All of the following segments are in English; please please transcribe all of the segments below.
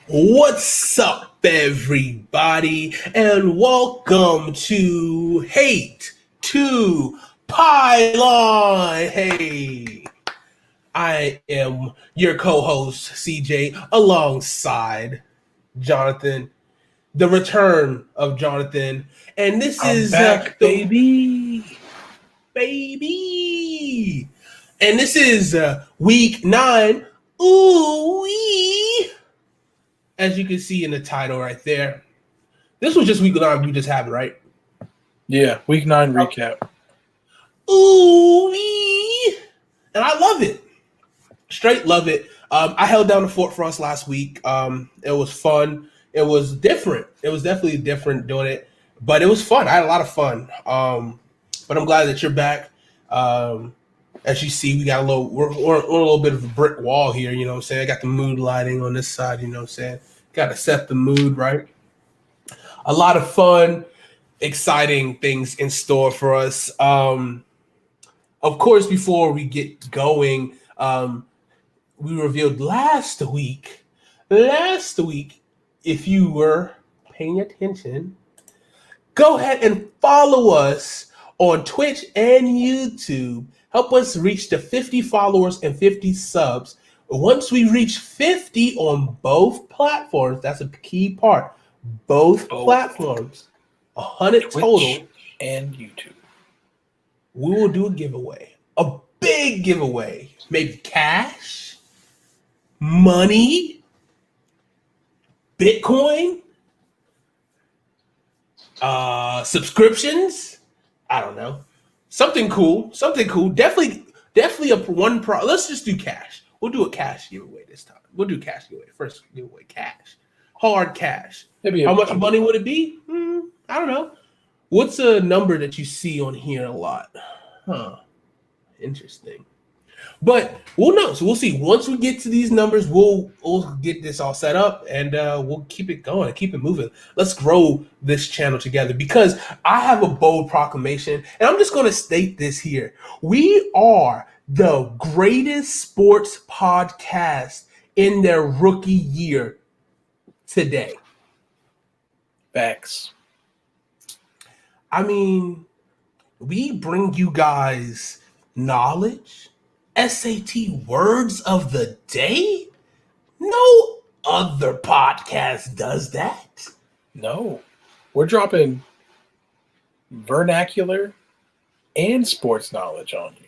What's up, everybody, and welcome to Hate2Pylon. Hey, I am your co-host CJ, alongside Jonathan, the return of Jonathan, and this I'm is back, the baby. and this is week 9. Ooh-wee. As you can see in the title right there. This was just week 9 we just had, right? Yeah, week 9 recap. Ooh-wee. And I love it. Straight love it. I held down the fort for us last week. It was fun. It was different. It was definitely different doing it, but it was fun. I had a lot of fun. But I'm glad that you're back. As you see, we got we're a little bit of a brick wall here, you know what I'm saying? I got the mood lighting on this side, you know what I'm saying? Got to set the mood, right? A lot of fun, exciting things in store for us. Of course, before we get going, we revealed last week, if you were paying attention, go ahead and follow us on Twitch and YouTube. Help us reach the 50 followers and 50 subs. Once we reach 50 on both platforms, that's a key part. Both platforms, 100 Twitch total, and YouTube. we will do a giveaway. A big giveaway. Maybe cash, money, Bitcoin, subscriptions. I don't know. Something cool. Definitely a one pro. Let's just do cash. We'll do a cash giveaway this time. We'll do cash giveaway. First giveaway, cash. Hard cash. How much money would it be? I don't know. What's a number that you see on here a lot? Interesting. But we'll know. So we'll see. Once we get to these numbers, we'll get this all set up and we'll keep it going, keep it moving. Let's grow this channel together because I have a bold proclamation, and I'm just going to state this here. We are the greatest sports podcast in their rookie year today. Facts. I mean, we bring you guys knowledge, SAT words of the day. No other podcast does that. No, we're dropping vernacular and sports knowledge on you.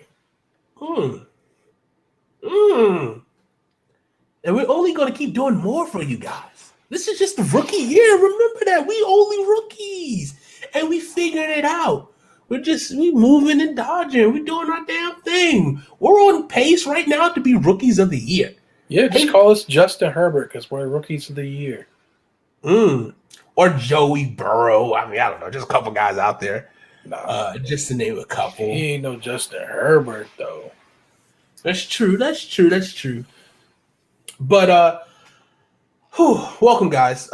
And we're only going to keep doing more for you guys. This is just the rookie year. Remember that. We only rookies. And we figured it out. We moving and dodging. We're doing our damn thing. We're on pace right now to be rookies of the year. Yeah, just call us Justin Herbert because we're rookies of the year. Or Joey Burrow. I mean, I don't know. Just a couple guys out there. Nah, just to name a couple. He ain't no Justin Herbert, though. That's true. But welcome guys.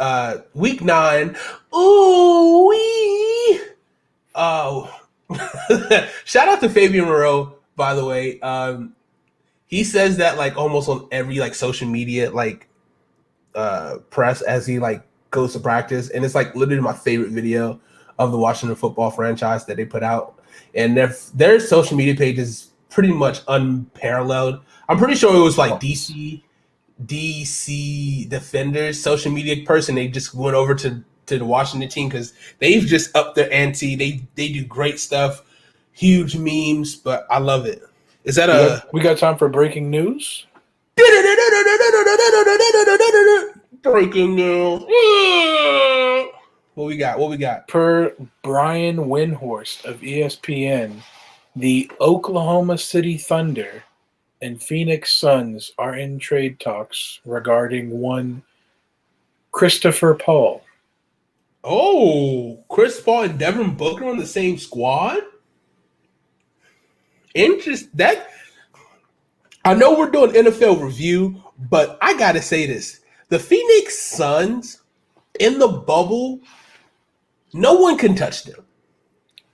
Week 9. Ooh-wee. Oh. Shout out to Fabian Moreau, by the way. He says that like almost on every like social media like press as he like goes to practice, and it's like literally my favorite video of the Washington football franchise that they put out. And their social media page is pretty much unparalleled. I'm pretty sure it was like DC Defenders social media person. They just went over to the Washington team because they've just upped their ante. They do great stuff, huge memes, but I love it. Is that we got time for breaking news? Breaking news. What we got? Per Brian Windhorst of ESPN, the Oklahoma City Thunder and Phoenix Suns are in trade talks regarding one Christopher Paul. Oh, Chris Paul and Devin Booker on the same squad? That I know we're doing NFL review, but I gotta say this. The Phoenix Suns in the bubble, no one can touch them.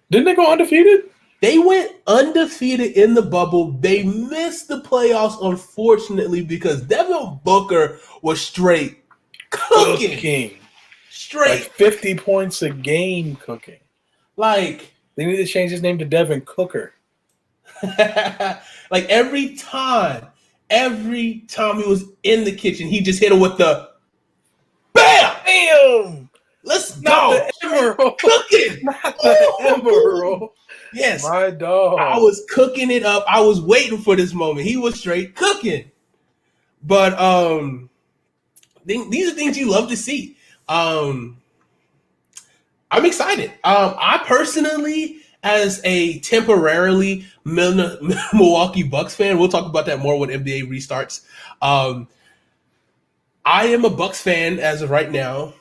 Didn't they go undefeated? They went undefeated in the bubble. They missed the playoffs, unfortunately, because Devin Booker was straight cooking. Straight Like 50 points a game cooking. Like they need to change his name to Devin Cooker. like every time he was in the kitchen, he just hit him with the bam! Bam! Let's Not go. the emerald. Cooking. Not the emerald. Yes. My dog. I was cooking it up. I was waiting for this moment. He was straight cooking. But these are things you love to see. I'm excited. I personally, as a temporarily Milwaukee Bucks fan, we'll talk about that more when NBA restarts. I am a Bucks fan as of right now.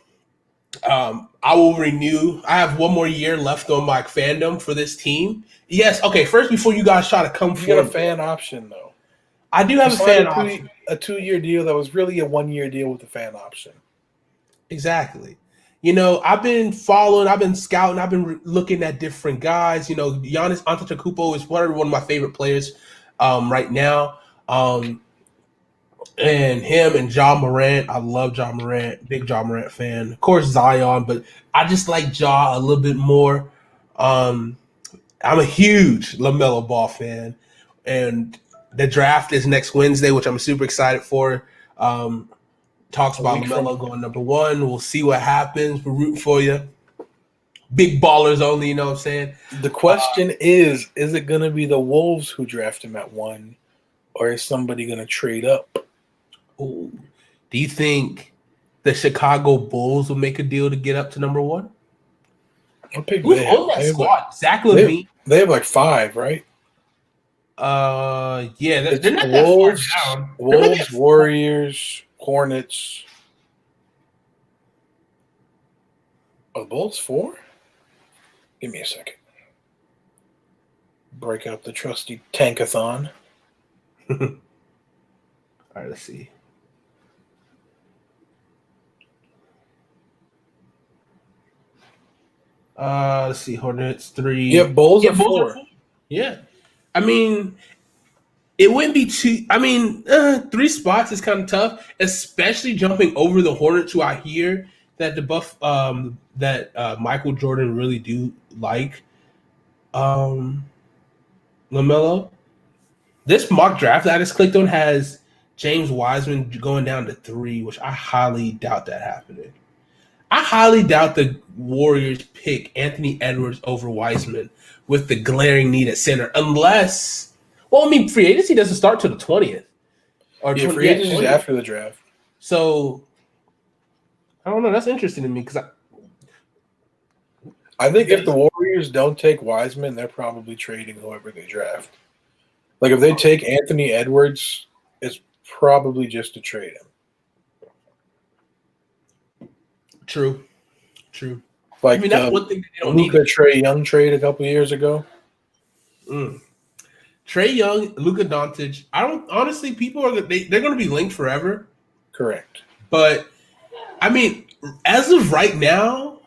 I will renew. I have one more year left on my fandom for this team. Yes. Okay. First, before you guys try to come you forward, got a fan option though. I do have a fan option. A 2-year deal that was really a 1-year deal with a fan option. Exactly. You know, I've been following, I've been scouting, I've been looking at different guys. You know, Giannis Antetokounmpo is probably one of my favorite players right now. And him and Ja Morant, I love Ja Morant, big Ja Morant fan. Of course, Zion, but I just like Ja a little bit more. I'm a huge LaMelo Ball fan, and the draft is next Wednesday, which I'm super excited for. Talks about LaMelo going number 1. We'll see what happens. We're rooting for you. Big ballers only, you know what I'm saying? The question is it going to be the Wolves who draft him at 1, or is somebody going to trade up? Ooh. Do you think the Chicago Bulls will make a deal to get up to number 1? Who's on that squad? Zach LaVine. They have like 5, right? Yeah, they're not Wolves, that far down. Wolves, Warriors, Hornets. Oh, the Bulls 4? Give me a second. Break out the trusty tankathon. All right, let's see. Let's see. Hornets 3. Yeah, Bulls are 4. Yeah, I mean, it wouldn't be too. I mean, 3 spots is kind of tough, especially jumping over the Hornets, who I hear that the Buff Michael Jordan really do like. LaMelo. This mock draft that I just clicked on has James Wiseman going down to 3, which I highly doubt that happening. I highly doubt the Warriors pick Anthony Edwards over Wiseman with the glaring need at center, unless, well, I mean, free agency doesn't start till the 20th. Free agency is after the draft. So, I don't know. That's interesting to me because I think if the Warriors don't take Wiseman, they're probably trading whoever they draft. Like if they take Anthony Edwards, it's probably just to trade him. True. Like I mean, that's one thing they don't Luka need. Trae Young trade a couple years ago. Trae Young, Luka Doncic. I don't honestly. People are they're going to be linked forever. Correct. But I mean, as of right now,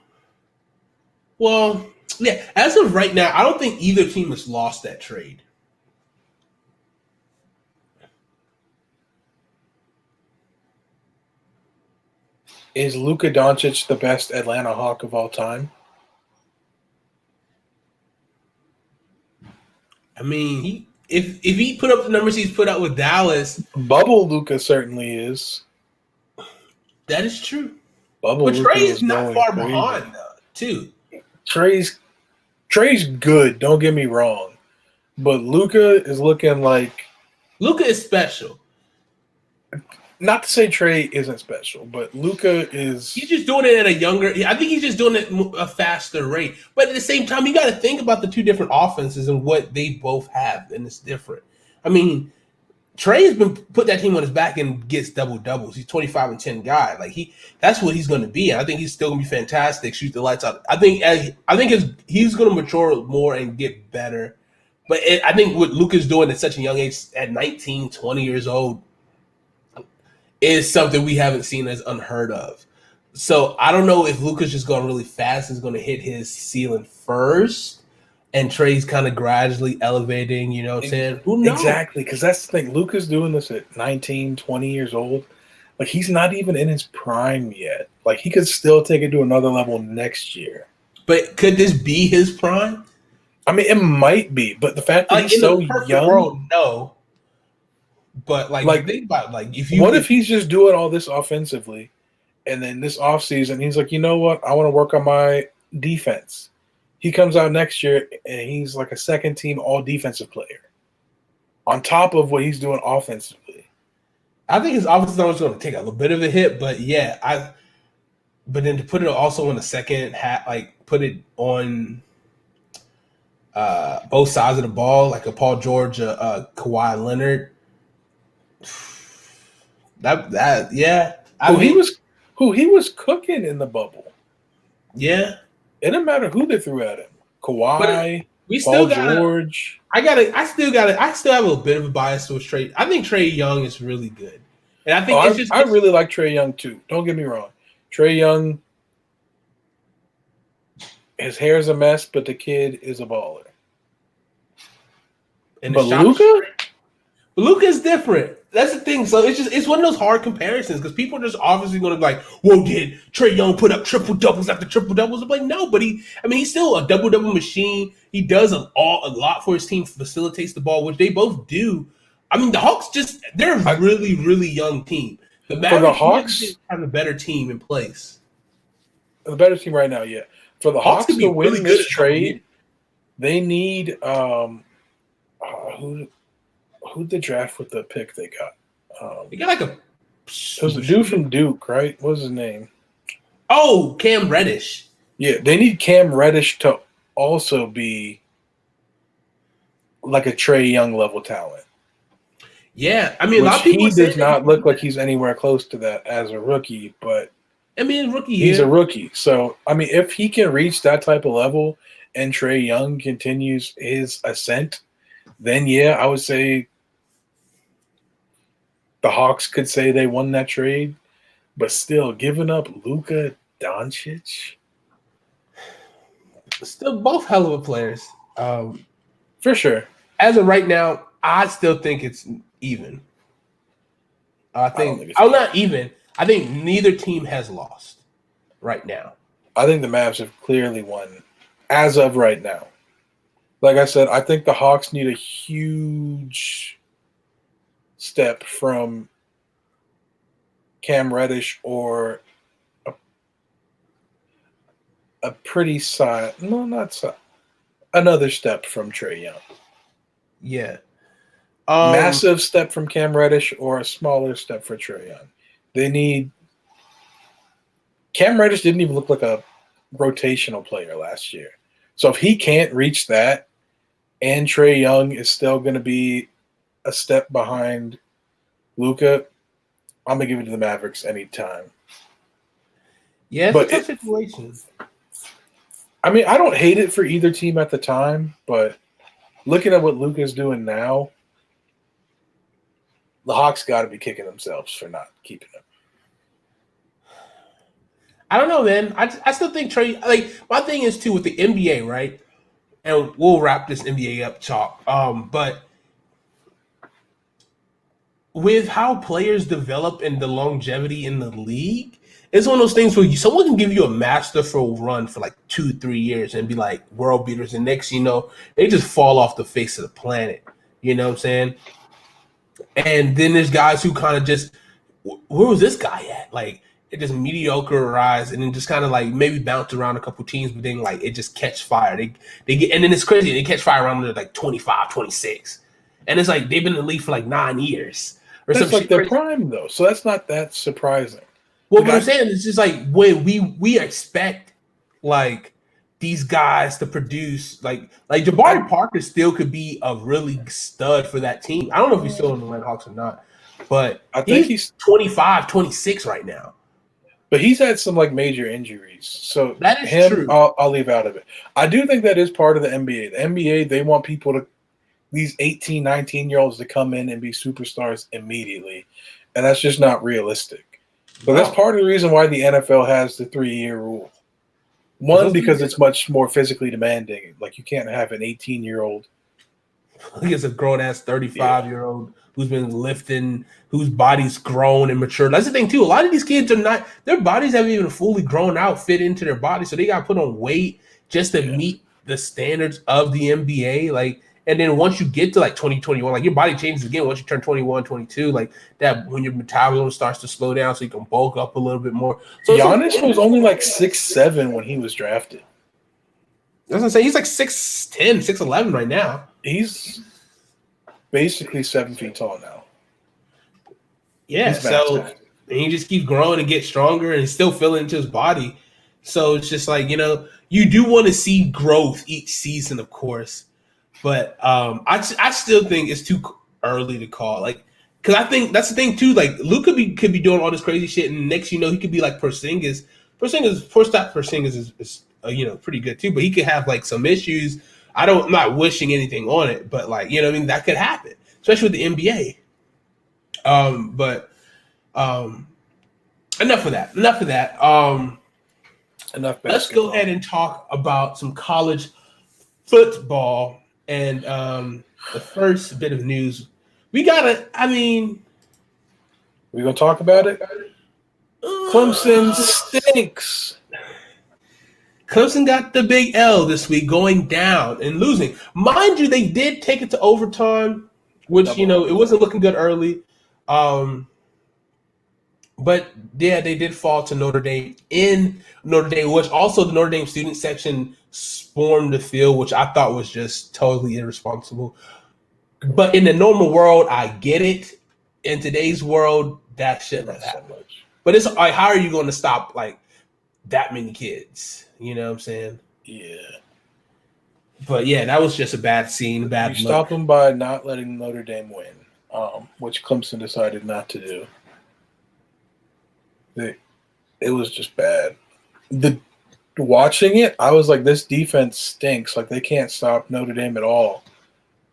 well, yeah, as of right now, I don't think either team has lost that trade. Is Luka Doncic the best Atlanta Hawk of all time? I mean, if he put up the numbers he's put out with Dallas, Bubble Luka certainly is. That is true. Bubble but Luka Trae is not far crazy. behind, though, too. Trae's good. Don't get me wrong, but Luka is looking like Luka is special. Not to say Trae isn't special, but Luka is. He's just doing it at a younger. I think he's just doing it at a faster rate. But at the same time, you got to think about the two different offenses and what they both have, and it's different. I mean, Trae has been put that team on his back and gets double doubles. He's 25 and 10 guy. Like that's what he's going to be. And I think he's still going to be fantastic. Shoot the lights out. I think he's going to mature more and get better. But I think what Luka's doing at such a young age, at 19, 20 years old, is something we haven't seen as unheard of. So I don't know if Luka's just going really fast, is going to hit his ceiling first, and Trae's kind of gradually elevating, you know what I'm saying? Who knows? Exactly, because that's the thing. Luka's doing this at 19, 20 years old. Like, he's not even in his prime yet. Like, he could still take it to another level next year. But could this be his prime? I mean, it might be, but the fact that Like he's in so the perfect young, world, no. But like, think about what if he's just doing all this offensively, and then this offseason, he's like, you know what? I want to work on my defense. He comes out next year, and he's like a second-team all-defensive player on top of what he's doing offensively. I think his offense is always going to take a little bit of a hit, but yeah, but then to put it also on the second hat, like put it on both sides of the ball, like a Paul George, Kawhi Leonard. That yeah, Who he was cooking in the bubble. Yeah, it didn't matter who they threw at him. Kawhi, we Paul still gotta, George. I still have a little bit of a bias towards Trey. I think Trey Young is really good, and I think I really like Trey Young too. Don't get me wrong, Trey Young. His hair's a mess, but the kid is a baller. And but Luka is different. That's the thing. So it's one of those hard comparisons because people are just obviously going to be like, "Whoa, did Trey Young put up triple doubles after triple doubles?" I'm like, no, but he's still a double double machine. He does a lot for his team, facilitates the ball, which they both do. I mean, the Hawks they're a really, really young team. The Hawks have a better team in place. The better team right now, yeah. For the Hawks to win really this trade, they need who'd they draft with the pick they got? They got it was a dude from Duke, right? What was his name? Oh, Cam Reddish. Yeah, they need Cam Reddish to also be like a Trey Young level talent. Yeah, I mean, a lot of people does not look like he's anywhere close to that as a rookie, but I mean, he's a rookie. So, I mean, if he can reach that type of level and Trey Young continues his ascent, then yeah, I would say the Hawks could say they won that trade. But still, giving up Luka Doncic, still both hell of a players, for sure. As of right now, I still think it's even. I think not even. I think neither team has lost right now. I think the Mavs have clearly won as of right now. Like I said, I think the Hawks need a huge step from Cam Reddish or a pretty another step from Trey Young. Yeah. Massive step from Cam Reddish or a smaller step for Trey Young. They need Cam Reddish didn't even look like a rotational player last year. So if he can't reach that and Trey Young is still going to be a step behind Luka, I'm going to give it to the Mavericks anytime. Yeah, it's a tough situation. I mean, I don't hate it for either team at the time, but looking at what Luka's doing now, the Hawks got to be kicking themselves for not keeping him. I don't know, man. I still think Trey. Like my thing is too with the NBA, right? And we'll wrap this NBA up, chalk. But with how players develop and the longevity in the league, it's one of those things where someone can give you a masterful run for like 2-3 years and be like world beaters, and next you know they just fall off the face of the planet. You know what I'm saying? And then there's guys who kind of just, where was this guy at? Like, it just mediocreized and then just kind of like maybe bounce around a couple teams, but then like it just catch fire. They get, and then it's crazy. They catch fire around like 25, 26. And it's like they've been in the league for like 9 years. Or that's like their prime though. So that's not that surprising. Well, what I'm saying is just like when we expect like these guys to produce like Jabari Parker still could be a really stud for that team. I don't know if he's still in the Red Hawks or not, but I think he's 25, 26 right now. But he's had some like major injuries. So that is true. I'll leave out of it. I do think that is part of the NBA. The NBA, they want people to, these 18, 19-year-olds to come in and be superstars immediately. And that's just not realistic. But that's part of the reason why the NFL has the 3-year rule. One, because it's much more physically demanding. Like you can't have an 18-year-old against a grown ass 35-year-old who's been lifting, whose body's grown and matured. That's the thing too. A lot of these kids are not, their bodies haven't even fully grown out, fit into their body. So they got to put on weight just to meet the standards of the NBA. Like, and then once you get to like 2021, like your body changes again once you turn 21, 22, like that when your metabolism starts to slow down so you can bulk up a little bit more. So Giannis was only like 6'7" when he was drafted. That's what I'm saying. He's like 6'10", 6'11" right now. He's basically 7 feet tall now. Yeah, so he just keeps growing and get stronger and still feeling into his body. So it's just like, you do want to see growth each season, of course. But I still think it's too early to call. Like, because I think that's the thing too. Like, Luke could be doing all this crazy shit, and next he could be like Porzingis. Porzingis is pretty good too, but he could have like some issues. I'm not wishing anything on it, but like that could happen, especially with the NBA. But enough of that. Enough basketball. Let's go ahead and talk about some college football. And the first bit of news, we're going to talk about it? Clemson stinks. Clemson got the big L this week, going down and losing. Mind you, they did take it to overtime, which, it wasn't looking good early. But, yeah, they did fall to Notre Dame in Notre Dame, which also the Notre Dame student section swarmed the field, which I thought was just totally irresponsible. But in the normal world, I get it. In today's world, that shouldn't have happened. But it's like, how are you going to stop, like, that many kids? You know what I'm saying? Yeah. But, yeah, that was just a bad scene, bad You stop them by not letting Notre Dame win, which Clemson decided not to do. It was just bad. Watching it, I was like, this defense stinks. Like, they can't stop Notre Dame at all.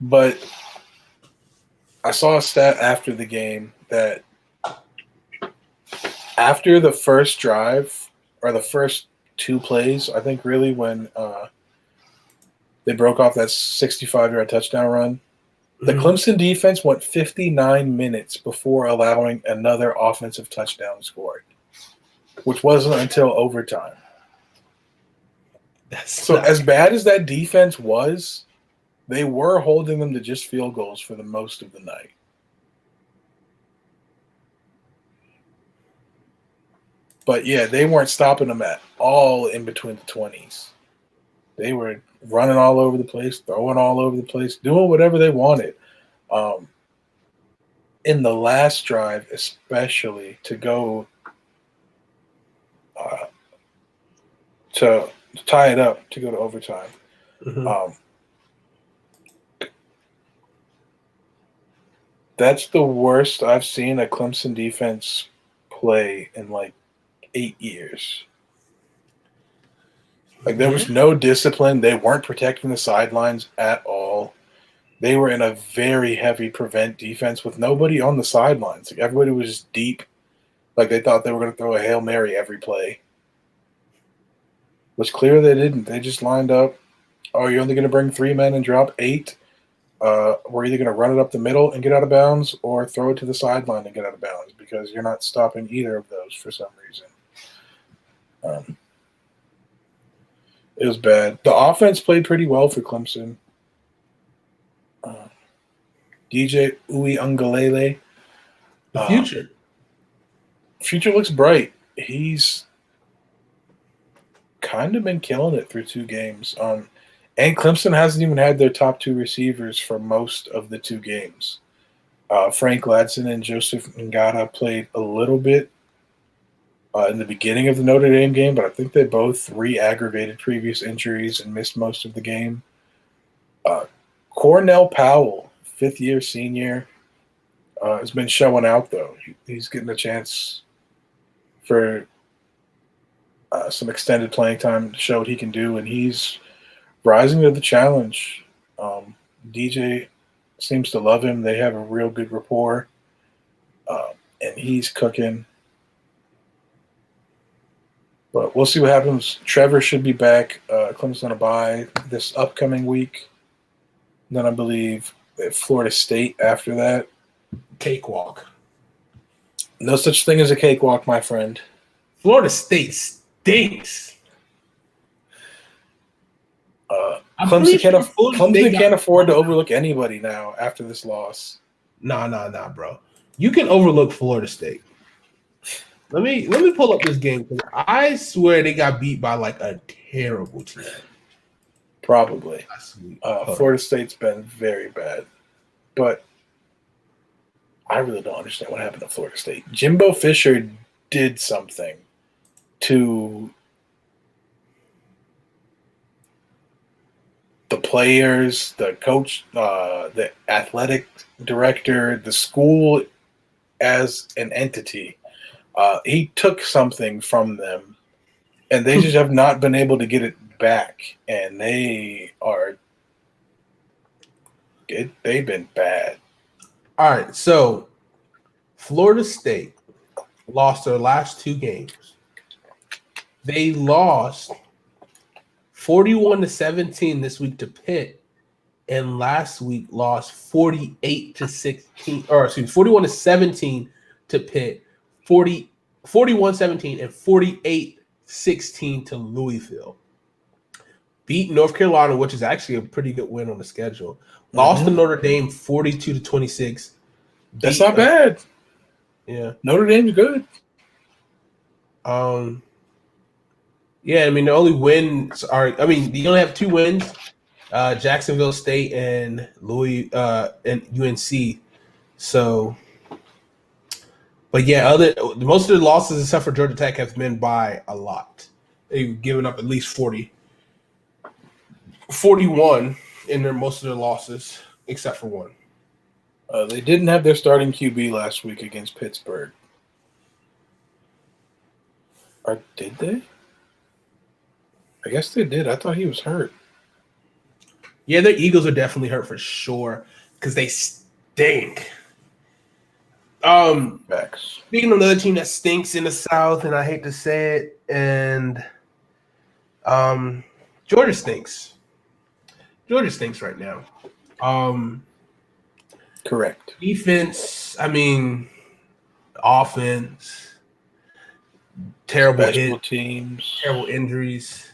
But I saw a stat after the game that after the first drive, or the first 2 plays, I think really, when they broke off that 65-yard touchdown run, the Clemson defense went 59 minutes before allowing another offensive touchdown scored, which wasn't until overtime. As bad as that defense was, they were holding them to just field goals for the most of the night. But, yeah, they weren't stopping them at all in between the 20s. They were running all over the place, throwing all over the place, doing whatever they wanted. In the last drive, especially, to go to tie it up, to go to overtime. That's the worst I've seen a Clemson defense play in like 8 years. Like, there was no discipline. They weren't protecting the sidelines at all. They were in a very heavy prevent defense with nobody on the sidelines. Like, everybody was just deep. Like, they thought they were going to throw a Hail Mary every play. It was clear they didn't. They just lined up. Oh, you're only going to bring 3 men and drop 8? We're either going to run it up the middle and get out of bounds, or throw it to the sideline and get out of bounds, because you're not stopping either of those for some reason. It was bad. The offense played pretty well for Clemson. DJ Uiagalelei. The future. Future looks bright. He's kind of been killing it through 2 games. And Clemson hasn't even had their top 2 receivers for most of the 2 games. Frank Ladson and Joseph Ngata played a little bit in the beginning of the Notre Dame game, but I think they both re-aggravated previous injuries and missed most of the game. Cornell Powell, 5th-year senior, has been showing out, though. He's getting a chance for some extended playing time to show what he can do, and he's rising to the challenge. DJ seems to love him. They have a real good rapport, and he's cooking. But we'll see what happens. Trevor should be back. Clemson on a bye this upcoming week. Then I believe Florida State after that. Cakewalk. No such thing as a cakewalk, my friend. Florida State stinks. Clemson can't afford to overlook anybody now after this loss. Nah, bro. You can overlook Florida State. Let me pull up this game because I swear they got beat by like a terrible team. Probably. Florida State's been very bad, but I really don't understand what happened to Florida State. Jimbo Fisher did something to the players, the coach, the athletic director, the school as an entity. He took something from them, and they just have not been able to get it back. And they've been bad. All right, so Florida State lost their last 2 games. They lost 41-17 this week to Pitt, and last week lost 48-16, or excuse me, 41-17 to Pitt, 41-17 and 48-16 to Louisville. Beat North Carolina, which is actually a pretty good win on the schedule. Lost to Notre Dame 42-26. That's not bad. Yeah. Notre Dame's good. Yeah, I mean the only wins are you only have 2 wins, Jacksonville State and and UNC. So but yeah, most of the losses except for Georgia Tech have been by a lot. They've given up at least 41 in most of their losses, except for one. They didn't have their starting QB last week against Pittsburgh. Or did they? I guess they did. I thought he was hurt. Yeah, the Eagles are definitely hurt for sure because they stink. Speaking of another team that stinks in the South, and I hate to say it, and Georgia stinks. Georgia stinks right now. Correct. Defense, offense, terrible Special teams, terrible injuries.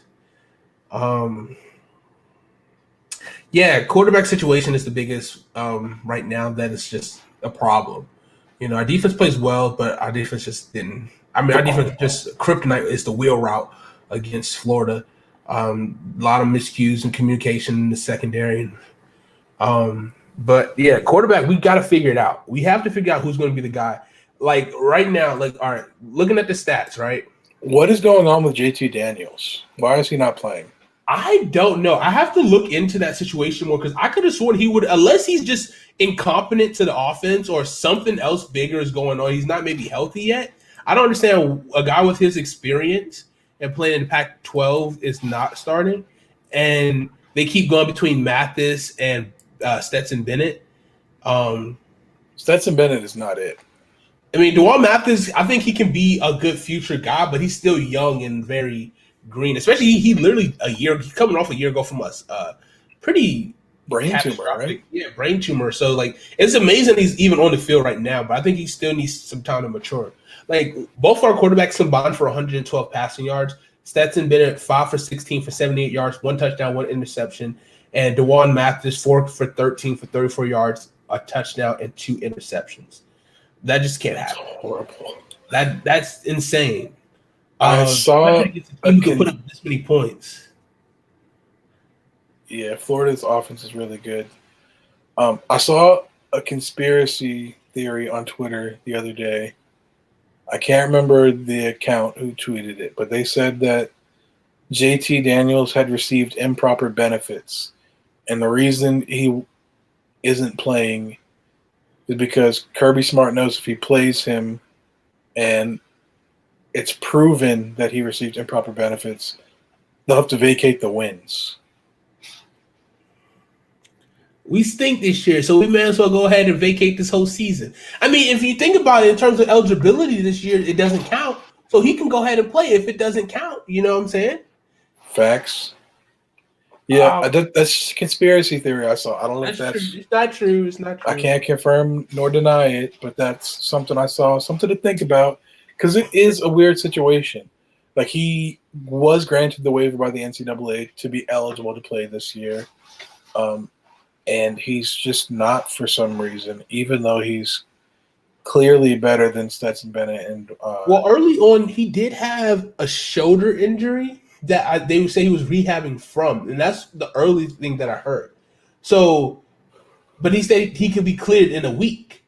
Yeah, quarterback situation is the biggest right now. That is just a problem. Our defense plays well, but our defense just didn't. Our defense just kryptonite is the wheel route against Florida. A lot of miscues and communication in the secondary. But yeah, quarterback, we got to figure it out. We have to figure out who's going to be the guy. Like right now, all right, looking at the stats, right? What is going on with JT Daniels? Why is he not playing? I don't know. I have to look into that situation more because I could have sworn he would, unless he's just incompetent to the offense or something else bigger is going on. He's not maybe healthy yet. I don't understand a guy with his experience and playing in the Pac-12 is not starting, and they keep going between Mathis and Stetson Bennett. Stetson Bennett is not it. DeJuan Mathis, I think he can be a good future guy, but he's still young and very green. Especially he literally coming off a year ago from us, pretty brain tumor, right? Yeah, brain tumor. So it's amazing he's even on the field right now, but I think he still needs some time to mature. Both our quarterbacks combined for 112 passing yards. Stetson Bennett 5 for 16 for 78 yards, 1 touchdown, 1 interception, and DeJuan Mathis 4 for 13 for 34 yards, a touchdown, and 2 interceptions. That just can't happen. That's horrible. That's insane. I saw you can put up this many points. Yeah, Florida's offense is really good. I saw a conspiracy theory on Twitter the other day. I can't remember the account who tweeted it, but they said that JT Daniels had received improper benefits, and the reason he isn't playing is because Kirby Smart knows if he plays him and it's proven that he received improper benefits, they'll have to vacate the wins. We stink this year, so we may as well go ahead and vacate this whole season. If you think about it in terms of eligibility this year, it doesn't count. So he can go ahead and play if it doesn't count. You know what I'm saying? Facts. Yeah, that's a conspiracy theory I saw. I don't know if That's true. that's. It's not true. It's not true. I can't confirm nor deny it, but that's something I saw, something to think about, because it is a weird situation. Like, he was granted the waiver by the NCAA to be eligible to play this year, and he's just not for some reason, even though he's clearly better than Stetson Bennett. And Well, early on, he did have a shoulder injury that they would say he was rehabbing from, and that's the early thing that I heard. So, but he said he could be cleared in a week,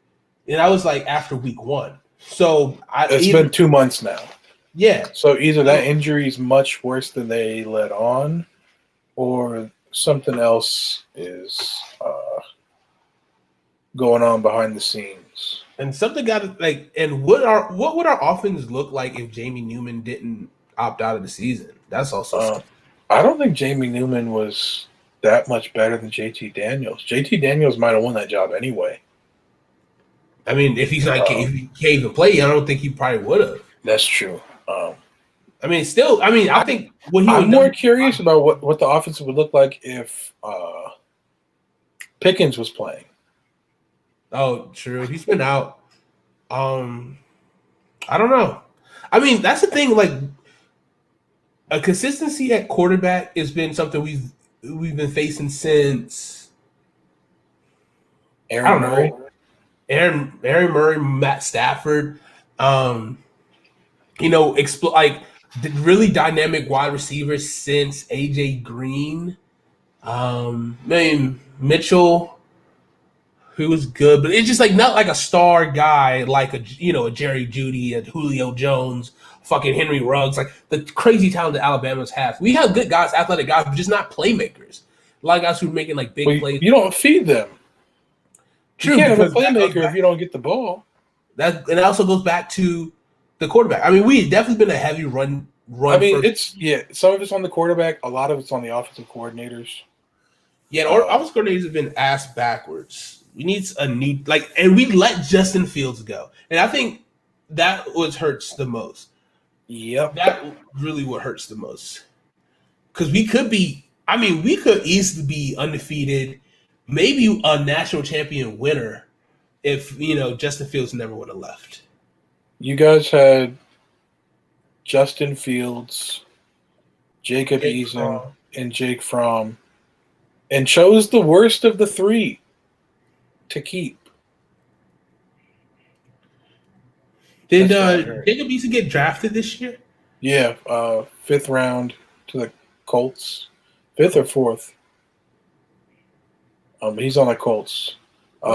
and I was like after week 1. So it's been 2 months now. Yeah. So either that injury is much worse than they let on, or something else is going on behind the scenes. And something got like, and what would our offense look like if Jamie Newman didn't opt out of the season? That's also. I don't think Jamie Newman was that much better than JT Daniels. JT Daniels might have won that job anyway. I mean, if he's not, if he can't even play, I don't think he probably would have. That's true. I mean, still, I mean, I think what he. I'm more curious about what the offense would look like if Pickens was playing. Oh, true. He's been out. I don't know. I mean, that's the thing. Like, a consistency at quarterback has been something we've been facing since Aaron Murray. Aaron Murray, Matt Stafford. Like the really dynamic wide receivers since AJ Green. Mitchell, who was good, but it's just like not like a star guy like a Jerry Jeudy, a Julio Jones, fucking Henry Ruggs, like the crazy talent that Alabama's has. We have good guys, athletic guys, but just not playmakers. A lot of guys who are making like big plays. You don't feed them. True, you can't have a playmaker if you don't get the ball. And it also goes back to the quarterback. I mean, we've definitely been a heavy run. I mean, some of it's on the quarterback, a lot of it's on the offensive coordinators. Yeah, our offensive coordinators have been ass backwards. We need a new and we let Justin Fields go, and I think that what hurts the most. Yep, that really what hurts the most, because we could be. I mean, we could easily be undefeated, maybe a national champion winner, if Justin Fields never would have left. You guys had Justin Fields, Jacob Eason, and Jake Fromm, and chose the worst of the three to keep. Did Jacob Eason get drafted this year? Yeah, 5th round to the Colts. 5th or 4th. He's on the Colts.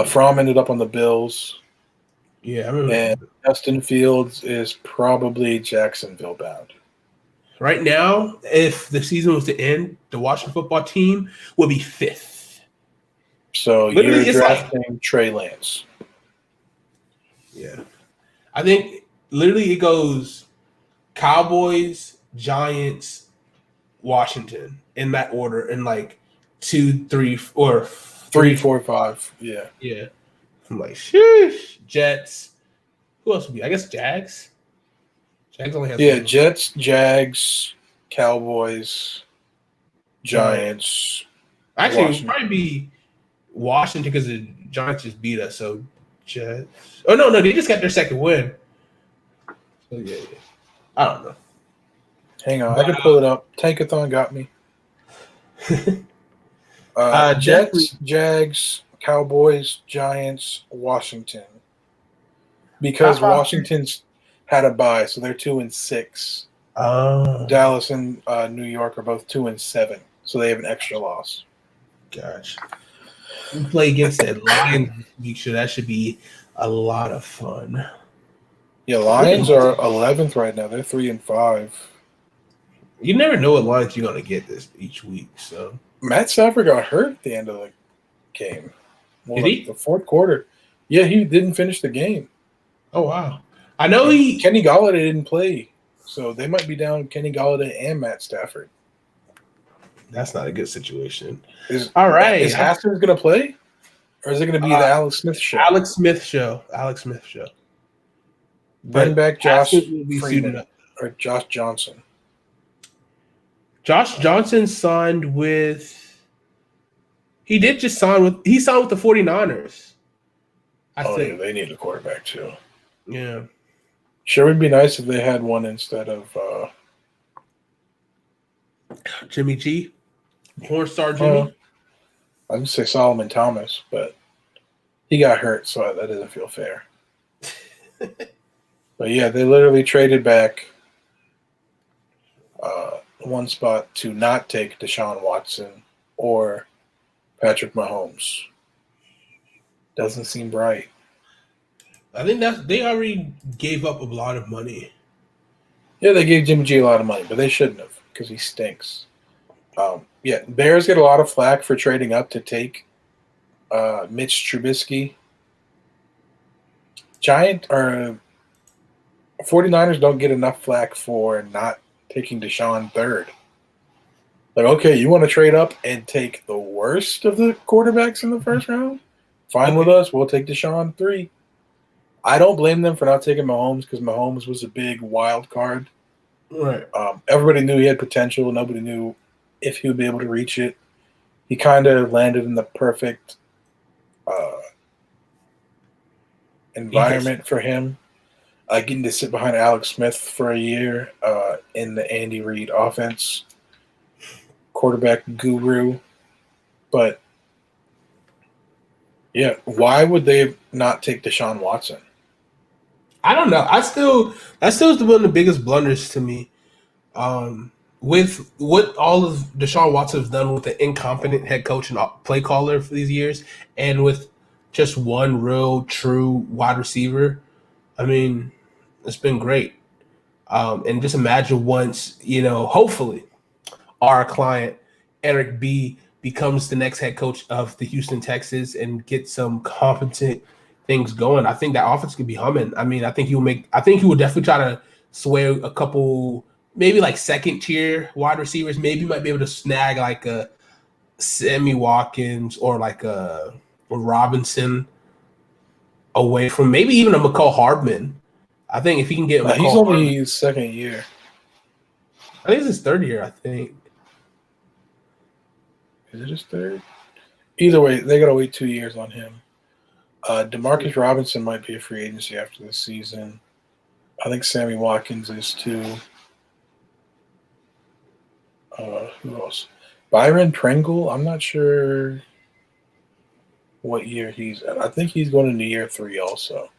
Fromm ended up on the Bills. Yeah, I remember. And Justin Fields is probably Jacksonville bound. Right now, if the season was to end, the Washington football team would be 5th. So literally, you're drafting Trey Lance. Yeah. I think literally it goes Cowboys, Giants, Washington in that order, in like 2, 3, or 3, 4, 5. Yeah. Yeah. I'm like, sheesh. Jets. Who else would be? I guess Jags. Jags only has Jets, Jags, Cowboys, Giants. Actually, it would probably be Washington because the Giants just beat us. So Jets. Oh no, they just got their second win. So yeah. I don't know. Hang on, I can pull it up. Tankathon got me. Jets, Jags, Cowboys, Giants, Washington. Because Washington's had a bye, so they're 2-6. Dallas and New York are both 2-7, so they have an extra loss. Gosh, we play against the Lions this week, so that should be a lot of fun. Yeah, Lions are 11th right now. They're 3-5. You never know what Lions you're gonna get this each week. So Matt Stafford got hurt at the end of the game. Did he? The 4th quarter. Yeah, he didn't finish the game. Oh wow! I know Kenny Golladay didn't play, so they might be down Kenny Golladay and Matt Stafford. That's not a good situation. All right, is Haskins going to play, or is it going to be the Alex Smith show? Alex Smith show. Bring back Josh Freeman or Josh Johnson. Josh Johnson signed with. He did just sign with. He signed with the 49ers. I Oh yeah, think. they need a quarterback too. Yeah. Sure would be nice if they had one instead of Jimmy G. Porn star uh Jimmy. I'd say Solomon Thomas, but he got hurt, so that doesn't feel fair. But yeah, they literally traded back one spot to not take Deshaun Watson or Patrick Mahomes. Doesn't seem right. I think that they already gave up a lot of money. Yeah, they gave Jimmy G a lot of money, but they shouldn't have because he stinks. Yeah, Bears get a lot of flack for trading up to take Mitch Trubisky. Giant or 49ers don't get enough flack for not taking Deshaun third. Like, okay, you want to trade up and take the worst of the quarterbacks in the first round? Fine with us. We'll take Deshaun 3. I don't blame them for not taking Mahomes because Mahomes was a big wild card. Right. Everybody knew he had potential. Nobody knew if he would be able to reach it. He kind of landed in the perfect environment for him. Getting to sit behind Alex Smith for a year in the Andy Reid offense, quarterback guru. But yeah, why would they not take Deshaun Watson? I don't know. That still is one of the biggest blunders to me. With what all of Deshaun Watson has done with the incompetent head coach and play caller for these years, and with just one real true wide receiver, I mean, it's been great. And just imagine once, hopefully our client, Eric B, becomes the next head coach of the Houston Texans and get some competent things going. I think that offense could be humming. I mean, I think he will definitely try to sway a couple, maybe like second tier wide receivers. Maybe he might be able to snag like a Sammy Watkins or like a Robinson away from maybe even a McCall Hardman. I think if he can get McCall He's Hardman, only his second year. I think it's his third year. I think. Is it his third? Either way, they got to wait 2 years on him. Demarcus Robinson might be a free agency after this season. I think Sammy Watkins is too. Who else? Byron Pringle. I'm not sure what year he's at. I think he's going into year 3 also.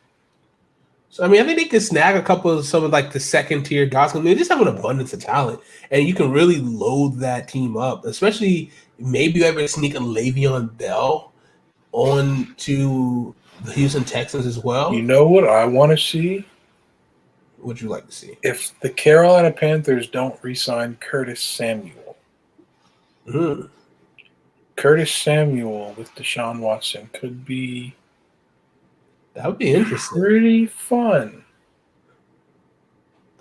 So I mean, I think they could snag a couple of some of like the second tier guys. I mean, they just have an abundance of talent, and you can really load that team up. Especially maybe you ever sneak a Le'Veon Bell on to the Houston Texans as well. You know what I want to see? What would you like to see? If the Carolina Panthers don't re-sign Curtis Samuel. Mm. Curtis Samuel with Deshaun Watson could be That would be interesting. pretty fun.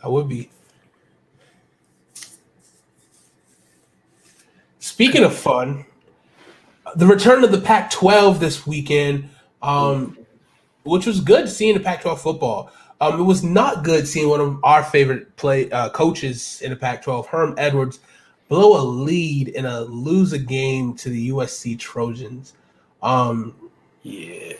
That would be. Speaking of fun, the return of the Pac-12 this weekend, which was good seeing the Pac-12 football. It was not good seeing one of our favorite coaches in the Pac-12, Herm Edwards, blow a lead and lose a game to the USC Trojans. Yeah.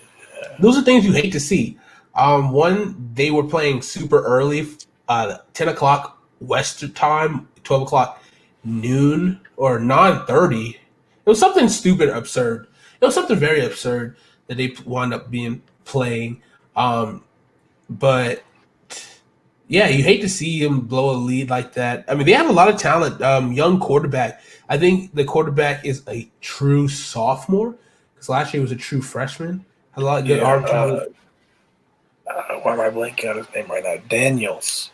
Those are things you hate to see. One, they were playing super early, 10 o'clock Western time, 12 o'clock noon or 9:30. It was something stupid, absurd. It was something very absurd that they wound up playing. But yeah, you hate to see him blow a lead like that. I mean, they have a lot of talent. Young quarterback. I think the quarterback is a true sophomore because last year he was a true freshman. Had a lot of good arm talent. Why am I blanking on his name right now? Daniels.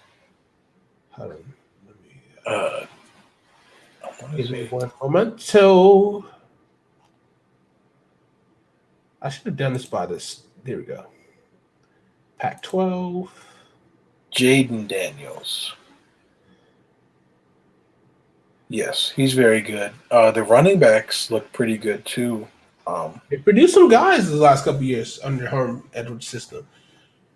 Give me one moment. So I should have done this by this. There we go. Pac-12. Jaden Daniels. Yes, he's very good. The running backs look pretty good too. They produced some guys the last couple of years under Herm Edwards' system.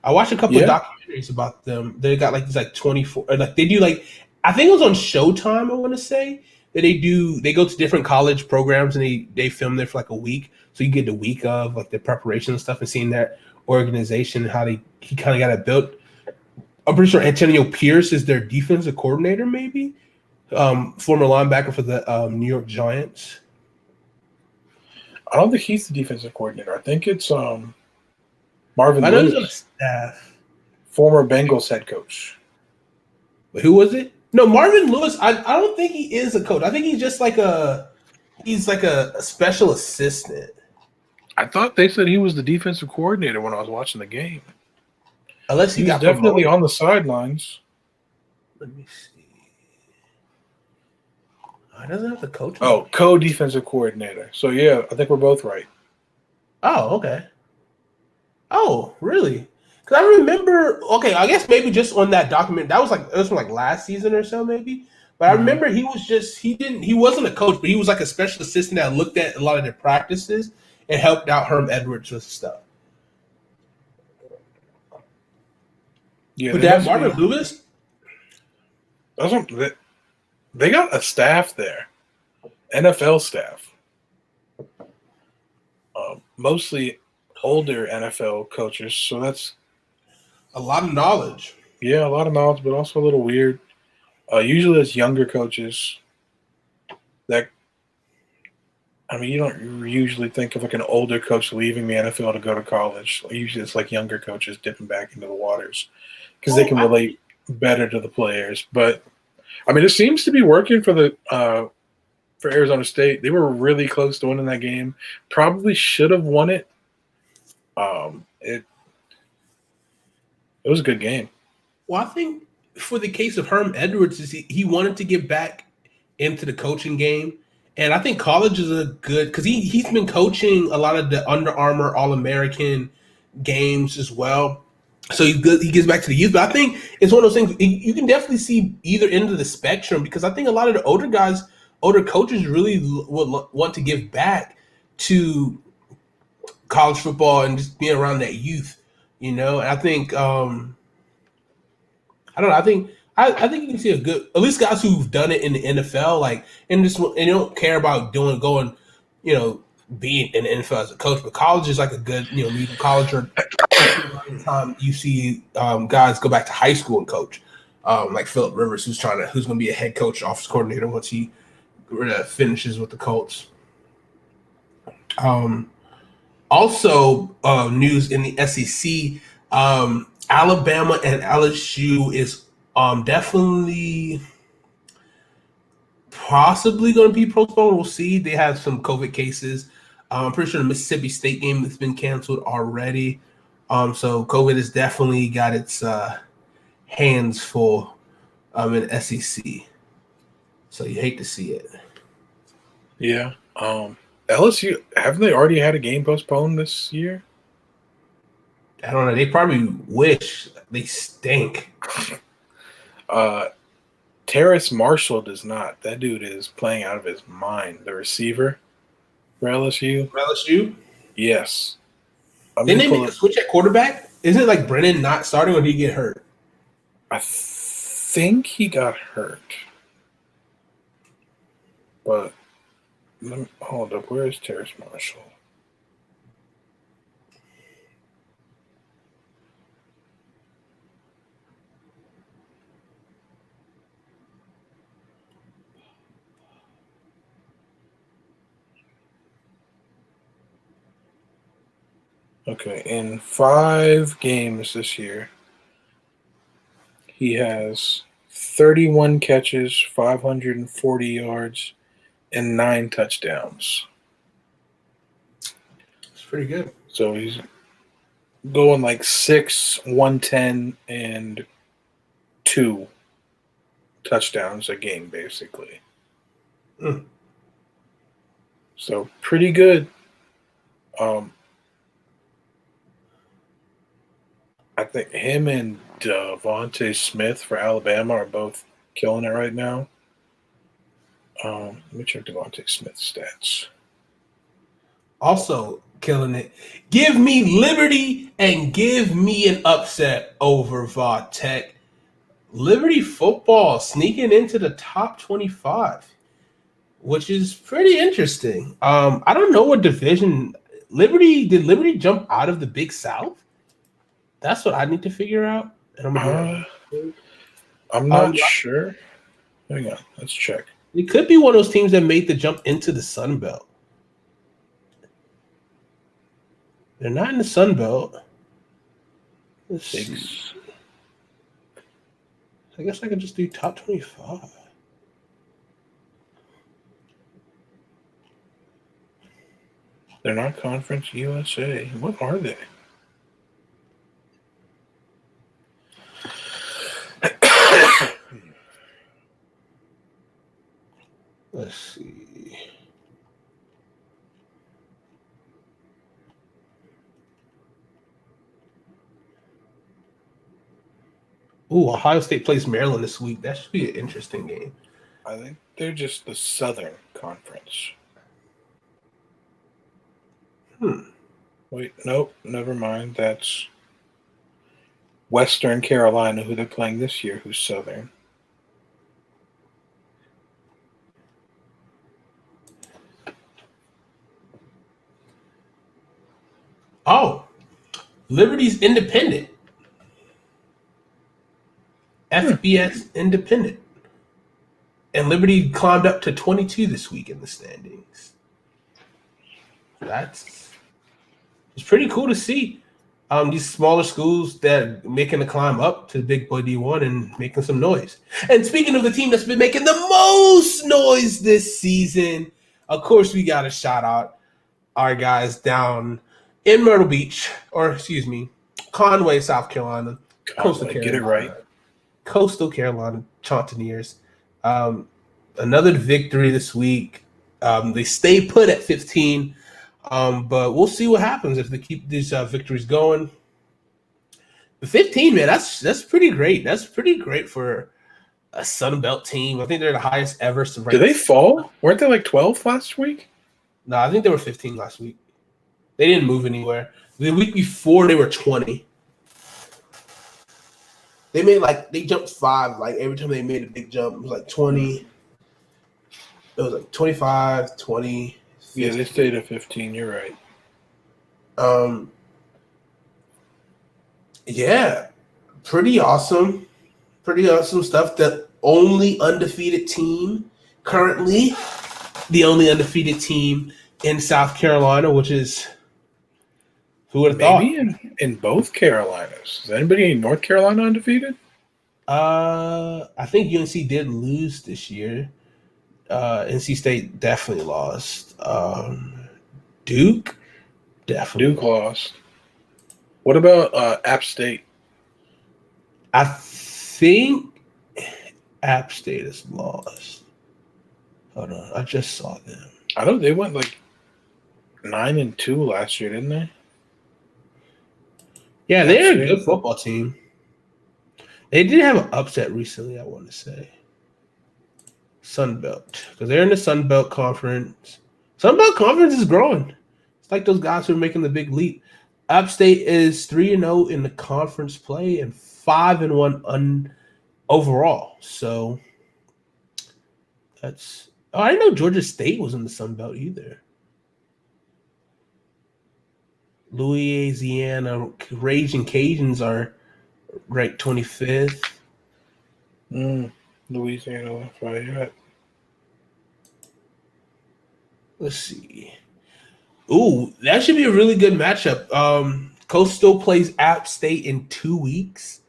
I watched a couple of documentaries about them. They got like these 24, or like they do like I think it was on Showtime. I want to say They go to different college programs and they film there for like a week. So you get the week of like the preparation and stuff and seeing that organization, how he kind of got it built. I'm pretty sure Antonio Pierce is their defensive coordinator, maybe. Former linebacker for the New York Giants. I don't think he's the defensive coordinator. I think it's Marvin I know he's on the Lewis, staff. former Bengals head coach. But who was it? No, Marvin Lewis. I don't think he is a coach. I think he's just like a special assistant. I thought they said he was the defensive coordinator when I was watching the game. Unless he He's got definitely promoted. on the sidelines. Let me see. He doesn't have the coach. Oh, co-defensive coordinator. So yeah, I think we're both right. Oh, okay. Oh, really? Because I remember. Okay, I guess maybe just on that document. It was from like last season or so, maybe. But I remember he wasn't a coach, but he was like a special assistant that looked at a lot of their practices and helped out Herm Edwards with stuff. Yeah, But that Marvin Lewis. They got a staff there, NFL staff, mostly older NFL coaches. So that's a lot of knowledge. Yeah, a lot of knowledge, but also a little weird. Usually it's younger coaches that, I mean, you don't usually think of like an older coach leaving the NFL to go to college. Usually it's like younger coaches dipping back into the waters because they can relate better to the players. But I mean, it seems to be working for Arizona State. They were really close to winning that game. Probably should have won it. It was a good game. Well, I think for the case of Herm Edwards, is he wanted to get back into the coaching game. And I think college is a good, because he's been coaching a lot of the Under Armour All-American games as well. So he's good. He gets back to the youth. But I think it's one of those things, you can definitely see either end of the spectrum, because I think a lot of the older coaches really would want to give back to college football and just being around that youth, And I think, I don't know. I think you can see at least guys who've done it in the NFL, and you don't care about going, being in the NFL as a coach. But college is like a good, leaving college or time you see guys go back to high school and coach, like Phillip Rivers, who's going to be a head coach, office coordinator once he finishes with the Colts. Also, news in the SEC. Alabama and LSU is definitely possibly going to be postponed. We'll see. They have some COVID cases. I'm pretty sure the Mississippi State game has been canceled already. So COVID has definitely got its hands full in SEC. So you hate to see it. Yeah. LSU, haven't they already had a game postponed this year? I don't know. They probably wish. They stink. Terrace Marshall does not. That dude is playing out of his mind. The receiver for LSU. For LSU? Yes. Didn't they make a switch at quarterback? Isn't it like Brennan not starting, or did he get hurt? I think he got hurt. But let me hold up. Where is Terrace Marshall? Okay, in 5 games this year, he has 31 catches, 540 yards, and 9 touchdowns. It's pretty good. So he's going like 6, 110, and 2 touchdowns a game, basically. So pretty good. I think him and Devontae Smith for Alabama are both killing it right now. Let me check Devontae Smith's stats. Also killing it. Give me Liberty and give me an upset over Vautech. Liberty football sneaking into the top 25. which is pretty interesting. I don't know what division Liberty jump out of the Big South? That's what I need to figure out. And I'm gonna do I'm not sure. Hang on, let's check. It could be one of those teams that made the jump into the Sun Belt. They're not in the Sun Belt. Let's see. I guess I could just do top 25. They're not Conference USA. What are they? Let's see. Ooh, Ohio State plays Maryland this week. That should be an interesting game. I think they're just the Southern Conference. Wait, nope, never mind. That's Western Carolina, who they're playing this year, who's Southern. Oh, Liberty's independent. FBS independent. And Liberty climbed up to 22 this week in the standings. It's pretty cool to see these smaller schools that making the climb up to Big Boy D1 and making some noise. And speaking of the team that's been making the most noise this season, of course we got to shout out our guys down in Myrtle Beach, or excuse me, Conway, South Carolina. Coastal Carolina. Get it right. Coastal Carolina Chauntaniers. Another victory this week. They stay put at 15. But we'll see what happens if they keep these victories going. The 15, man, that's pretty great. That's pretty great for a Sun Belt team. I think they're the highest ever. Did they fall? Weren't they like 12 last week? No, I think they were 15 last week. They didn't move anywhere. The week before, they were 20. They jumped 5. Like every time they made a big jump, it was like 20. It was like 25, 20. 15. Yeah, they stayed at 15. You're right. Yeah, pretty awesome. Pretty awesome stuff. The only undefeated team currently, the only undefeated team in South Carolina, which is who would have thought? Maybe in both Carolinas. Is anybody in North Carolina undefeated? I think UNC did lose this year. NC State definitely lost. Duke definitely lost. What about App State? I think App State is lost. Hold on, I just saw them. I know they went like 9-2 last year, didn't they? Yeah, they're a good football team. They did have an upset recently, I want to say. Sun Belt, because they're in the Sun Belt Conference. Sun Belt Conference is growing. It's like those guys who are making the big leap. App State is 3-0 in the conference play and 5-1 overall. So that's. Oh, I didn't know Georgia State was in the Sun Belt either. Louisiana Raging Cajuns are ranked 25th. Louisiana Lafayette. Let's see. Ooh, that should be a really good matchup. Coastal plays App State in 2 weeks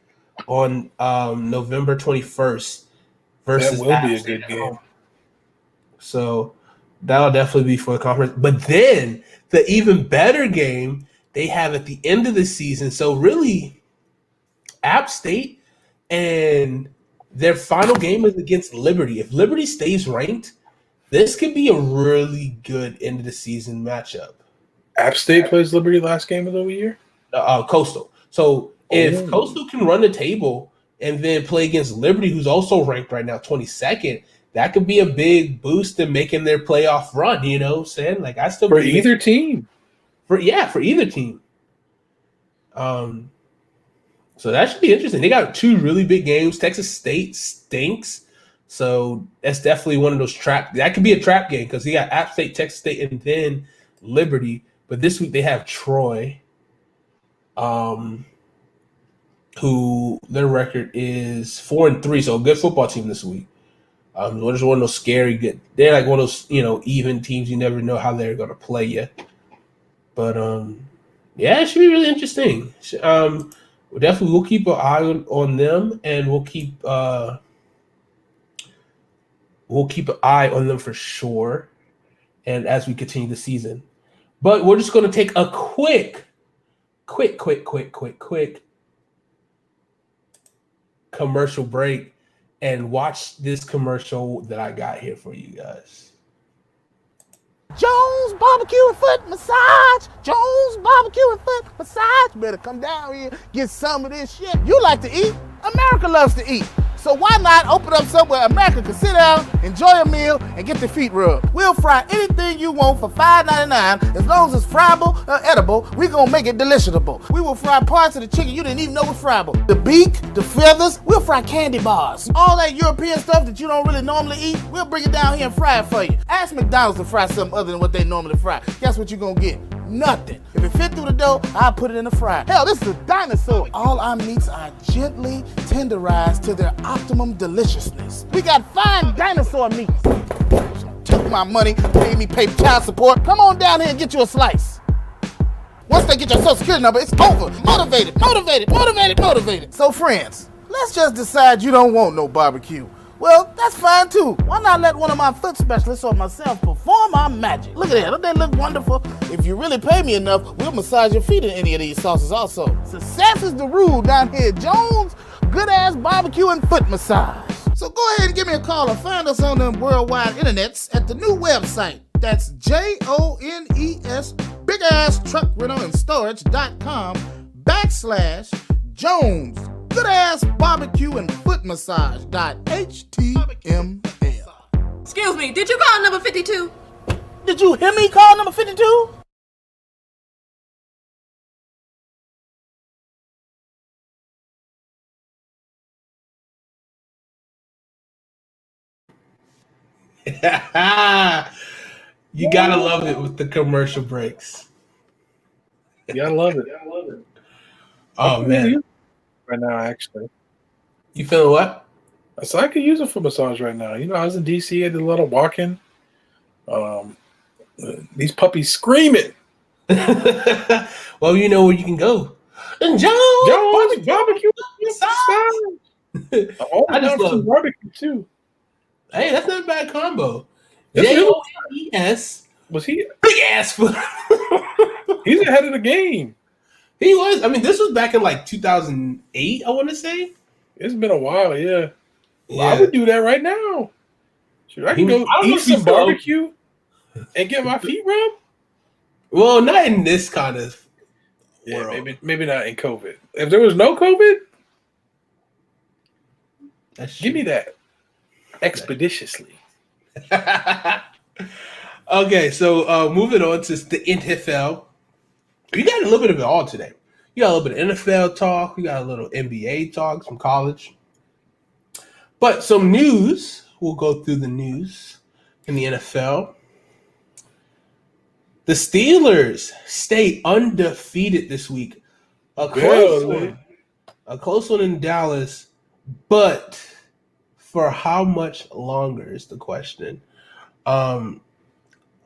on November 21st versus that will App be a State good game. So that'll definitely be for the conference. But then the even better game they have at the end of the season. So really, App State and their final game is against Liberty. If Liberty stays ranked, this could be a really good end of the season matchup. App State plays Liberty last game of the year? Coastal. So if Coastal can run the table and then play against Liberty, who's also ranked right now 22nd, that could be a big boost in making their playoff run. You know what I'm saying? Like I still for either team. For either team. So that should be interesting. They got 2 really big games. Texas State stinks. So that's definitely one of those trap. That could be a trap game because you got App State, Texas State, and then Liberty. But this week they have Troy, who their record is 4-3. So a good football team this week. What is one of those scary good? They're like one of those even teams. You never know how they're gonna play you. But yeah, it should be really interesting. We'll keep an eye on them, and we'll keep an eye on them for sure. And as we continue the season, but we're just gonna take a quick commercial break and watch this commercial that I got here for you guys. Jones Barbecue and Foot Massage. Jones Barbecue and Foot Massage. Better come down here, get some of this shit. You like to eat. America loves to eat. So why not open up somewhere America can sit down, enjoy a meal, and get their feet rubbed? We'll fry anything you want for $5.99. As long as it's friable or edible, we're gonna make it deliciousable. We will fry parts of the chicken you didn't even know was friable. The beak, the feathers, we'll fry candy bars. All that European stuff that you don't really normally eat, we'll bring it down here and fry it for you. Ask McDonald's to fry something other than what they normally fry. Guess what you're gonna get? Nothing. If it fit through the dough, I'll put it in the fryer. Hell, this is a dinosaur. All our meats are gently tenderized to their optimum deliciousness. We got fine dinosaur meats. Took my money, made me pay child support. Come on down here and get you a slice. Once they get your social security number, it's over. Motivated. So friends, let's just decide you don't want no barbecue. Well, that's fine too. Why not let one of my foot specialists or myself perform our magic? Look at that, don't they look wonderful? If you really pay me enough, we'll massage your feet in any of these sauces also. Success is the rule down here at Jones Good Ass Barbecue and Foot Massage. So go ahead and give me a call or find us on the worldwide internets at the new website. That's JONES Big Ass Truck Rental and Storage.com/Jones Good Ass Barbecue and Foot Massage.html. Excuse me, did you call number 52? Did you hear me call number 52? You gotta love it with the commercial breaks. You gotta love it. Oh man. Right now, actually. You feeling what? So I could use it for massage right now. You know, I was in DC, I did a lot of walking. These puppies screaming. Well, you know where you can go. And Jones barbecue massage. I just love barbecue too. Hey, that's not a bad combo. JONES. Was he big ass foot? He's ahead of the game. He was. I mean, this was back in like 2008, I want to say. It's been a while, yeah. Well, I would do that right now. Should I can go eat some barbecue and get my feet rubbed? Well, not in this kind of world. Maybe not in COVID. If there was no COVID, give me that expeditiously. Okay, so moving on to the NFL. We got a little bit of it all today. You got a little bit of NFL talk. We got a little NBA talk, some college. But some news. We'll go through the news in the NFL. The Steelers stay undefeated this week. A close one in Dallas, but for how much longer is the question. Ben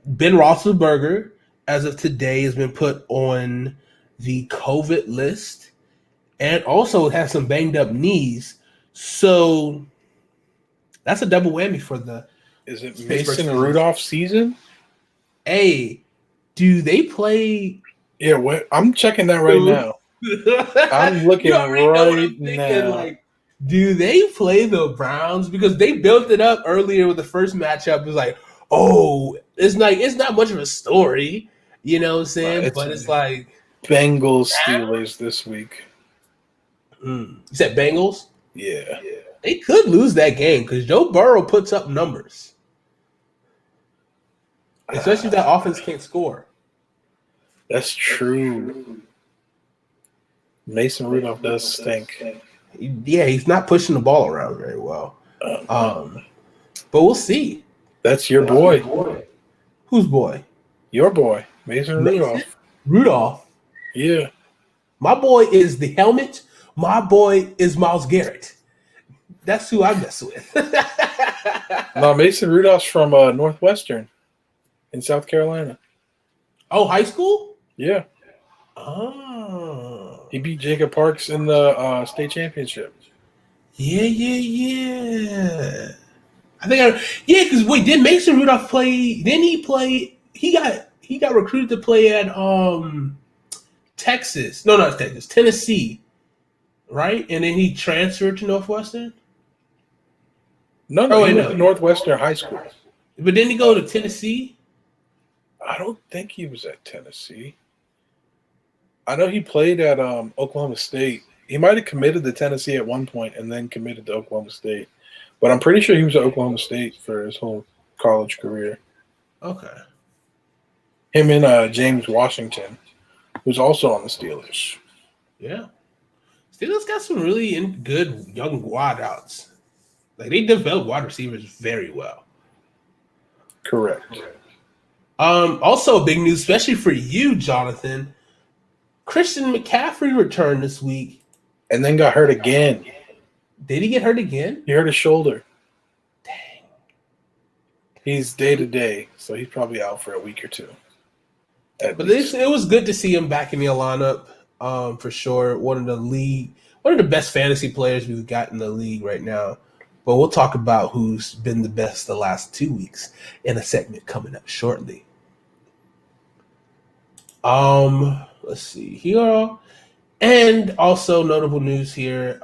Roethlisberger, as of today, has been put on the COVID list and also has some banged up knees. So that's a double whammy for the. Is it Mason Rudolph season? Hey, do they play? Yeah, I'm checking that right now. I'm looking right now. Like, do they play the Browns? Because they built it up earlier with the first matchup. It was like, oh, it's not much of a story. You know what I'm saying? But it's like Bengals Steelers this week. You said Bengals? Yeah. They could lose that game because Joe Burrow puts up numbers. Especially if that offense can't score. That's true. Mason Rudolph does stink. Yeah, he's not pushing the ball around very well. but we'll see. That's your boy. Whose boy? Your boy, Mason Rudolph. Rudolph. Yeah. My boy is the helmet. My boy is Myles Garrett. That's who I mess with. No, Mason Rudolph's from Northwestern in South Carolina. Oh, high school? Yeah. Oh. He beat Jacob Parks in the state championship. Yeah. Because wait, did Mason Rudolph play? Didn't he play? He got recruited to play at Texas. No, not Texas, Tennessee, right? And then he transferred to Northwestern. No, he went to Northwestern High School. But didn't he go to Tennessee? I don't think he was at Tennessee. I know he played at Oklahoma State. He might have committed to Tennessee at one point and then committed to Oklahoma State. But I'm pretty sure he was at Oklahoma State for his whole college career. Okay. Him and James Washington, who's also on the Steelers. Yeah. Steelers got some really good young wideouts. Like, they develop wide receivers very well. Correct. Also, big news, especially for you, Jonathan. Christian McCaffrey returned this week. And then got hurt again. Did he get hurt again? He hurt his shoulder. Dang. He's day-to-day, so he's probably out for a week or two. But it was good to see him back in the lineup, for sure. One of the best fantasy players we've got in the league right now. But we'll talk about who's been the best the last 2 weeks in a segment coming up shortly. Let's see here. And also notable news here,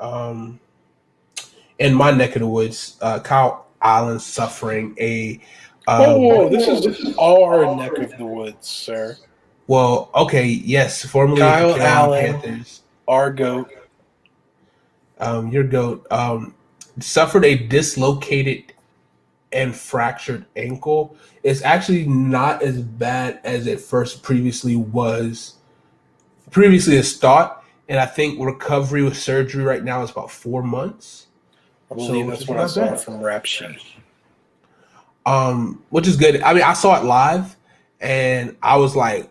in my neck of the woods, Kyle Allen suffering a this is our neck of the woods, sir. Well, okay, yes, formerly Kyle the Allen, Panthers. our GOAT. Your GOAT suffered a dislocated and fractured ankle. It's actually not as bad as it previously as thought, and I think recovery with surgery right now is about 4 months. I believe that's what I saw from Rap Sheet. Which is good. I mean, I saw it live, and I was like,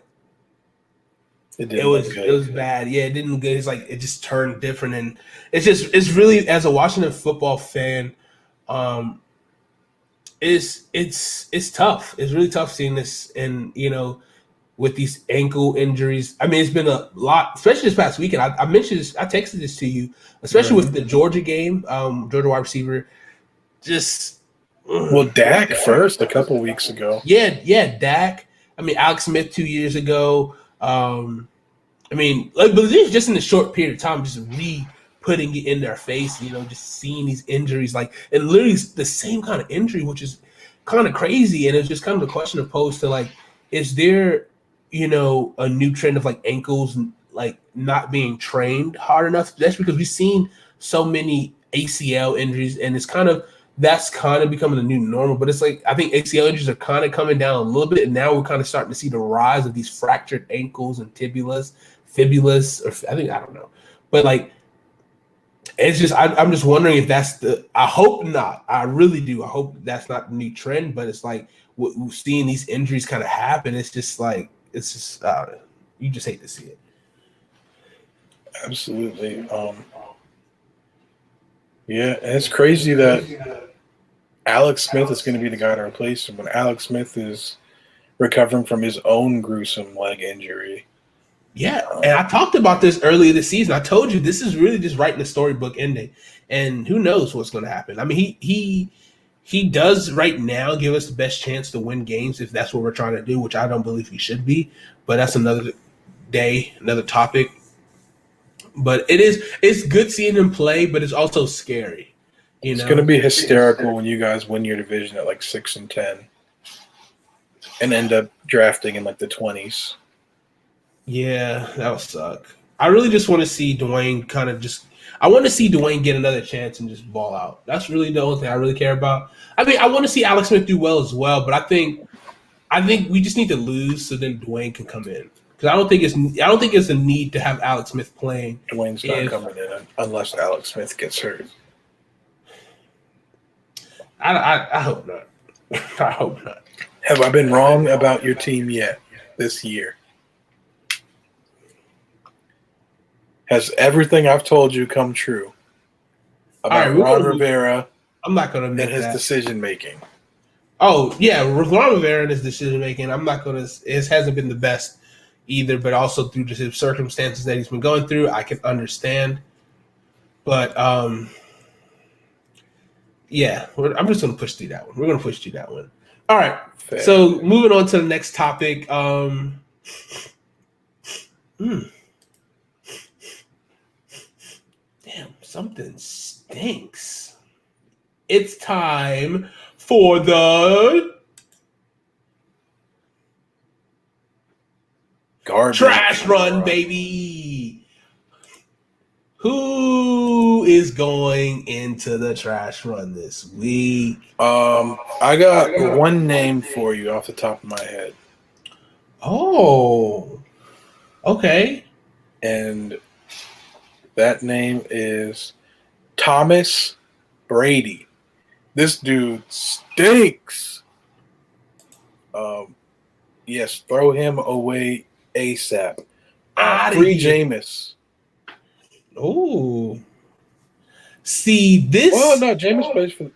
it was bad. Yeah, it didn't look good. It's like it just turned different, and it's really, as a Washington football fan, it's tough. It's really tough seeing this, and with these ankle injuries. I mean, it's been a lot, especially this past weekend. I mentioned this, I texted this to you, especially with the Georgia game, Georgia wide receiver. Dak first a couple weeks ago. Yeah, Dak. I mean, Alex Smith 2 years ago. I mean, but this just in a short period of time, just putting it in their face, just seeing these injuries, and literally the same kind of injury, which is kind of crazy. And it's just kind of the question posed to, is there, a new trend of ankles, not being trained hard enough? That's because we've seen so many ACL injuries, and that's kind of becoming the new normal. But it's I think ACL injuries are kind of coming down a little bit, and now we're kind of starting to see the rise of these fractured ankles and fibulas, or I don't know. But it's just, I'm just wondering if that's I hope not. I really do. I hope that's not the new trend, but it's we're seeing these injuries kind of happen. It's just you just hate to see it. Absolutely. Yeah, and it's crazy that Alex Smith is going to be the guy to replace him when Alex Smith is recovering from his own gruesome leg injury. Yeah, and I talked about this earlier this season. I told you this is really just writing the storybook ending, and who knows what's going to happen. I mean, he does right now give us the best chance to win games if that's what we're trying to do, which I don't believe he should be, but that's another day, another topic. But it's good seeing him play, but it's also scary. It's going to be hysterical when you guys win your division at 6-10 and end up drafting in the 20s. Yeah, that would suck. I really just want to see Dwayne I want to see Dwayne get another chance and just ball out. That's really the only thing I really care about. I mean, I want to see Alex Smith do well as well, but I think we just need to lose so then Dwayne can come in. Because I don't think it's a need to have Alex Smith playing. Dwayne's not coming in unless Alex Smith gets hurt. I hope not. I hope not. Have I been wrong about your team yet this year? Has everything I've told you come true about Ron Rivera I'm not going to and admit his that. decision making? Oh, yeah, Ron Rivera and his decision making, I'm not going to – it hasn't been the best either, but also through just his circumstances that he's been going through, I can understand. But, yeah, I'm just going to push through that one. We're going to push through that one. All right, Fair. So moving on to the next topic. Damn, something stinks. It's time for the Garbage trash run, baby. Who is going into the trash run this week? I got one name for you off the top of my head. Oh, okay. And that name is Thomas Brady. This dude stinks. Yes, throw him away ASAP. Free Jameis. Oh. See, this... Well, no, Jameis plays for...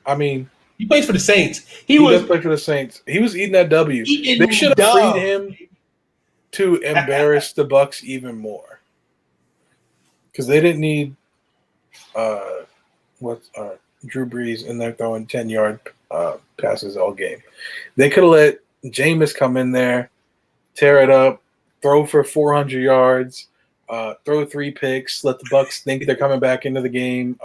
he plays for the Saints. He does play for the Saints. He was eating that W. They should have freed him to embarrass the Bucs even more. Because they didn't need Drew Brees in there throwing 10-yard passes all game. They could have let Jameis come in there, tear it up, throw for 400 yards, throw 3 picks, let the Bucs think they're coming back into the game,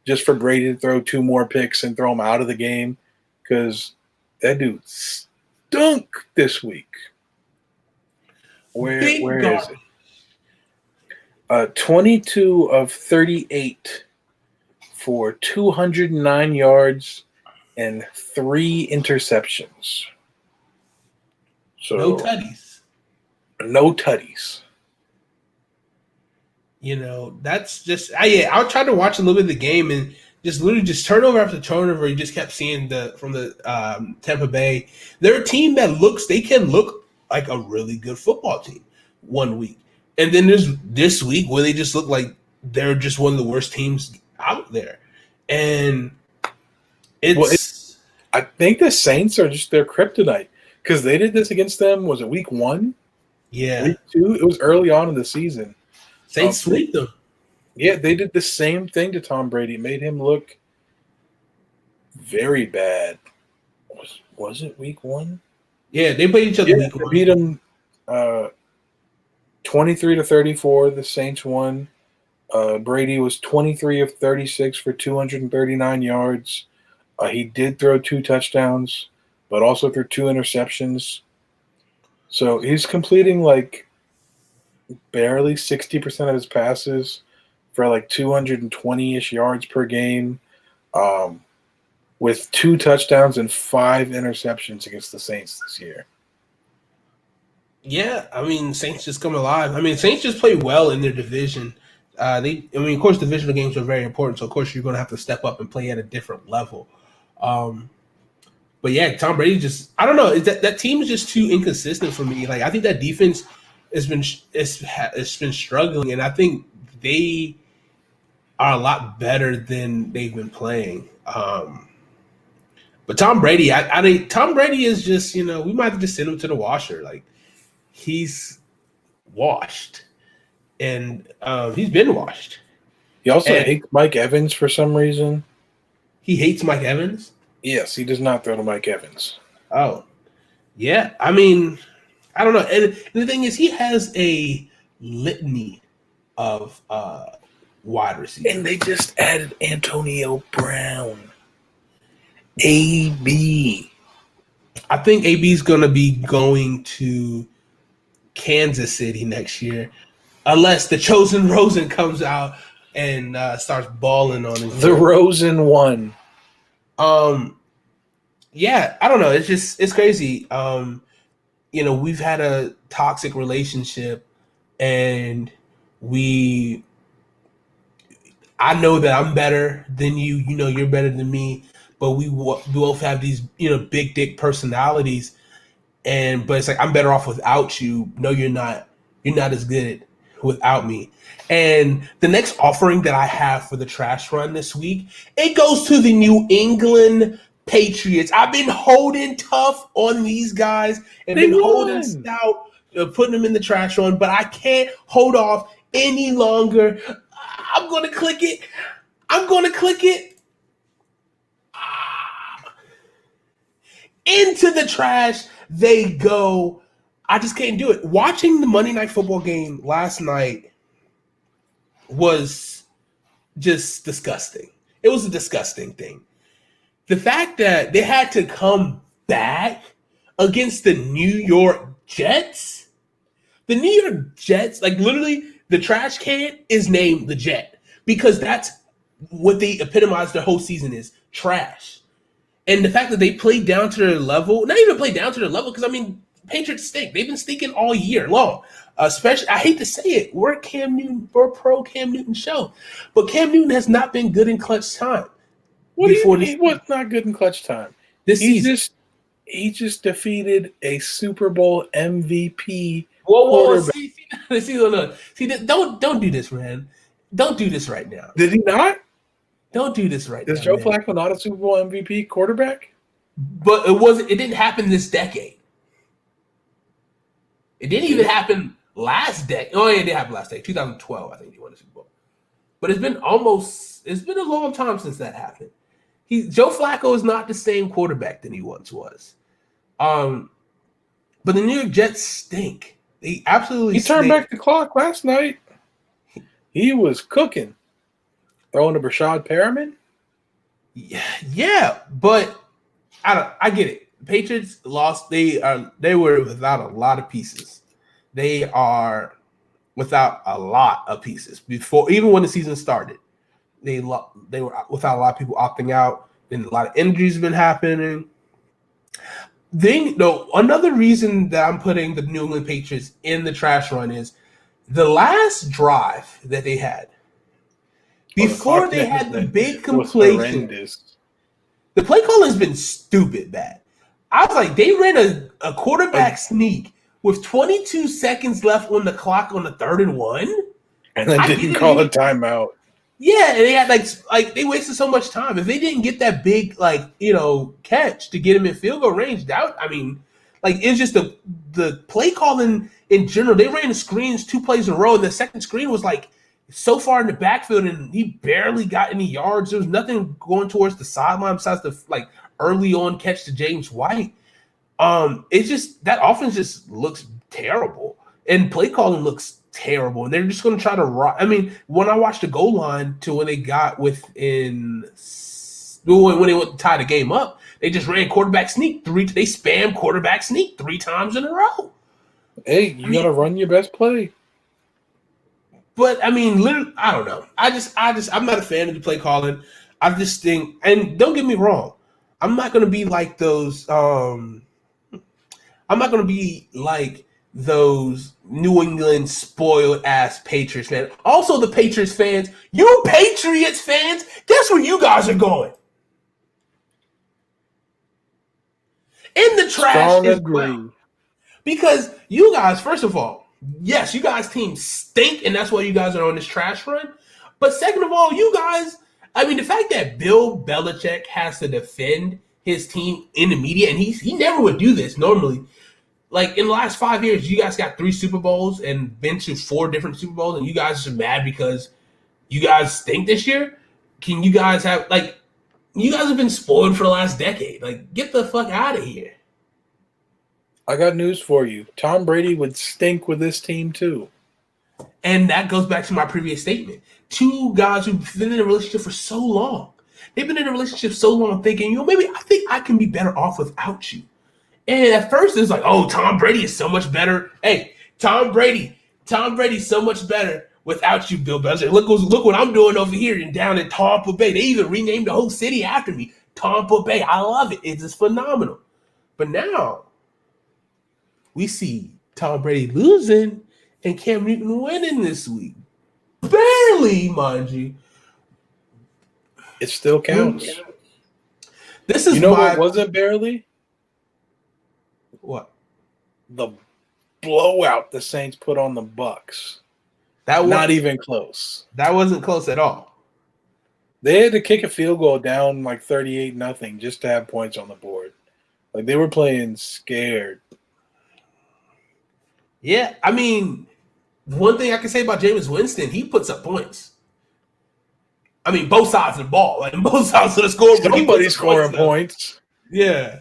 just for Brady to throw 2 more picks and throw him out of the game, because that dude stunk this week. Where is it? 22 of 38 for 209 yards and 3 interceptions. So no tutties. No tutties. You know, that's just I tried to watch a little bit of the game and just literally just turnover after turnover. You just kept seeing from the Tampa Bay. They're a team that they can look like a really good football team one week. And then there's this week where they just look like they're just one of the worst teams out there. And I think the Saints are just their kryptonite, because they did this against them. Was it week 1? Yeah. Week 2? It was early on in the season. Saints sweep them. Yeah, they did the same thing to Tom Brady. It made him look very bad. Was it week 1? Yeah, they played each other week 1. Beat them 23-34. The Saints won. Brady was 23 of 36 for 239 yards. He did throw 2 touchdowns, but also threw 2 interceptions. So he's completing like barely 60% of his passes for like 220-ish yards per game, with 2 touchdowns and 5 interceptions against the Saints this year. Yeah, Saints just come alive. Saints just play well in their division. Of course, divisional games are very important, so of course you're going to have to step up and play at a different level. But yeah, Tom Brady just, I don't know, that team is just too inconsistent for me. Like, I think that defense has been struggling, and I think they are a lot better than they've been playing. But Tom Brady, I think Tom Brady is just, we might have to just send him to the washer. Like, he's washed, and he's been washed. He also hates Mike Evans for some reason. He hates Mike Evans? Yes, he does not throw to Mike Evans. Oh, yeah. I don't know. And the thing is, he has a litany of wide receivers. And they just added Antonio Brown. AB. I think AB is going to be going to Kansas City next year, unless the chosen Rosen comes out and starts balling on his The Rosen one. Yeah, I don't know. It's crazy. We've had a toxic relationship, and I know that I'm better than you. You're better than me, but we both have these, big dick personalities. But it's like, I'm better off without you. No, you're not. You're not as good without me. And the next offering that I have for the trash run this week, it goes to the New England Patriots. I've been holding tough on these guys and been holding stout, putting them in the trash run, but I can't hold off any longer. I'm going to click it. Into the trash they go. I just can't do it. Watching the Monday Night Football game last night was just disgusting. It was a disgusting thing. The fact that they had to come back against the New York Jets. The New York Jets, like literally the trash can is named the Jet because that's what they epitomize their whole season is, trash. And the fact that they played down to their level, not even played down to their level, because, Patriots stink. They've been stinking all year long. Especially, I hate to say it, we're a pro Cam Newton show. But Cam Newton has not been good in clutch time. What do you mean? What's not good in clutch time? He just defeated a Super Bowl MVP quarterback. See, don't do this, man. Don't do this right now. Did he not? Don't do this right now. Is Joe Flacco not a Super Bowl MVP quarterback? But it didn't happen this decade. It didn't even happen last decade. Oh, yeah, it did happen last decade. 2012, I think he won the Super Bowl. But it's been a long time since that happened. Joe Flacco is not the same quarterback than he once was. But the New York Jets stink. They absolutely stink. He turned back the clock last night. He was cooking. Throwing to Brashad Perriman? Yeah, but I get it. The Patriots lost. They were without a lot of pieces. They are without a lot of pieces before, even when the season started. They were without a lot of people opting out. Then a lot of injuries have been happening. Another reason that I'm putting the New England Patriots in the trash run is the last drive that they had. Before they had the big completion, the play calling has been stupid bad. I was like, they ran a quarterback sneak with 22 seconds left on the clock on the 3rd and 1. And then didn't call a timeout. Yeah, and they had like they wasted so much time. If they didn't get that big catch to get him in field goal range, it's just the play calling in general. They ran the screens 2 plays in a row, and the second screen was so far in the backfield, and he barely got any yards. There was nothing going towards the sideline besides the early on catch to James White. It's just that offense just looks terrible, and play calling looks terrible. And they're just going to try to when I watched the goal line to when they got when they went to tie the game up, they just ran quarterback sneak they spammed quarterback sneak 3 times in a row. Hey, you got to run your best play. But literally, I don't know. I'm not a fan of the play calling. I just think, and don't get me wrong, I'm not going to be like those. I'm not going to be like those New England spoiled ass Patriots fans. Also, the Patriots fans, you Patriots fans, guess where you guys are going? In the trash as well. Because you guys, first of all, yes, you guys' team stink, and that's why you guys are on this trash run. But second of all, you guys, the fact that Bill Belichick has to defend his team in the media, and he never would do this normally. In the last 5 years, you guys got 3 Super Bowls and been to 4 different Super Bowls, and you guys are mad because you guys stink this year? Can you guys have, you guys have been spoiled for the last decade. Get the fuck out of here. I got news for you. Tom Brady would stink with this team too. And that goes back to my previous statement. 2 guys who've been in a relationship for so long. They've been in a relationship so long thinking, maybe I think I can be better off without you. And at first it's Tom Brady is so much better. Hey, Tom Brady's so much better without you, Bill Belichick. Look what I'm doing over here and down in Tampa Bay. They even renamed the whole city after me. Tampa Bay. I love it. It's just phenomenal. But now we see Tom Brady losing and Cam Newton winning this week. Barely, mind you. It still counts. This is what wasn't barely? What? The blowout the Saints put on the Bucks. Not even close. That wasn't close at all. They had to kick a field goal down like 38-0 just to have points on the board. Like they were playing scared. Yeah, I mean, one thing I can say about Jameis Winston, he puts up points. I mean, both sides of the ball, like both sides of the scoreboard. Somebody's scoring points. Yeah.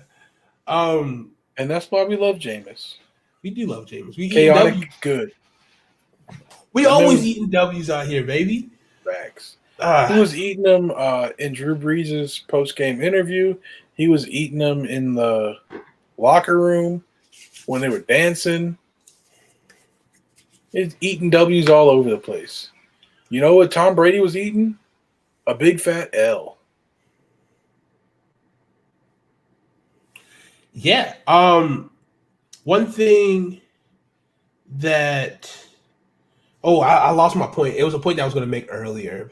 And that's why we love Jameis. We do love Jameis. We chaotic good. We always eating W's out here, baby. Facts. He was eating them in Drew Brees' post-game interview. He was eating them in the locker room when they were dancing. He's eating W's all over the place. You know what Tom Brady was eating? A big fat L. Yeah. One thing that I lost my point. It was a point that I was going to make earlier.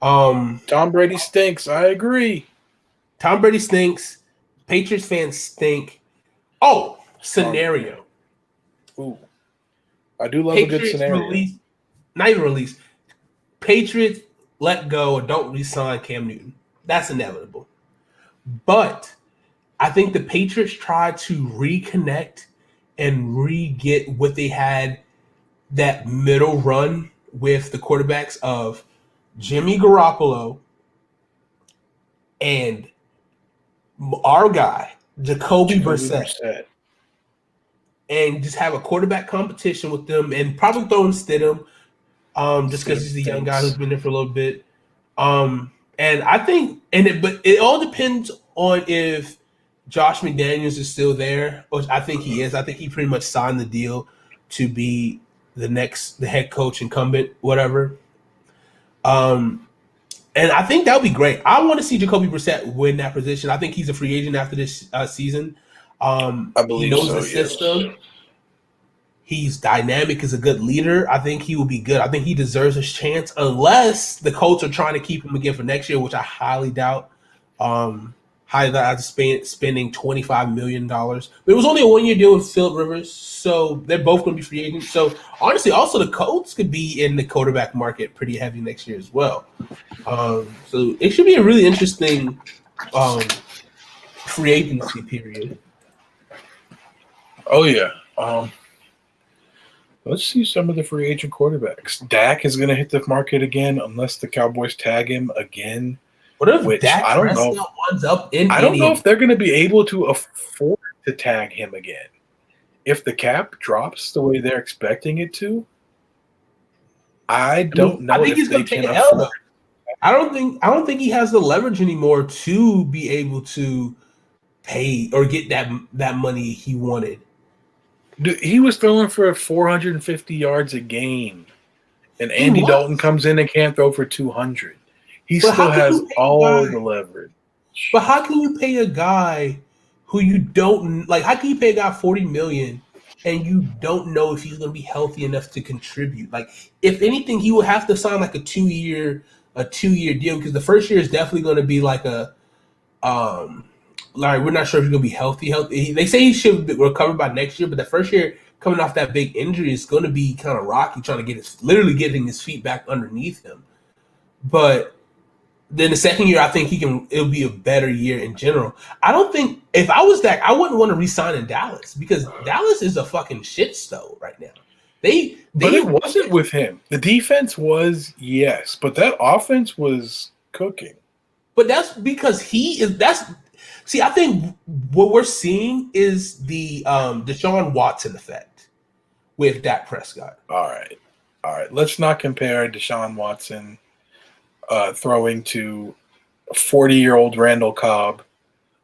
Tom Brady stinks. I agree. Tom Brady stinks. Patriots fans stink. Oh, scenario. Ooh. I do love Patriots a good scenario. Not even release. Patriots let go or don't re-sign Cam Newton. That's inevitable. But I think the Patriots try to reconnect and re-get what they had that middle run with the quarterbacks of Jimmy Garoppolo and our guy, Jacoby Brissett. And just have a quarterback competition with them and probably throw in Stidham just because he's the young guy who's been there for a little bit. And I think but it all depends on if Josh McDaniels is still there, which I think he is. I think he pretty much signed the deal to be the head coach, incumbent, whatever. And I think that would be great. I want to see Jacoby Brissett win that position. I think he's a free agent after this season. I believe he knows the system. Yes. He's dynamic, is a good leader. I think he will be good. I think he deserves his chance, unless the Colts are trying to keep him again for next year, which I highly doubt. Spending $25 million. But it was only a 1-year deal with Phillip Rivers, so they're both going to be free agents. So honestly, also the Colts could be in the quarterback market pretty heavy next year as well. So it should be a really interesting free agency period. Oh yeah. Let's see some of the free agent quarterbacks. Dak is going to hit the market again unless the Cowboys tag him again. What if Dak Prescott winds up in? I don't know if they're going to be able to afford to tag him again. If the cap drops the way they're expecting it to, I don't know. I think he's going to take an L though. I don't think he has the leverage anymore to be able to pay or get that money he wanted. Dude, he was throwing for 450 yards a game, and Andy Dalton comes in and can't throw for 200. He still has all the leverage. But how can you pay a guy who you don't like? How can you pay a guy $40 million and you don't know if he's going to be healthy enough to contribute? Like, if anything, he will have to sign like a two year deal, because the first year is definitely going to be like a like we're not sure if he's going to be healthy. They say he should recover by next year, but the first year coming off that big injury is going to be kind of rocky, trying to getting his feet back underneath him. But then the second year, I think it'll be a better year in general. I don't think, if I was Dak, I wouldn't want to re-sign in Dallas, because Dallas is a fucking shit stove right now. But it wasn't with him. The defense was, yes, but that offense was cooking. But that's because I think what we're seeing is the Deshaun Watson effect with Dak Prescott. All right. Let's not compare Deshaun Watson throwing to 40-year-old Randall Cobb.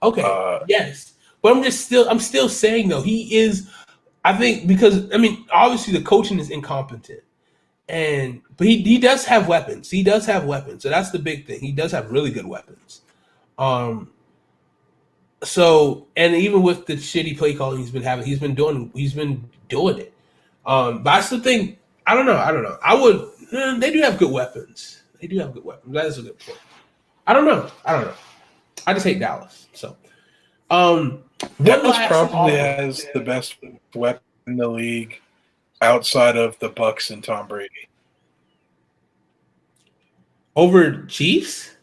Okay. Yes. But I'm still saying though, he is, I think, because obviously the coaching is incompetent. But he does have weapons. So that's the big thing. He does have really good weapons. So, and even with the shitty play calling he's been doing it. But I still think, I don't know. They do have good weapons. That is a good point. I don't know. I just hate Dallas. So, Dallas probably has the best weapon in the league outside of the Bucks and Tom Brady. Over Chiefs?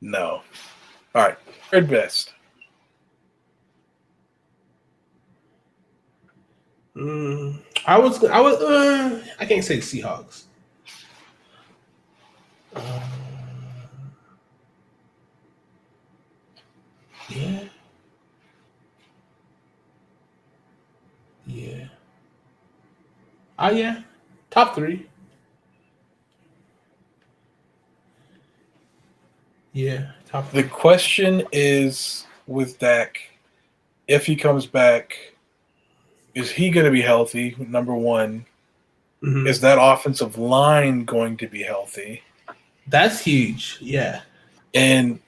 No. All right. Third best. I can't say the Seahawks. Yeah. Yeah. Oh, yeah. Top 3. Yeah. Top 3. The question is with Dak, if he comes back, is he going to be healthy? Number one. Mhm. Is that offensive line going to be healthy? That's huge. Yeah. And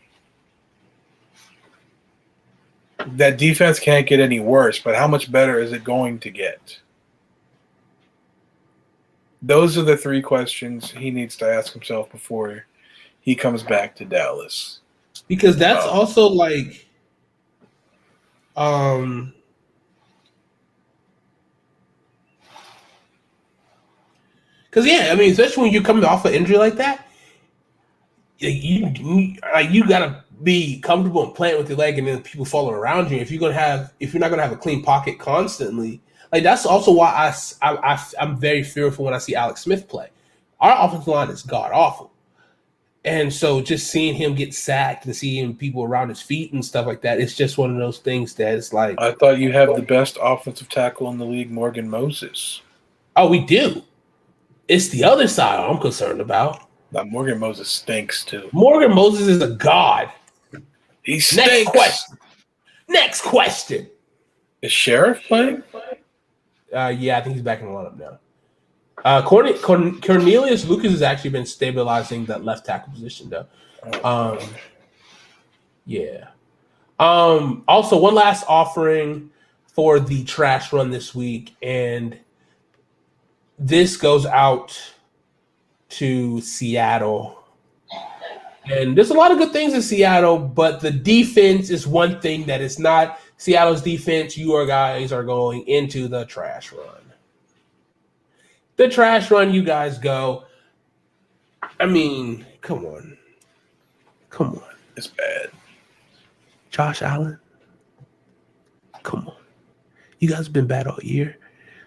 that defense can't get any worse, but how much better is it going to get? Those are the 3 questions he needs to ask himself before he comes back to Dallas. Because that's also like because yeah, I mean, especially when you're coming off an injury like that, you gotta be comfortable and playing with your leg, and then people falling around you. If you're not gonna have a clean pocket constantly, like that's also why I'm very fearful when I see Alex Smith play. Our offensive line is god awful, and so just seeing him get sacked and seeing people around his feet and stuff like that, it's just one of those things that it's like. I thought you have the best offensive tackle in the league, Morgan Moses. Oh, we do. It's the other side I'm concerned about. Now, Morgan Moses stinks too. Morgan Moses is a god. He stinks. Next question. Is Sheriff playing? Yeah, I think he's back in the lineup now. Cornelius Lucas has actually been stabilizing that left tackle position though. Yeah. Also, one last offering for the trash run this week, and this goes out to Seattle. And there's a lot of good things in Seattle, but the defense is one thing that is not Seattle's defense. You guys are going into the trash run. The trash run, you guys go. I mean, come on. It's bad. Josh Allen, come on. You guys have been bad all year.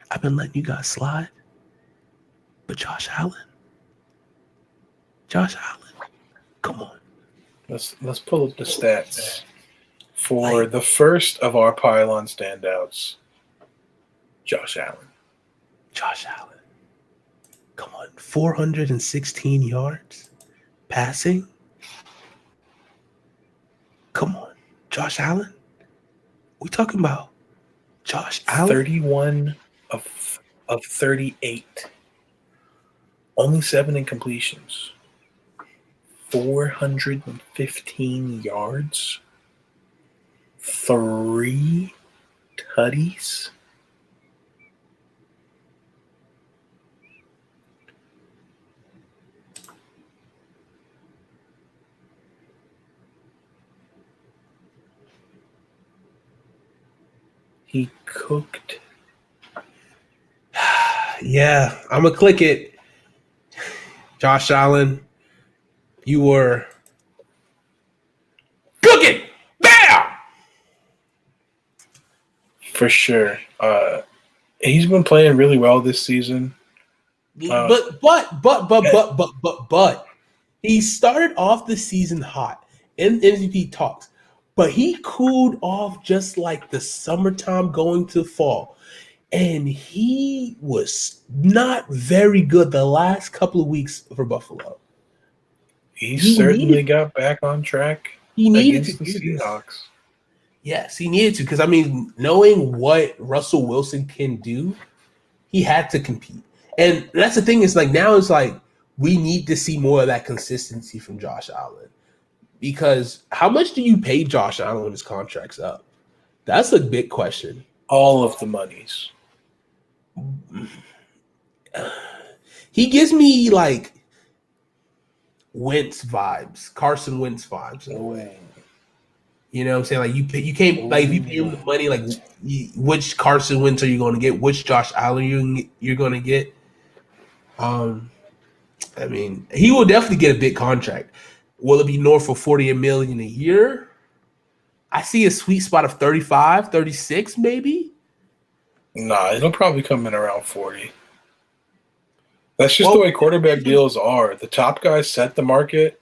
I've been letting you guys slide. But Josh Allen, come on. Let's pull up the stats for the first of our pylon standouts, Josh Allen. Come on. 416 yards passing. Come on. Josh Allen. We talking about Josh Allen? 31 of 38. Only 7 incompletions. 415 yards. 3 tutties. He cooked. Yeah, I'm going to click it. Josh Allen, you were cooking. Bam! For sure. He's been playing really well this season. But he started off the season hot in MVP talks, but he cooled off just like the summertime going to fall. And he was not very good the last couple of weeks for Buffalo. He certainly got back on track. He needed against to the do Seahawks. This. Yes, he needed to, because I mean, knowing what Russell Wilson can do, he had to compete. And that's the thing, is like now it's like we need to see more of that consistency from Josh Allen. Because how much do you pay Josh Allen when his contract's up? That's a big question. All of the monies. He gives me like Wentz vibes, Carson Wentz vibes in a way. You know what I'm saying? Like you can't like if you pay him the money, like which Carson Wentz are you going to get? Which Josh Allen you're going to get? I mean, he will definitely get a big contract. Will it be north of $40 million a year? I see a sweet spot of 35, 36 maybe. Nah, it'll probably come in around 40. That's just the way quarterback deals are. The top guys set the market,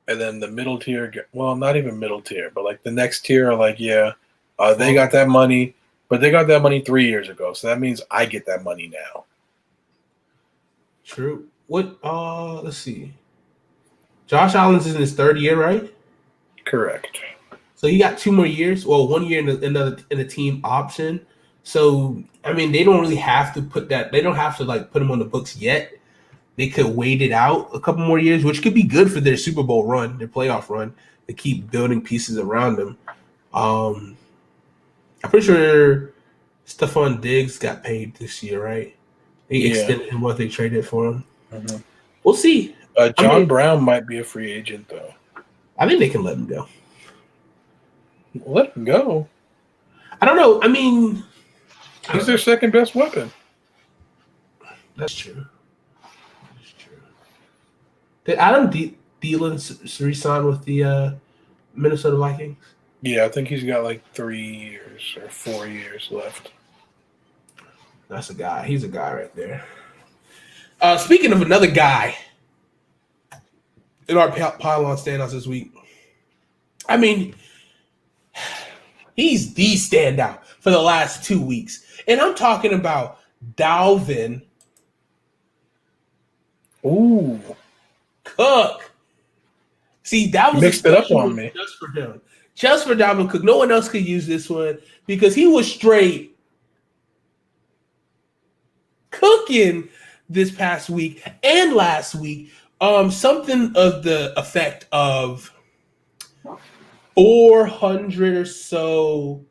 and then the middle tier, well, not even middle tier, but like the next tier are like, yeah, they got that money, but they got that money 3 years ago. So that means I get that money now. True. What? Let's see. Josh Allen's in his third year, right? Correct. So he got 2 more years. Well, 1 year in the team option. So I mean, they don't really have to put that. They don't have to like put him on the books yet. They could wait it out a couple more years, which could be good for their Super Bowl run, their playoff run. They keep building pieces around them. I'm pretty sure Stephon Diggs got paid this year, right? They extended him what they traded for him. Mm-hmm. We'll see. John Brown might be a free agent, though. I think they can let him go. Let him go. I don't know. I mean, he's their second best weapon. That's true. Did Adam Thielen re-sign with the Minnesota Vikings? Yeah, I think he's got like 3 years or 4 years left. That's a guy. He's a guy right there. Speaking of another guy in our pylon standouts this week, I mean, he's the standout for the last 2 weeks. And I'm talking about Dalvin Cook. See, that was mixed it up on me. Just for him. Just for Dalvin Cook. No one else could use this one because he was straight cooking this past week and last week. Something of the effect of 400 or so.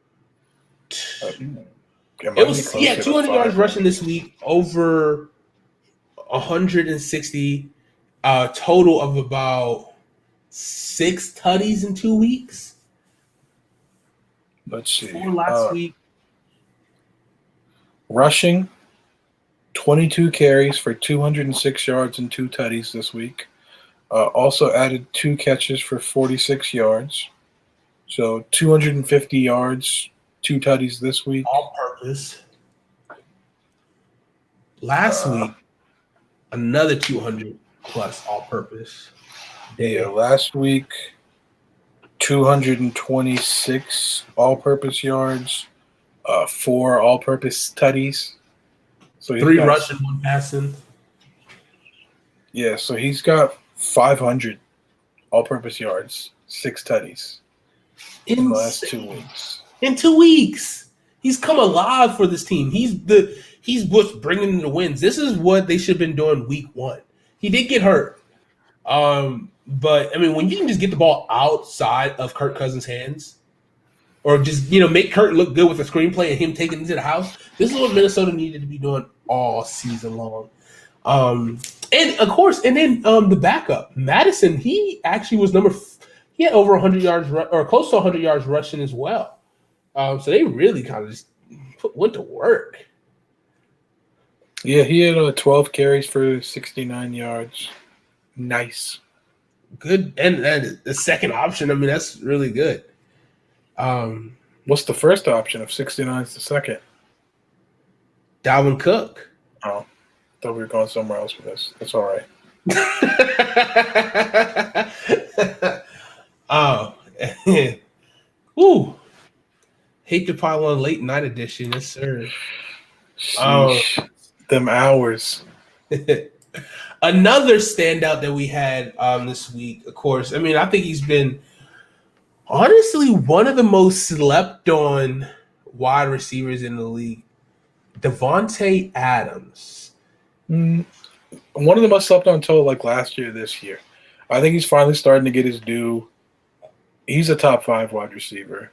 It was 200 yards rushing this week, over 160. Total of about 6 tutties in 2 weeks. Let's see. 4 last week. Rushing, 22 carries for 206 yards and 2 tutties this week. Also added 2 catches for 46 yards. So 250 yards, 2 tutties this week. All purpose. Last week, another 200 plus all purpose. Yeah, last week, 226 all purpose yards, 4 all purpose tutties. So 3 rushing, 1 passing. Yeah, so he's got 500 all purpose yards, 6 tutties in the last 2 weeks. In 2 weeks. He's come alive for this team. He's what's bringing them the wins. This is what they should have been doing week 1. He did get hurt. But I mean, when you can just get the ball outside of Kirk Cousins' hands, or just make Kirk look good with a screenplay and him taking it to the house, this is what Minnesota needed to be doing all season long. And of course, the backup Madison, he actually was he had over 100 yards or close to 100 yards rushing as well. So they really kind of just went to work. Yeah, he had 12 carries for 69 yards. Nice. Good. And the second option, I mean, that's really good. What's the first option of 69 is the second? Dalvin Cook. Oh, I thought we were going somewhere else with this. That's all right. Ooh. Hate2Pylon late night edition. Yes, sir. Them hours. Another standout that we had this week, of course. I mean, I think he's been honestly one of the most slept on wide receivers in the league. Devontae Adams. One of the most slept on until like last year, this year. I think he's finally starting to get his due. He's a top 5 wide receiver.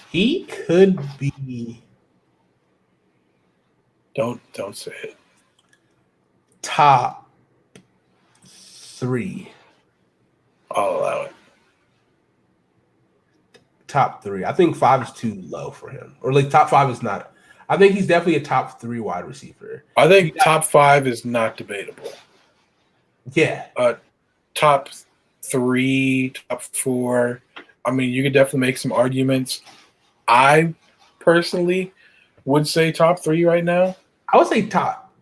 He could be Don't say it. Top 3. I'll allow it. Top 3. I think 5 is too low for him. Or like top 5 is not. I think he's definitely a top 3 wide receiver. I think top 5 is not debatable. Yeah. Top 3, top 4. I mean, you could definitely make some arguments. I personally would say top 3 right now. I would say top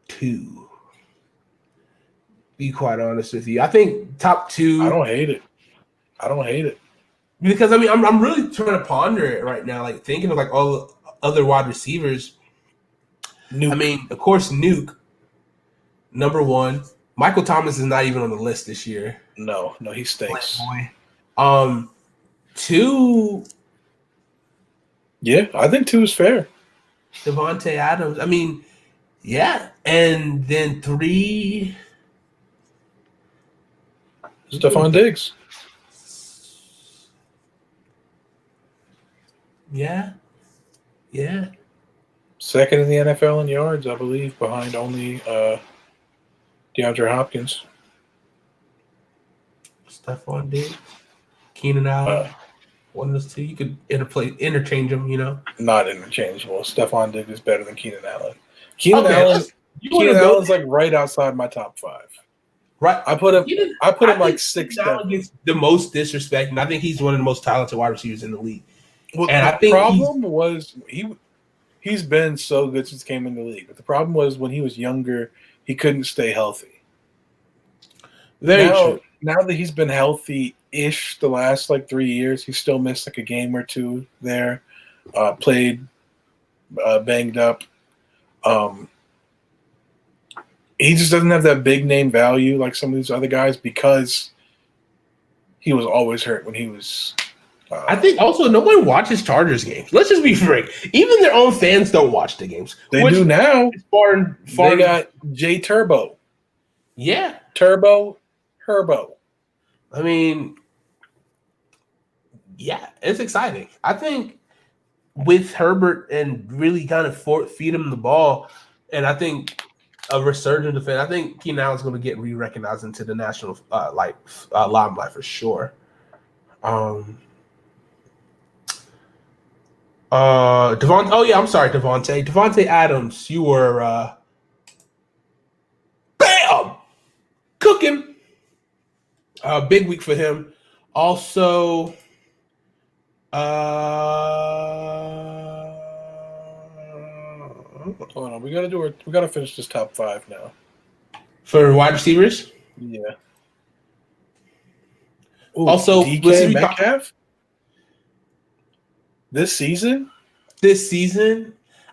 2. Be quite honest with you. I think top 2. I don't hate it. Because I mean, I'm really trying to ponder it right now, like thinking of like all the other wide receivers. Nuke. I mean, of course, Nuke, number 1. Michael Thomas is not even on the list this year. No, he stinks. 2. Yeah, I think 2 is fair. Devontae Adams. I mean, yeah, and then 3. Stephon Diggs. Yeah. Second in the NFL in yards, I believe, behind only DeAndre Hopkins. Stephon Diggs, Keenan Allen. One of those 2. You could interchange them, you know. Not interchangeable. Stephon Diggs is better than Keenan Allen. Keenan Allen's like right outside my top 5. Right. I put him like 6. Allen gets the most disrespect, and I think he's one of the most talented wide receivers in the league. Well, and the I think problem was he's been so good since he came in the league. But the problem was when he was younger, he couldn't stay healthy. Very true. Now that he's been healthy-ish the last like 3 years, he still missed like a game or 2 there. Played banged up. He just doesn't have that big name value like some of these other guys because he was always hurt when he was. I think also no one watches Chargers games. Let's just be frank. Even their own fans don't watch the games. They do now. Far they got J Turbo. Yeah. Turbo. Herbo. I mean, yeah, it's exciting. I think with Herbert and really kind of feed him the ball, and I think a resurgent defense, I think Keenan Allen's going to get re-recognized into the national limelight for sure. Devontae Adams, you were bam cooking. Big week for him. Also, hold on, we gotta finish this top 5 now. For wide receivers? Yeah. Ooh, also, DK Metcalf? This season?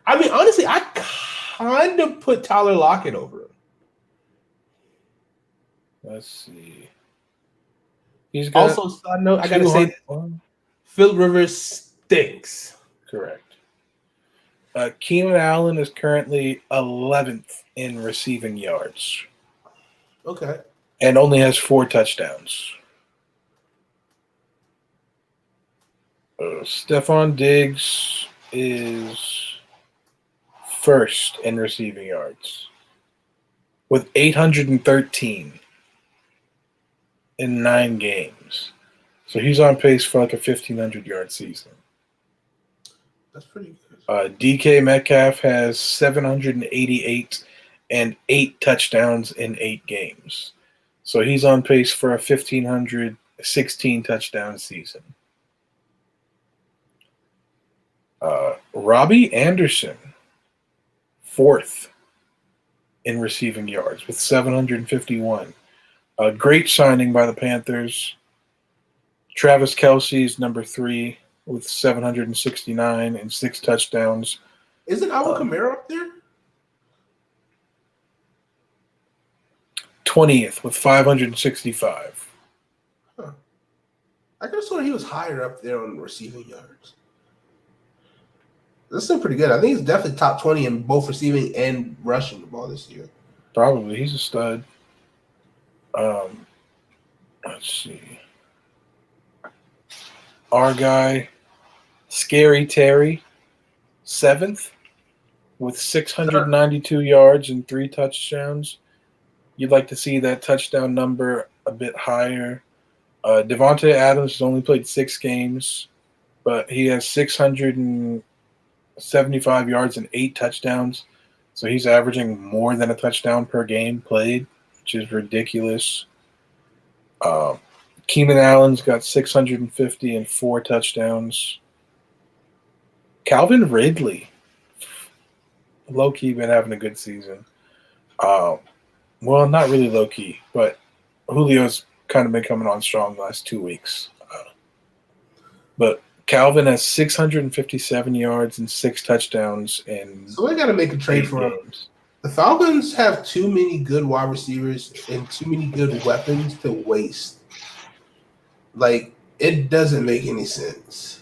I mean, honestly, I kind of put Tyler Lockett over him. Let's see. He's got also, side note, I gotta say, Phil Rivers stinks. Correct. Keenan Allen is currently 11th in receiving yards. Okay. And only has 4 touchdowns. Stephon Diggs is first in receiving yards with 813 in 9 games. So he's on pace for like a 1,500-yard season. That's pretty good. DK Metcalf has 788 and 8 touchdowns in 8 games. So he's on pace for a 1,516 touchdown season. Robbie Anderson, 4th in receiving yards with 751. A great signing by the Panthers. Travis Kelce's number 3 with 769 and 6 touchdowns. Isn't Alvin Kamara up there? 20th with 565. Huh. I could have sworn he was higher up there on receiving yards. This is pretty good. I think he's definitely top 20 in both receiving and rushing the ball this year. Probably. He's a stud. Let's see. Our guy, Scary Terry, 7th with 692 yards and 3 touchdowns. You'd like to see that touchdown number a bit higher. Devontae Adams has only played 6 games, but he has 675 yards and 8 touchdowns. So he's averaging more than a touchdown per game played, which is ridiculous. Keenan Allen's got 650 and 4 touchdowns. Calvin Ridley, low-key, been having a good season. Well, not really low-key, but Julio's kind of been coming on strong the last 2 weeks. But Calvin has 657 yards and 6 touchdowns in. So we got to make a trade for him. The Falcons have too many good wide receivers and too many good weapons to waste. Like, it doesn't make any sense.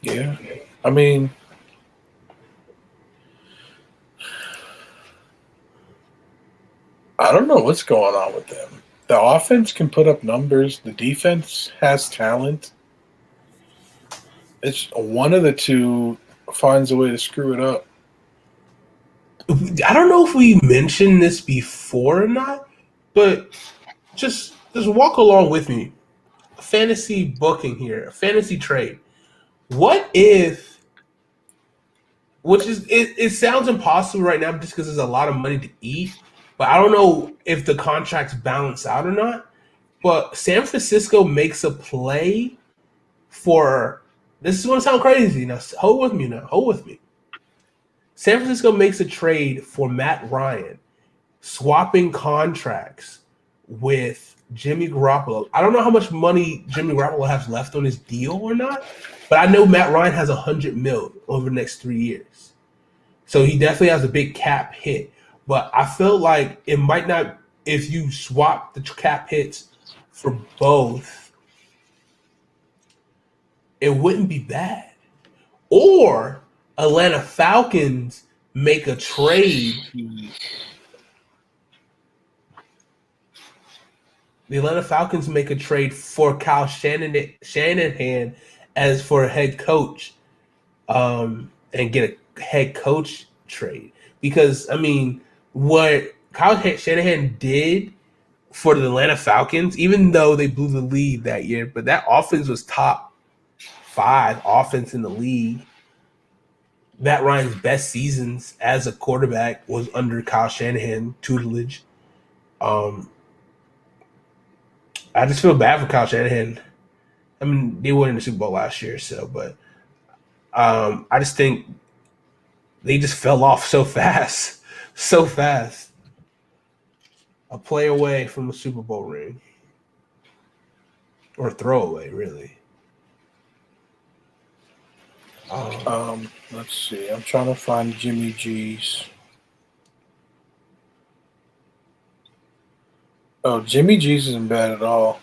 Yeah. I mean, I don't know what's going on with them. The offense can put up numbers. The defense has talent. It's one of the two finds a way to screw it up. I don't know if we mentioned this before or not, but just walk along with me. A fantasy booking here, a fantasy trade. What if, which is, it sounds impossible right now just because there's a lot of money to eat, but I don't know if the contracts balance out or not. But San Francisco makes a play for, this is going to sound crazy. Now, hold with me. San Francisco makes a trade for Matt Ryan, swapping contracts with Jimmy Garoppolo. I don't know how much money Jimmy Garoppolo has left on his deal or not, but I know Matt Ryan has $100 million over the next 3 years. So he definitely has a big cap hit. But I feel like it might not, if you swap the cap hits for both, it wouldn't be bad. Or Atlanta Falcons make a trade. The Atlanta Falcons make a trade for Kyle Shanahan as for a head coach, and get a head coach trade. Because, I mean, what Kyle Shanahan did for the Atlanta Falcons, even though they blew the lead that year, but that offense was top 5 offense in the league. Matt Ryan's best seasons as a quarterback was under Kyle Shanahan tutelage. I just feel bad for Kyle Shanahan. I mean, they won in the Super Bowl last year, so, but I just think they just fell off so fast. So fast. A play away from the Super Bowl ring. Or throwaway, really. Let's see. I'm trying to find Jimmy G's. Oh, Jimmy G's isn't bad at all.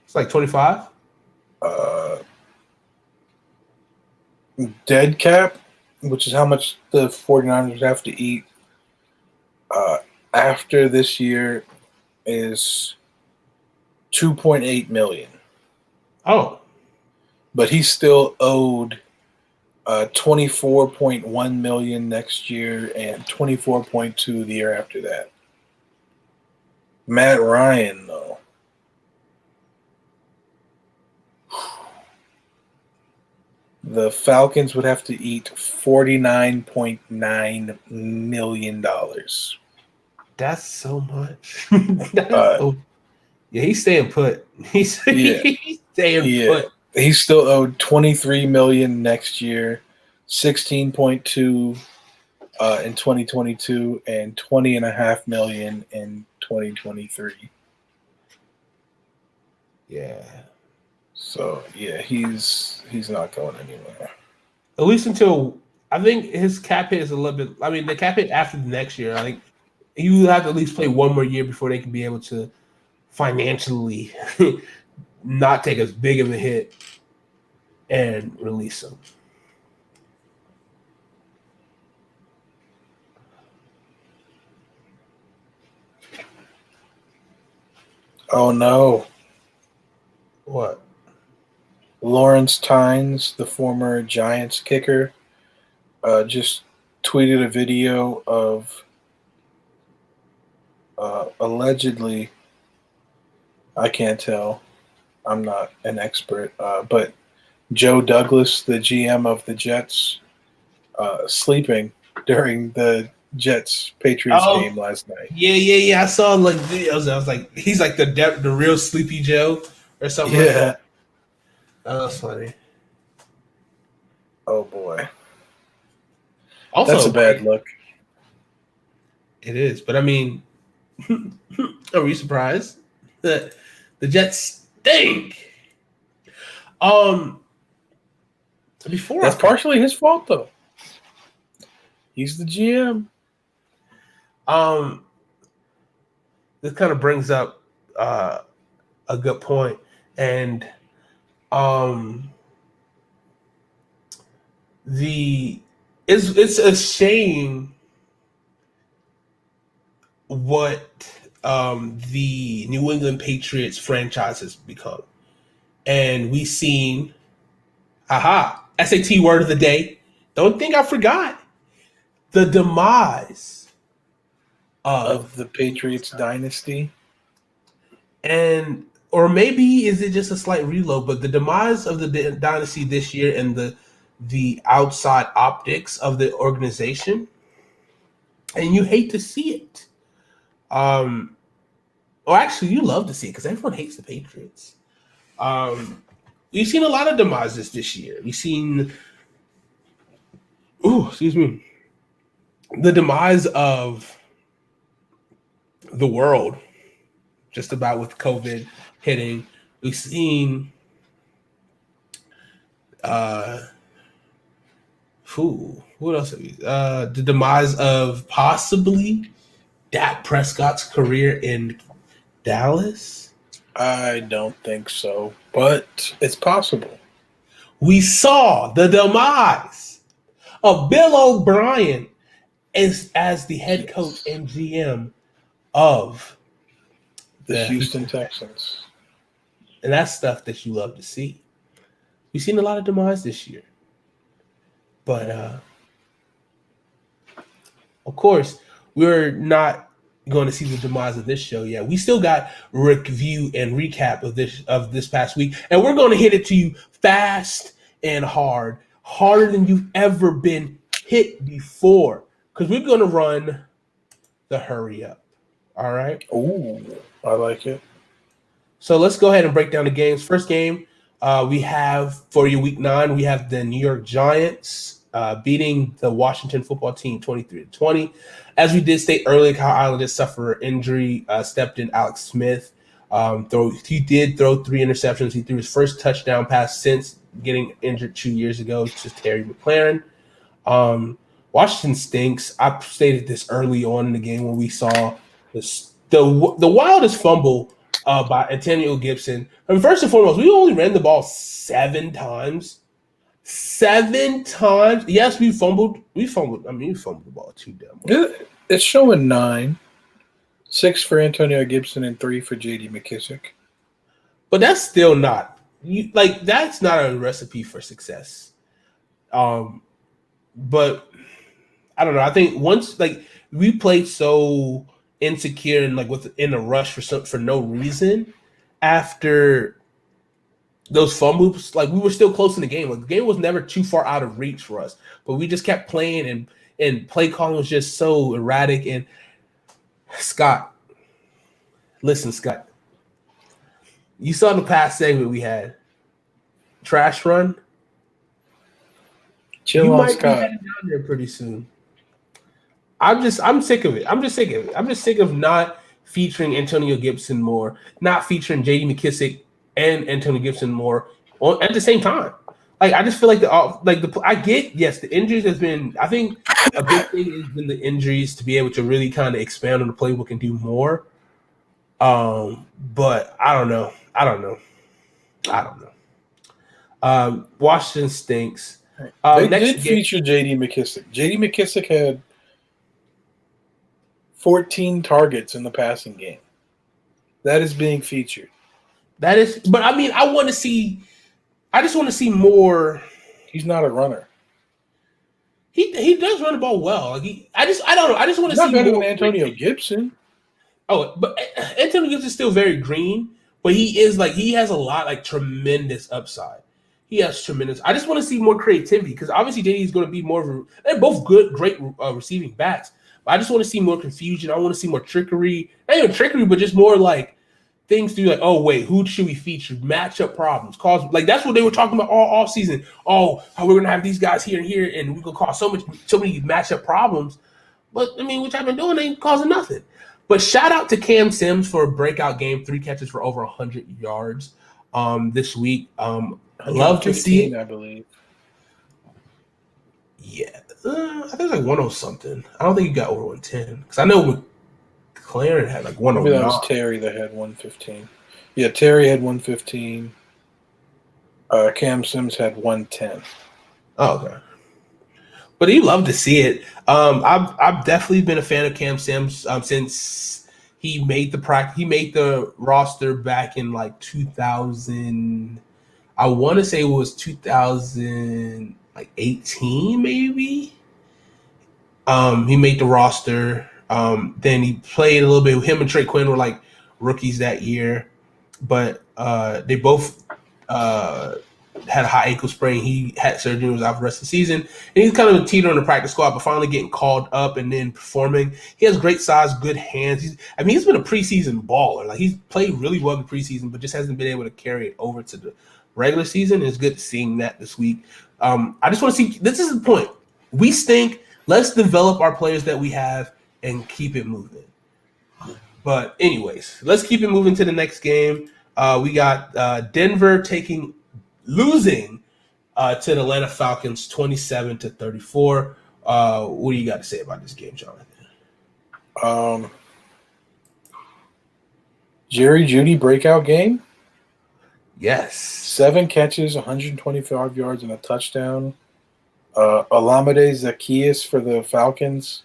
It's like 25. Dead cap, which is how much the 49ers have to eat after this year, is $2.8 million. Oh. But he's still owed $24.1 million next year and $24.2 the year after that. Matt Ryan, though. The Falcons would have to eat $49.9 million. That's so much. Yeah, he's staying put. He's staying put. He's still owed $23 million next year, $16.2 in 2022, and $20.5 million in 2023. Yeah. So yeah, he's not going anywhere. At least until, I think his cap hit is a little bit. I mean, the cap hit after the next year, I think you have to at least play one more year before they can be able to financially not take as big of a hit and release him. Oh no. What? Lawrence Tynes, the former Giants kicker, just tweeted a video of allegedly, I can't tell, I'm not an expert, but Joe Douglas, the GM of the Jets, sleeping during the Jets Patriots Oh, game last night. yeah. I saw like videos. I was like, he's like the real Sleepy Joe or something like Yeah. that. Oh, that's funny. Oh boy. Also, That's a bad look. It is, but I mean, are we surprised that the Jets stink? Before That's partially his fault though. He's the GM. This kind of brings up a good point, and it's a shame what the New England Patriots franchise has become, and we've seen, SAT word of the day. Don't think I forgot the demise Of the Patriots dynasty. and or maybe is it just a slight reload, but the demise of the dynasty this year and the outside optics of the organization, and you hate to see it. Or actually, you love to see it because everyone hates the Patriots. We've seen a lot of demises this year. We've seen, the demise of the world, just about with COVID hitting. We've seen, what else have we? The demise of possibly Dak Prescott's career in Dallas. I don't think so, but it's possible. We saw the demise of Bill O'Brien as the head coach and GM of The Houston Texans. And that's stuff that you love to see. We've seen a lot of demise this year. But of course, we're not going to see the demise of this show yet. We still got review and recap of this past week, and we're going to hit it to you fast and hard, harder than you've ever been hit before, because we're going to run the hurry up. All right. Ooh, I like it. So let's go ahead and break down the games. First game we have for you week 9, we have the New York Giants beating the Washington football team 23-20. As we did state earlier, Kyle Allen did suffer an injury, stepped in Alex Smith. He did throw 3 interceptions. He threw his first touchdown pass since getting injured 2 years ago to Terry McLaurin. Washington stinks. I stated this early on in the game when we saw the wildest fumble by Antonio Gibson. I mean, first and foremost, we only ran the ball 7 times. 7 times. Yes, we fumbled. We fumbled the ball too damn much. It's showing 9. 6 for Antonio Gibson and 3 for J.D. McKissick. But that's still not that's not a recipe for success. But I don't know. I think once we played so insecure and in a rush for no reason after those fumbles, we were still close in the game. The game was never too far out of reach for us, but we just kept playing and play calling was just so erratic. And Scott, you saw the past segment we had, trash run. You might Scott. be heading down there pretty soon. I'm sick of it. I'm just sick of not featuring Antonio Gibson more, not featuring J.D. McKissick and Antonio Gibson more at the same time. I just feel like I get, yes, the injuries has been, I think a big thing has been the injuries to be able to really kind of expand on the playbook and do more. But I don't know. Washington stinks. They did feature J.D. McKissick. J.D. McKissick had 14 targets in the passing game. That is being featured. That is, but I mean, I just want to see more. He's not a runner. He does run the ball well. Like I don't know. I just want to He's see not better more than Antonio Gibson. Oh, but Antonio Gibson is still very green, but he has a lot like tremendous upside. He has tremendous. I just want to see more creativity because obviously JD is going to be more of a. They're both great receiving backs. But I just want to see more confusion. I want to see more trickery. Not even trickery, but just more like things to like. Oh wait, who should we feature? Matchup problems. Cause like that's what they were talking about all off season. Oh, how we're gonna have these guys here and here, and we could cause so many matchup problems. But I mean, which I've been doing ain't causing nothing. But shout out to Cam Sims for a breakout game, 3 catches for over 100 yards this week. Love to see it. I believe. Yeah, I think it's like 10 something. I don't think you got over 110 because I know McLaren had like 109. Maybe that was Terry that had 115. Yeah, Terry had 115. Cam Sims had 110. Oh, okay. But you love to see it. I've definitely been a fan of Cam Sims since he made the roster back in like 2000. I want to say it was 2018 maybe. He made the roster. Then he played a little bit. Him and Trey Quinn were like rookies that year, but they both had a high ankle sprain. He had surgery and was out for the rest of the season. And he's kind of a teeter on the practice squad, but finally getting called up and then performing. He has great size, good hands. He's been a preseason baller. Like he's played really well in the preseason, but just hasn't been able to carry it over to the regular season. It's good seeing that this week. I just want to see. This is the point. We stink. Let's develop our players that we have and keep it moving. But anyways, let's keep it moving to the next game. We got Denver losing to the Atlanta Falcons 27-34. What do you got to say about this game, Jonathan? Jerry Jeudy breakout game. Yes. 7 catches, 125 yards, and a touchdown. Olamide Zaccheaus for the Falcons.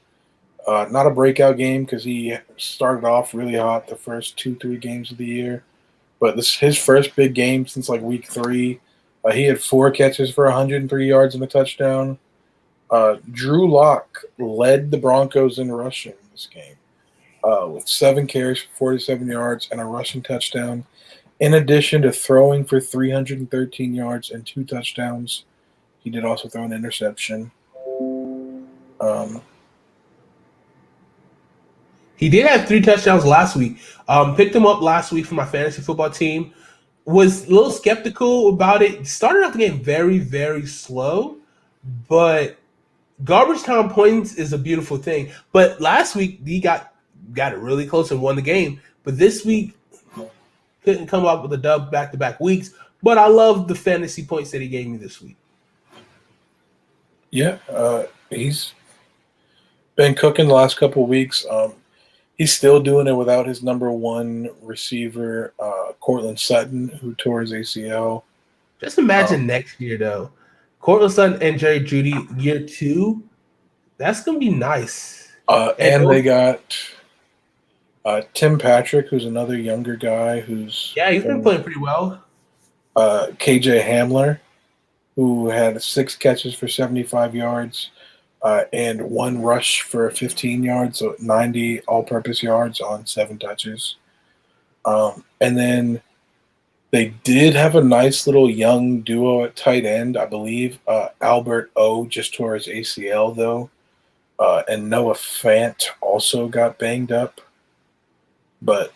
Not a breakout game because he started off really hot the first 2-3 games of the year. But this is his first big game since like week 3. He had 4 catches for 103 yards and a touchdown. Drew Lock led the Broncos in rushing this game with 7 carries for 47 yards and a rushing touchdown, in addition to throwing for 313 yards and 2 touchdowns. He did also throw an interception. He did have 3 touchdowns last week. Picked him up last week for my fantasy football team. Was a little skeptical about it. Started off the game very, very slow, but garbage time points is a beautiful thing. But last week he got it really close and won the game. But this week couldn't come up with a dub back-to-back weeks. But I love the fantasy points that he gave me this week. Yeah, he's been cooking the last couple of weeks. He's still doing it without his number 1 receiver, Cortland Sutton, who tore his ACL. Just imagine next year, though. Cortland Sutton and Jerry Jeudy, year 2. That's going to be nice. And they got Tim Patrick, who's another younger guy who's... Yeah, he's been playing pretty well. KJ Hamler, who had 6 catches for 75 yards. And 1 rush for 15 yards, so 90 all-purpose yards on 7 touches. And then they did have a nice little young duo at tight end, I believe. Albert O just tore his ACL, though. And Noah Fant also got banged up. But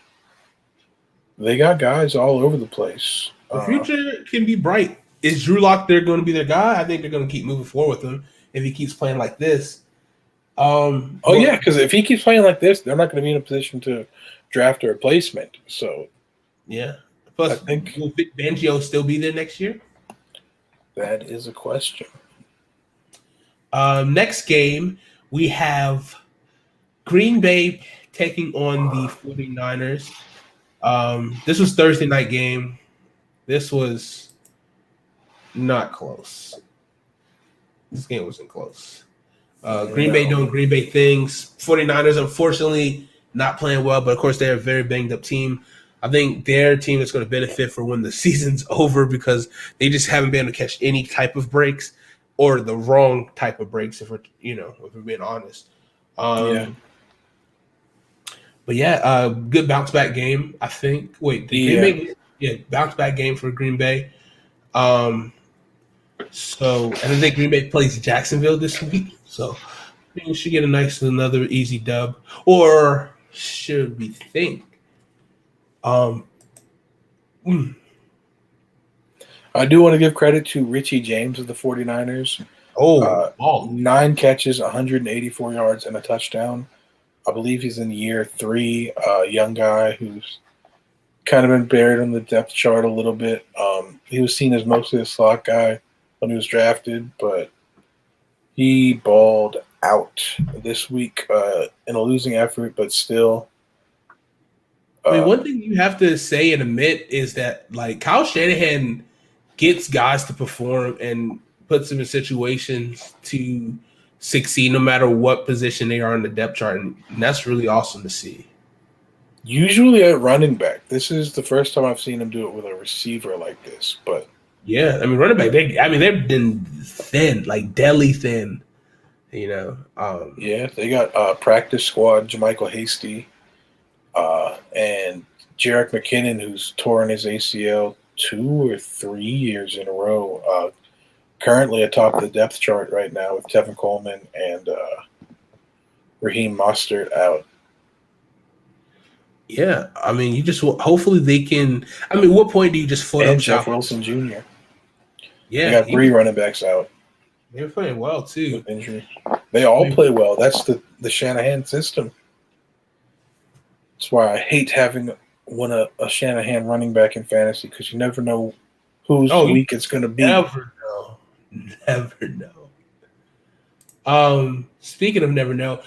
they got guys all over the place. The future can be bright. Is Drew Lock there going to be their guy? I think they're going to keep moving forward with him. If he keeps playing like this. Yeah, because if he keeps playing like this, they're not going to be in a position to draft a replacement. So, yeah. Plus, I think will Fangio still be there next year? That is a question. Next game, we have Green Bay taking on the 49ers. This was Thursday night game. This was not close. This game wasn't close. Green Bay doing Green Bay things. 49ers, unfortunately, not playing well, but of course they're a very banged up team. I think they're a team that's going to benefit for when the season's over because they just haven't been able to catch any type of breaks or the wrong type of breaks. If we're being honest. Yeah. But yeah, good bounce back game. I think. Wait, the Green Bay, bounce back game for Green Bay. So and I think Green Bay plays Jacksonville this week. So we should get another easy dub, or should we think? I do want to give credit to Richie James of the 49ers. 9 catches, 184 yards, and a touchdown. I believe he's in year 3. Young guy who's kind of been buried on the depth chart a little bit. He was seen as mostly a slot guy when he was drafted, but he balled out this week in a losing effort, but still. One thing you have to say and admit is that like Kyle Shanahan gets guys to perform and puts them in situations to succeed no matter what position they are in the depth chart, and that's really awesome to see. Usually at running back. This is the first time I've seen him do it with a receiver like this, but yeah, I mean running back. They've been thin, like deadly thin. Yeah, they got practice squad Jermichael Hasty, and Jerick McKinnon, who's torn his ACL 2 or 3 years in a row. Currently atop the depth chart right now with Tevin Coleman and Raheem Mostert out. Yeah, I mean, you just hopefully they can. I mean, what point do you just foot and up Jeff Wilson Jr.? Yeah, they got 3 running backs out. They're playing well too. With injury, they all play well. That's the Shanahan system. That's why I hate having a Shanahan running back in fantasy because you never know whose week it's going to be. Never know. Speaking of never know,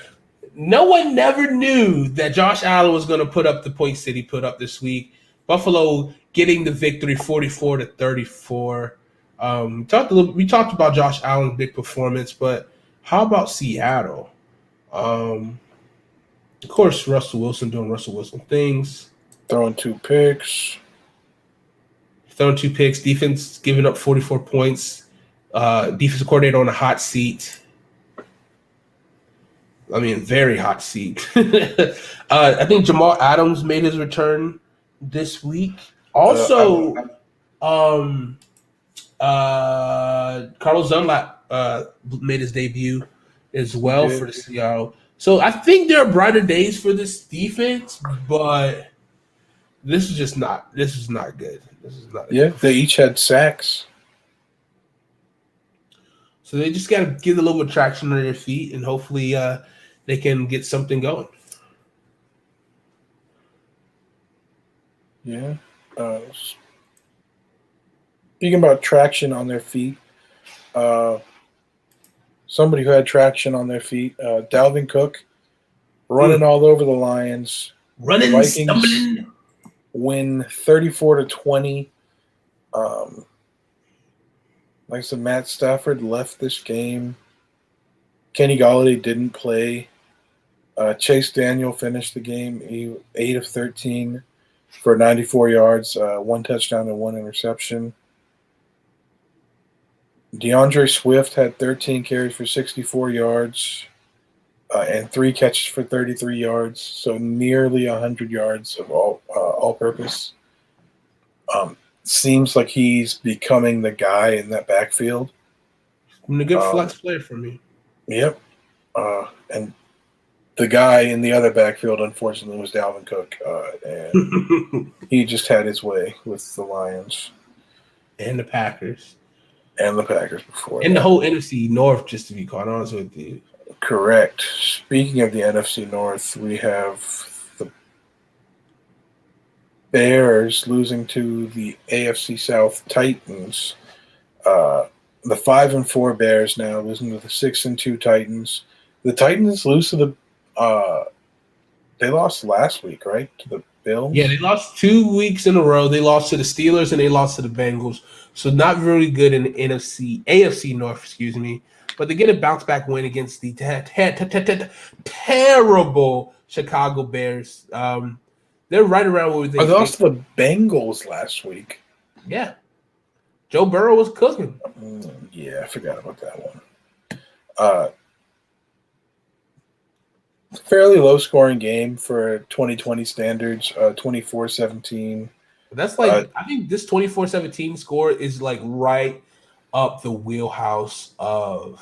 no one never knew that Josh Allen was going to put up the points that he put up this week. Buffalo getting the victory 44-34. We talked about Josh Allen's big performance, but how about Seattle? Of course, Russell Wilson doing Russell Wilson things. Throwing 2 picks. Defense giving up 44 points. Defensive coordinator on a hot seat. I mean, very hot seat. I think Jamal Adams made his return this week. Also, Carlos Dunlap made his debut as well for the Seattle. So I think there are brighter days for this defense, but this is not good. This is not. They each had sacks. So they just got to get a little bit of traction on their feet, and hopefully they can get something going. Yeah. Speaking about traction on their feet, somebody who had traction on their feet, Dalvin Cook, running all over the Lions. Vikings stumbling. Win 34-20. Like I said, Matt Stafford left this game. Kenny Golladay didn't play. Chase Daniel finished the game 8 of 13 for 94 yards, 1 touchdown and 1 interception. DeAndre Swift had 13 carries for 64 yards and 3 catches for 33 yards, so nearly 100 yards of all-purpose. Seems like he's becoming the guy in that backfield. A good flex player for me. Yep. And the guy in the other backfield, unfortunately, was Dalvin Cook. And he just had his way with the Lions. And the Packers. Before and the whole NFC North, just to be quite honest with you. Correct. Speaking of the NFC North, we have the Bears losing to the AFC South Titans. The 5-4 Bears now losing to the 6-2 Titans. The Titans lose to the they lost last week, right? To the Bills? Yeah, they lost 2 weeks in a row. They lost to the Steelers and they lost to the Bengals. So not really good in the AFC North, excuse me. But they get a bounce back win against the terrible Chicago Bears. They're right around where they I lost to the Bengals last week. Yeah. Joe Burrow was cooking. Yeah, I forgot about that one. Fairly low-scoring game for 2020 standards, 24-17. That's like I think this 24-17 score is like right up the wheelhouse of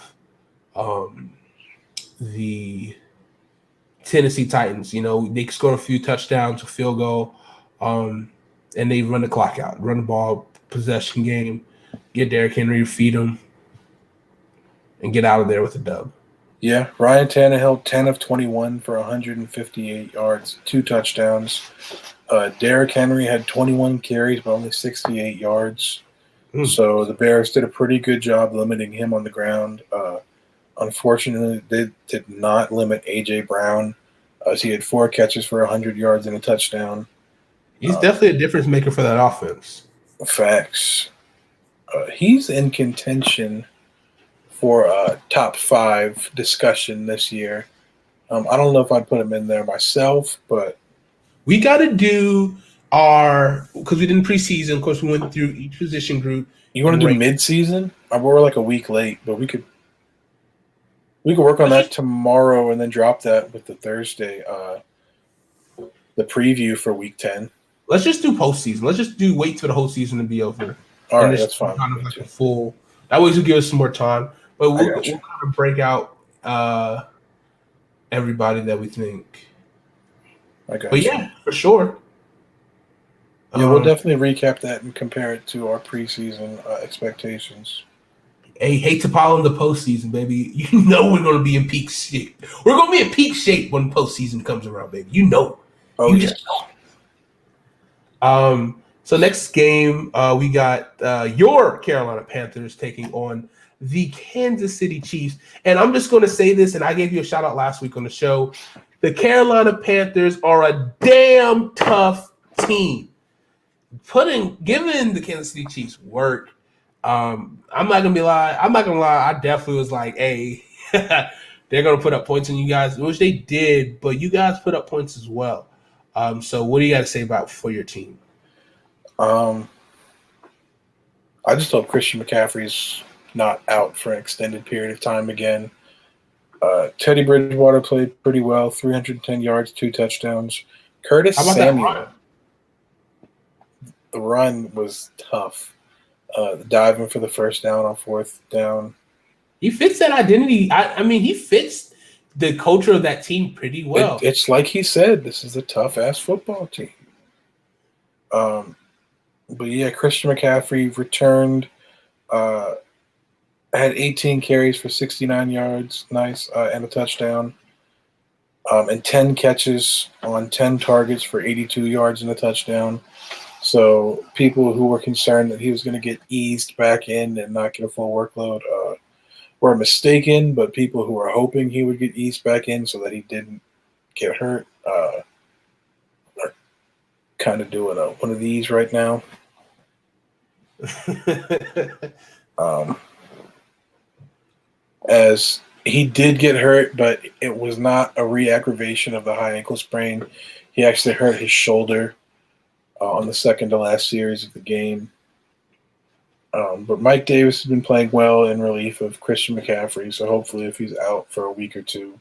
the Tennessee Titans. You know, they score a few touchdowns, a field goal, and they run the clock out, run the ball, possession game, get Derrick Henry, feed him, and get out of there with a dub. Yeah, Ryan Tannehill, 10 of 21 for 158 yards, 2 touchdowns. Derrick Henry had 21 carries, but only 68 yards. So the Bears did a pretty good job limiting him on the ground. Unfortunately, they did not limit A.J. Brown, as he had 4 catches for 100 yards and a touchdown. He's definitely a difference maker for that offense. Facts. He's in contention for a top 5 discussion this year. I don't know if I'd put him in there myself, but we got to do because we didn't preseason. Of course, we went through each position group. You want to do mid-season? We're like a week late, but we could work on that tomorrow and then drop that with the Thursday, the preview for week 10. Let's just do postseason. Let's just wait for the whole season to be over. All right, that's fine. Kind of like a full. That way, will give us some more time. But we'll kind of break out everybody that we think. But yeah, for sure. Yeah, we'll definitely recap that and compare it to our preseason expectations. Hey, Hate2Pylon the postseason, baby. You know we're going to be in peak shape. We're going to be in peak shape when postseason comes around, baby. You know. Oh, yeah. Just know. So next game, we got your Carolina Panthers taking on the Kansas City Chiefs. And I'm just going to say this, and I gave you a shout out last week on the show. The Carolina Panthers are a damn tough team. Giving the Kansas City Chiefs work. I'm not gonna lie. I definitely was like, hey, they're gonna put up points on you guys, which they did, but you guys put up points as well. So what do you got to say for your team? I just hope Christian McCaffrey's not out for an extended period of time again. Teddy Bridgewater played pretty well, 310 yards, 2 touchdowns. Curtis Samuel. The run was tough. Diving for the first down on 4th down. He fits that identity. I mean, he fits the culture of that team pretty well. It's like he said, this is a tough-ass football team. But yeah, Christian McCaffrey returned, had 18 carries for 69 yards, nice, and a touchdown. And 10 catches on 10 targets for 82 yards and a touchdown. So people who were concerned that he was going to get eased back in and not get a full workload were mistaken, but people who were hoping he would get eased back in so that he didn't get hurt are kind of doing one of these right now. As he did get hurt, but it was not a reaggravation of the high ankle sprain. He actually hurt his shoulder on the second to last series of the game. But Mike Davis has been playing well in relief of Christian McCaffrey, so hopefully if he's out for a week or two,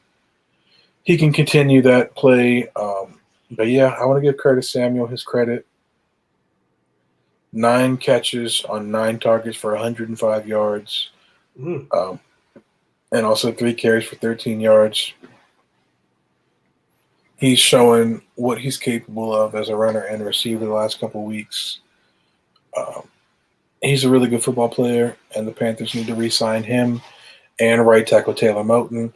he can continue that play. But yeah, I want to give Curtis Samuel his credit. 9 catches on 9 targets for 105 yards. And also 3 carries for 13 yards. He's showing what he's capable of as a runner and receiver the last couple of weeks. He's a really good football player, and the Panthers need to re-sign him and right tackle Taylor Moton,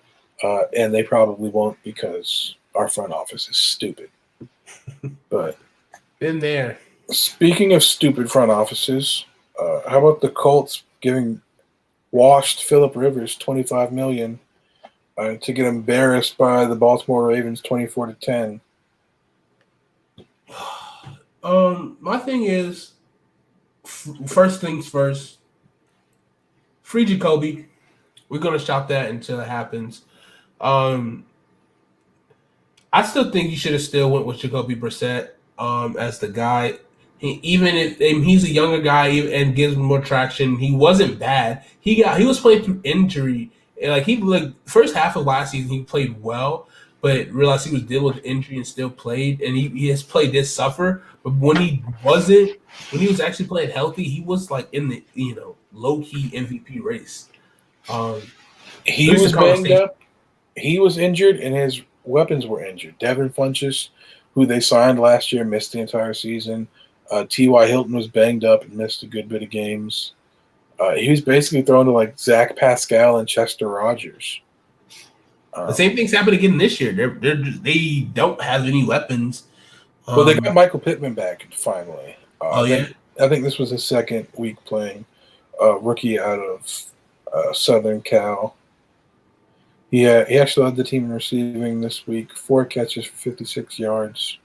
and they probably won't because our front office is stupid. But been there. Speaking of stupid front offices, how about the Colts giving washed Phillip Rivers $25 million to get embarrassed by the Baltimore Ravens 24-10? My thing is, first things first, free Jacoby. We're gonna shop that until it happens. I still think you should have still went with Jacoby Brissett. as the guy. Even if he's a younger guy and gives more traction, he wasn't bad. He was playing through injury. And first half of last season, he played well, but realized he was dealing with injury and still played. And he has played this suffer. But when he was actually playing healthy, he was like in the low key MVP race. He was banged up. He was injured, and his weapons were injured. Devin Funchess, who they signed last year, missed the entire season. T.Y. Hilton was banged up and missed a good bit of games. He was basically thrown to like Zach Pascal and Chester Rogers. The same thing's happened again this year. They don't have any weapons. Well, they got Michael Pittman back finally. I think this was his second week playing. Rookie out of Southern Cal. He actually led the team in receiving this week. 4 catches for 56 yards.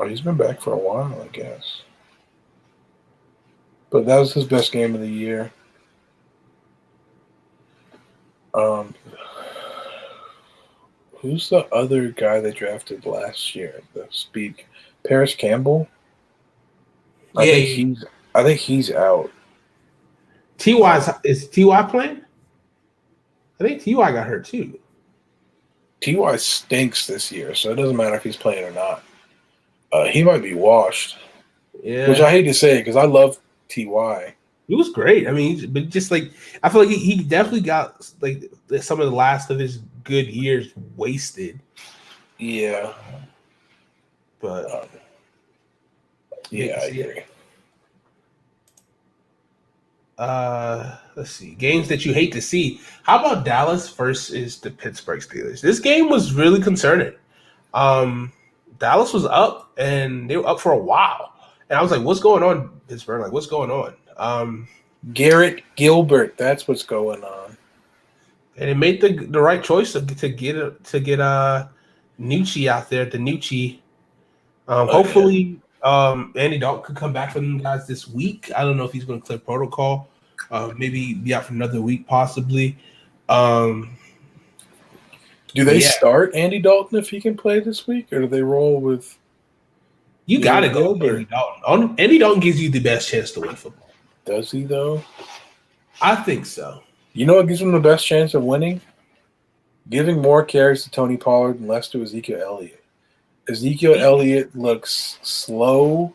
He's been back for a while, I guess. But that was his best game of the year. Who's the other guy they drafted last year? The speed, Paris Campbell. I think he's out. Is Ty playing? I think Ty got hurt too. Ty stinks this year, so it doesn't matter if he's playing or not. He might be washed. Yeah, which I hate to say because I love Ty. He was great. I mean, but just like I feel like he definitely got like some of the last of his good years wasted. Yeah, but yeah, I agree. Let's see. Games that you hate to see. How about Dallas versus the Pittsburgh Steelers? This game was really concerning. Dallas was up, and they were up for a while. And I was like, what's going on, Pittsburgh? Like, what's going on? Garrett Gilbert, that's what's going on. And it made the right choice to get Nucci out there, the Nucci. Hopefully, Andy Dalton could come back for them guys this week. I don't know if he's going to clear protocol. Maybe be out for another week, possibly. Do they start Andy Dalton if he can play this week, or do they roll with? You got to go Andy Dalton. Andy Dalton gives you the best chance to win football. Does he though? I think so. You know what gives him the best chance of winning? Giving more carries to Tony Pollard and less to Ezekiel Elliott. Ezekiel Elliott looks slow,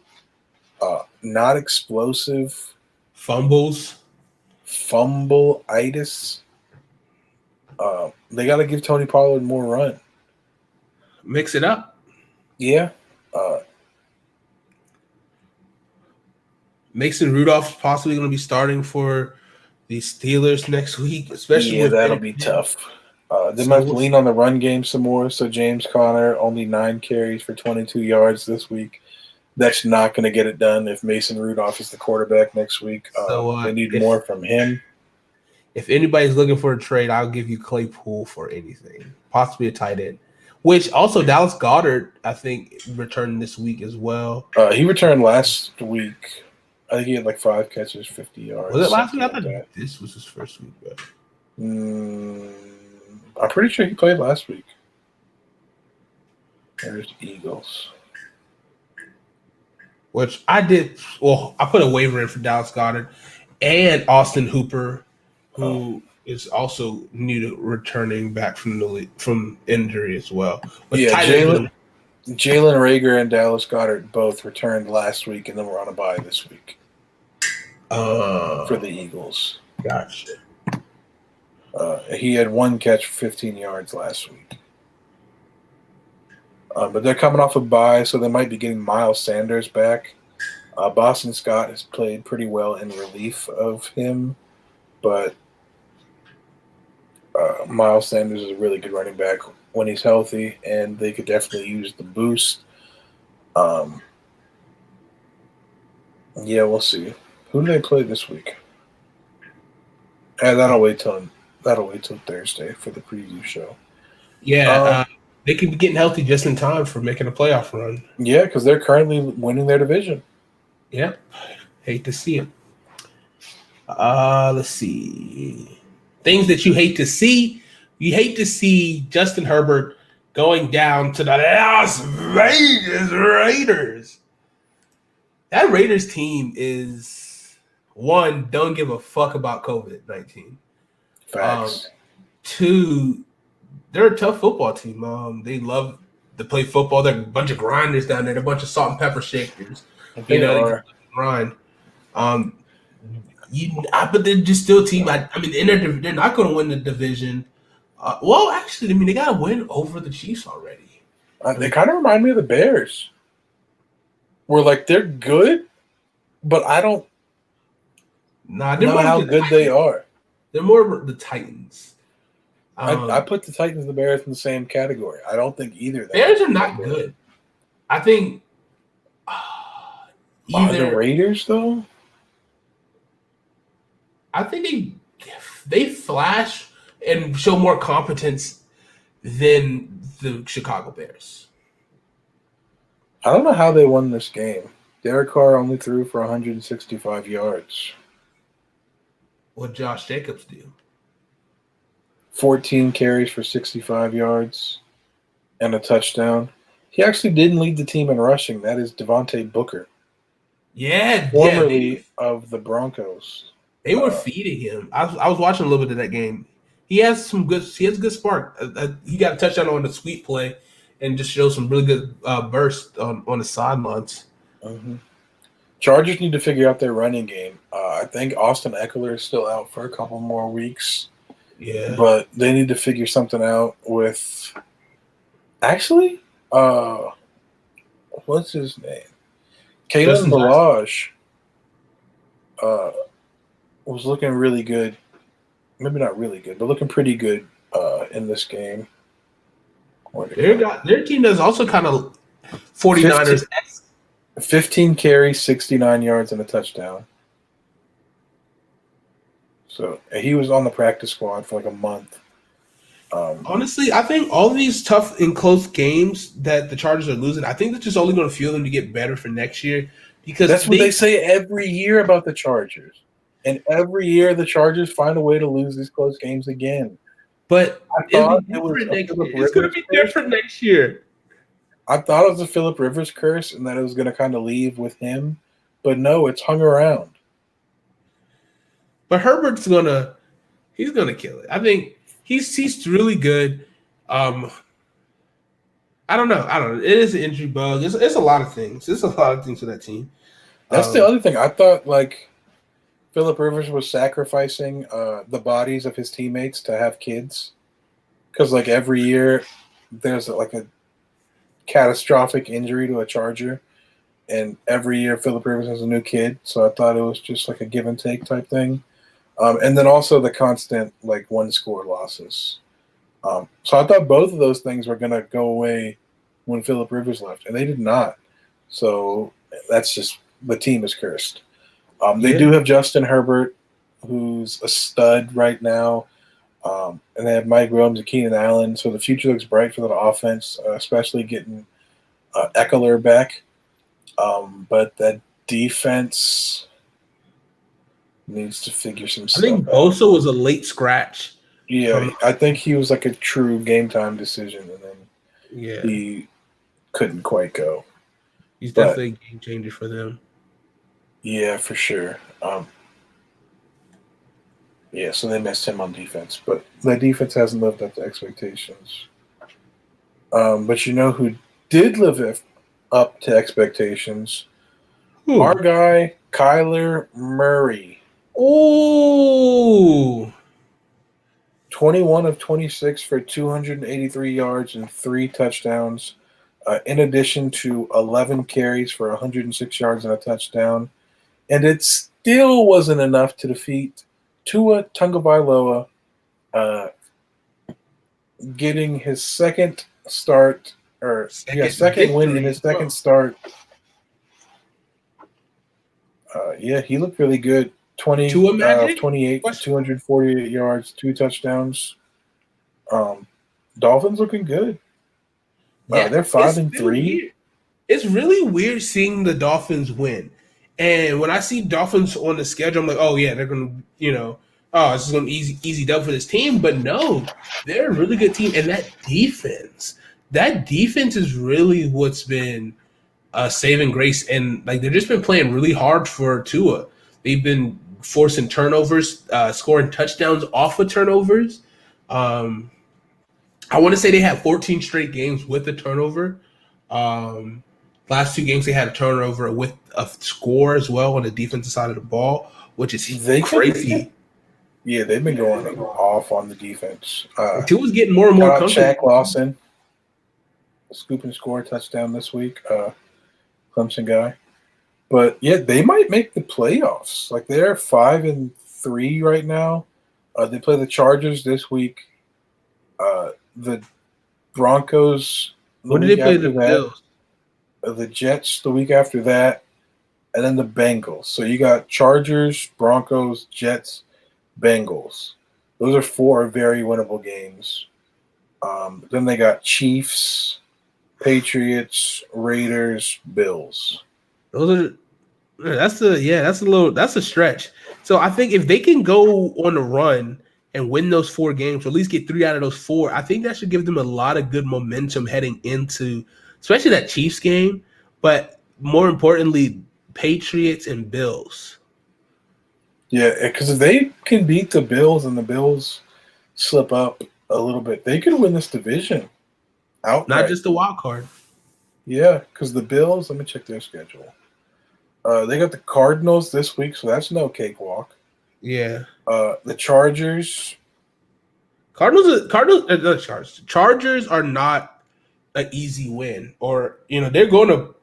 not explosive. Fumble-itis. They got to give Tony Pollard more run. Mix it up. Yeah. Mason Rudolph's possibly going to be starting for the Steelers next week, especially. That'll be tough. They might lean on the run game some more. So James Conner, only 9 carries for 22 yards this week. That's not going to get it done if Mason Rudolph is the quarterback next week. They need more from him. If anybody's looking for a trade, I'll give you Claypool for anything, possibly a tight end. Which also Dallas Goedert, I think, returned this week as well. He returned last week. I think he had like 5 catches, 50 yards. Was it last week? I thought this was his first week. But... I'm pretty sure he played last week. There's Eagles. Which I did. Well, I put a waiver in for Dallas Goedert and Austin Hooper, who is also new to returning back from injury as well. But Jalen Reagor and Dallas Goedert both returned last week, and then we're on a bye this week for the Eagles. Gotcha. He had 1 catch for 15 yards last week. But they're coming off a bye, so they might be getting Miles Sanders back. Boston Scott has played pretty well in relief of him, but Miles Sanders is a really good running back when he's healthy, and they could definitely use the boost. We'll see. Who do they play this week? That'll wait till Thursday for the preview show. They could be getting healthy just in time for making a playoff run. Yeah, because they're currently winning their division. Yep. Hate to see it. Let's see. Things that you hate to see. You hate to see Justin Herbert going down to the Las Vegas Raiders. That Raiders team is, one, don't give a fuck about COVID-19. Facts. Two, they're a tough football team. They love to play football. They're a bunch of grinders down there. They're a bunch of salt and pepper shakers. They They are. can grind. But they're just still a team. They're not going to win the division. They got to win over the Chiefs already. They kind of remind me of the Bears. Where, like, they're good, but I don't know how good they are. They're more the Titans. I put the Titans and the Bears in the same category. I don't think either of them. Bears are not good. I think Are the Raiders, though? I think they flash and show more competence than the Chicago Bears. I don't know how they won this game. Derek Carr only threw for 165 yards. What Josh Jacobs do? 14 carries for 65 yards and a touchdown. He actually didn't lead the team in rushing. That is Devontae Booker, formerly of the Broncos. They were feeding him. I was watching a little bit of that game. He has good spark. He got a touchdown on the sweep play and just showed some really good burst on the sidelines. Mm-hmm. Chargers need to figure out their running game. I think Austin Eckler is still out for a couple more weeks. Yeah. But they need to figure something out with – actually, what's his name? Kalen Balazs was looking really good. Maybe not really good, but looking pretty good in this game. Their team does also kind of 49ers. 15 carries, 69 yards, and a touchdown. So he was on the practice squad for like a month. Honestly, I think all of these tough and close games that the Chargers are losing, I think that's just only going to fuel them to get better for next year. Because that's what they say every year about the Chargers. And every year the Chargers find a way to lose these close games again. But it's going to be different next year. I thought it was a Phillip Rivers curse and that it was going to kind of leave with him. But no, it's hung around. But Herbert's he's gonna kill it. I think he's really good. I don't know. It is an injury bug. It's a lot of things. It's a lot of things for that team. That's the other thing. I thought like Phillip Rivers was sacrificing the bodies of his teammates to have kids, because like every year there's like a catastrophic injury to a Charger, and every year Phillip Rivers has a new kid. So I thought it was just like a give and take type thing. And then also the constant like one-score losses. So I thought both of those things were going to go away when Phillip Rivers left, and they did not. So that's just the team is cursed. They do have Justin Herbert, who's a stud right now, and they have Mike Williams and Keenan Allen. So the future looks bright for the offense, especially getting Eckler back. But that defense needs to figure some stuff out. I think Bosa was a late scratch. Yeah, I think he was like a true game time decision, and then he couldn't quite go. He's definitely a game changer for them. Yeah, for sure. So they missed him on defense, but the defense hasn't lived up to expectations. But you know who did live up to expectations? Our guy, Kyler Murray. Ooh. 21 of 26 for 283 yards and 3 touchdowns, in addition to 11 carries for 106 yards and a touchdown. And it still wasn't enough to defeat Tua Tagovailoa, getting his second win in his second start. He looked really good. 28 for 248 yards, 2 touchdowns. Dolphins looking good. They're 5-3. It's really weird seeing the Dolphins win. And when I see Dolphins on the schedule, I'm like, oh yeah, they're gonna, oh, it's just going to be easy dub for this team. But no, they're a really good team. And that defense is really what's been saving grace. And like they've just been playing really hard for Tua. They've been forcing turnovers, scoring touchdowns off of turnovers. I want to say they had 14 straight games with a turnover. Last 2 games they had a turnover with a score as well on the defensive side of the ball, which is crazy. Yeah, they've been going off on the defense. Tua's getting more and more comfortable. Shaq Lawson, scoop and score touchdown this week. Clemson guy. But yeah, they might make the playoffs. Like they're 5-3 right now. They play the Chargers this week. The Broncos. When did they play the Bills? The Jets the week after that, and then the Bengals. So you got Chargers, Broncos, Jets, Bengals. Those are 4 very winnable games. Then they got Chiefs, Patriots, Raiders, Bills. That's a stretch. So I think if they can go on a run and win those 4 games, or at least get 3 out of those 4, I think that should give them a lot of good momentum heading into, especially that Chiefs game, but more importantly, Patriots and Bills. Yeah, because if they can beat the Bills and the Bills slip up a little bit, they could win this division outright. Not just the wild card. Yeah, because the Bills, let me check their schedule. They got the Cardinals this week, so that's no cakewalk. Yeah. The Chargers. Chargers are not an easy win, or they're going to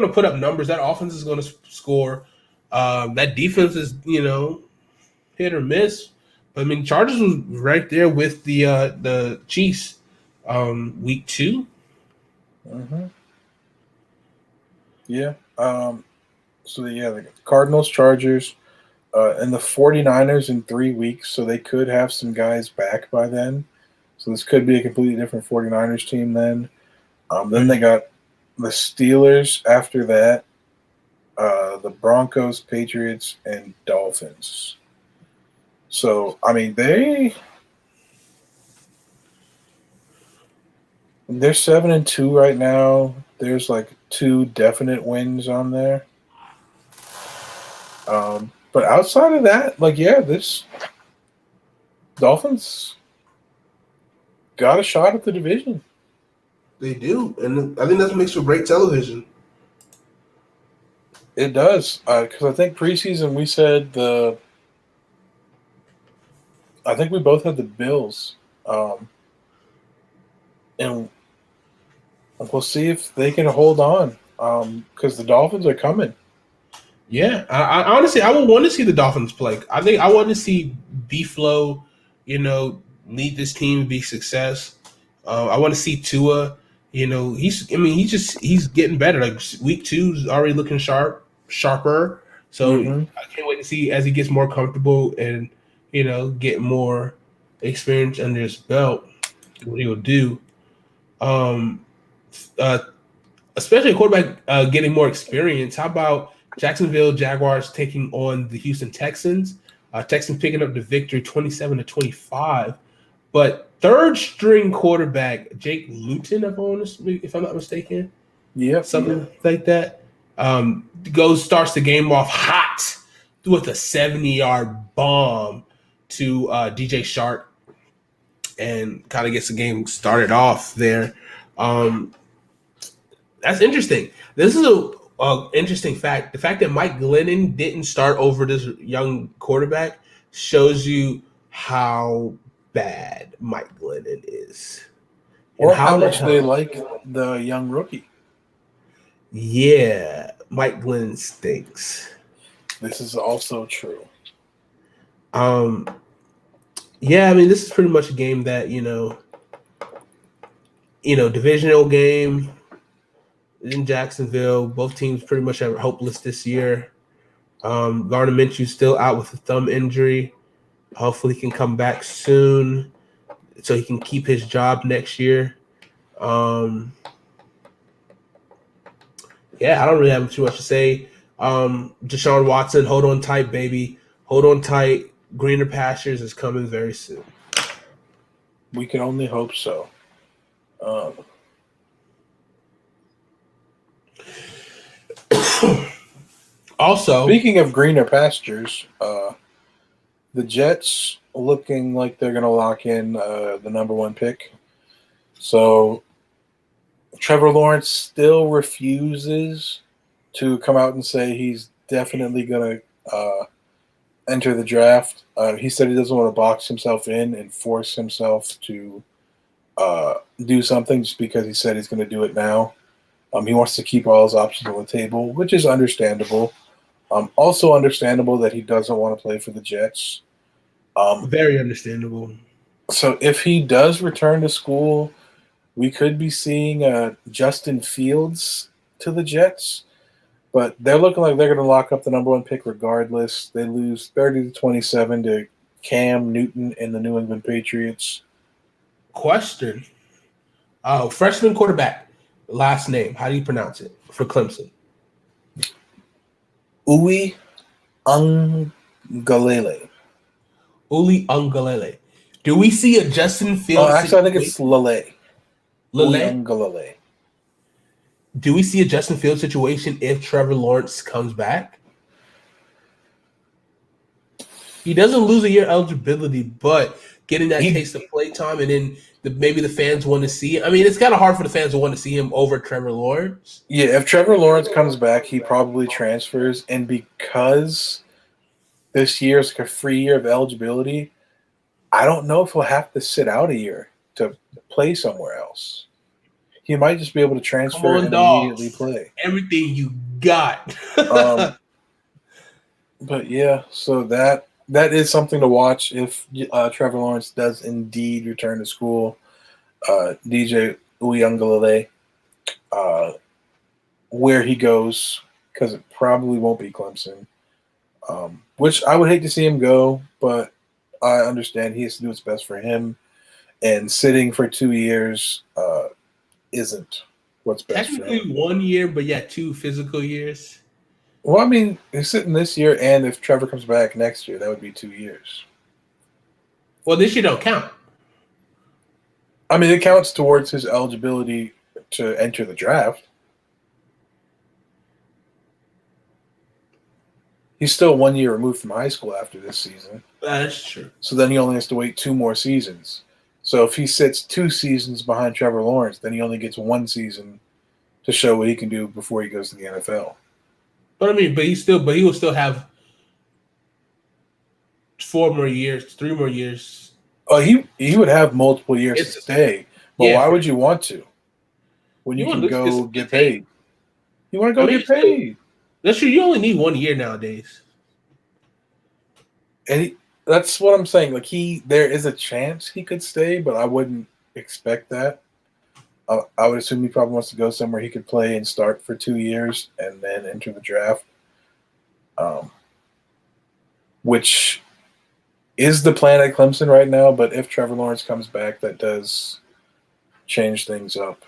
put up numbers. That offense is going to score. That defense is hit or miss. But I mean, Chargers was right there with the Chiefs week 2. Mm-hmm. Yeah. So yeah, the Cardinals, Chargers. And the 49ers in 3 weeks, so they could have some guys back by then. So this could be a completely different 49ers team then. Then they got the Steelers after that, the Broncos, Patriots, and Dolphins. So, I mean, they're 7-2 right now. There's like 2 definite wins on there. But outside of that, this Dolphins got a shot at the division. They do, and I think that makes for great television. It does, because I think preseason we said I think we both had the Bills, and we'll see if they can hold on, because the Dolphins are coming. Yeah, I honestly, I would want to see the Dolphins play. I think I want to see B-Flow, lead this team to be success. I want to see Tua. He's getting better. Like week 2 is already looking sharper. So I can't wait to see as he gets more comfortable and get more experience under his belt what he will do. Especially a quarterback getting more experience. How about Jacksonville Jaguars taking on the Houston Texans? Texans picking up the victory 27-25. But third-string quarterback Jake Luton, if I'm not mistaken, something like that, starts the game off hot with a 70-yard bomb to DJ Shark and kind of gets the game started off there. That's interesting. This is a interesting fact. The fact that Mike Glennon didn't start over this young quarterback shows you how bad Mike Glennon is. Or how much they like the young rookie. Yeah, Mike Glennon stinks. This is also true. Yeah, I mean, this is pretty much a game that, divisional game in Jacksonville. Both teams pretty much are hopeless this year. Gardner Minshew's still out with a thumb injury. Hopefully he can come back soon so he can keep his job next year. Yeah, I don't really have too much to say. Deshaun Watson, hold on tight, baby. Hold on tight. Greener pastures is coming very soon. We can only hope so. Also, Speaking of greener pastures, the Jets looking like they're going to lock in the number 1 pick. So Trevor Lawrence still refuses to come out and say he's definitely going to enter the draft. He said he doesn't want to box himself in and force himself to do something just because he said he's going to do it now. He wants to keep all his options on the table, which is understandable. Also understandable that he doesn't want to play for the Jets. very understandable. So if he does return to school, we could be seeing Justin Fields to the Jets. But they're looking like they're going to lock up the number 1 pick regardless. They lose 30-27 to Cam Newton and the New England Patriots. Question. Freshman quarterback. Last name. How do you pronounce it for Clemson? Uwe Ungalele. Uli Ungalele. Do we see a Justin Fields? Actually, I think it's Lele. Lele. Ungalele. Do we see a Justin Fields situation if Trevor Lawrence comes back? He doesn't lose a year eligibility, but getting that taste of play time, and then maybe the fans want to see it. I mean, it's kind of hard for the fans to want to see him over Trevor Lawrence. Yeah, if Trevor Lawrence comes back, he probably transfers. And because this year is like a free year of eligibility, I don't know if he'll have to sit out a year to play somewhere else. He might just be able to transfer and immediately play. Everything you got. But yeah, so that is something to watch if Trevor Lawrence does indeed return to school. DJ Uyunglele, where he goes, because it probably won't be Clemson, which I would hate to see him go, but I understand he has to do what's best for him, and sitting for 2 years isn't what's best for him. Technically 1 year, but yeah, 2 physical years. Well, I mean, he's sitting this year, and if Trevor comes back next year, that would be 2 years. Well, this year don't count. I mean, it counts towards his eligibility to enter the draft. He's still 1 year removed from high school after this season. That's true. So then he only has to wait 2 more seasons. So if he sits 2 seasons behind Trevor Lawrence, then he only gets 1 season to show what he can do before he goes to the NFL. But I mean, he will still have 4 more years, 3 more years. Oh, he would have multiple years to stay. But why would you want to? When you can go get paid. You want to go get paid. That's true. You only need 1 year nowadays. And that's what I'm saying. Like there is a chance he could stay, but I wouldn't expect that. I would assume he probably wants to go somewhere he could play and start for 2 years and then enter the draft, which is the plan at Clemson right now. But if Trevor Lawrence comes back, that does change things up.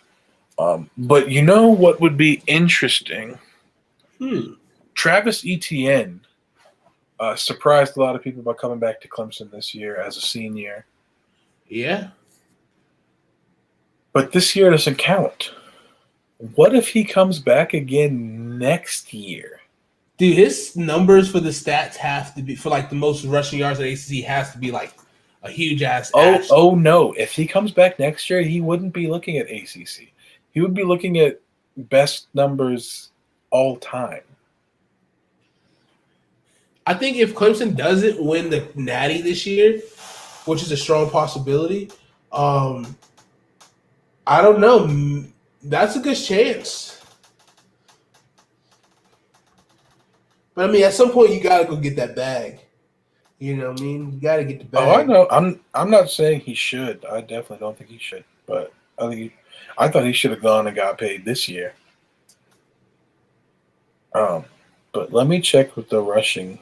But you know what would be interesting? Travis Etienne surprised a lot of people by coming back to Clemson this year as a senior. Yeah. But this year doesn't count. What if he comes back again next year? Dude, his numbers for the stats have to be, for like the most rushing yards at ACC, has to be like a huge ass. Oh no. If he comes back next year, he wouldn't be looking at ACC. He would be looking at best numbers all time. I think if Clemson doesn't win the Natty this year, which is a strong possibility, I don't know. That's a good chance. But I mean, at some point, you gotta go get that bag. You know what I mean? You gotta get the bag. Oh, I know. I'm not saying he should. I definitely don't think he should. But I thought he should have gone and got paid this year. But let me check with the rushing.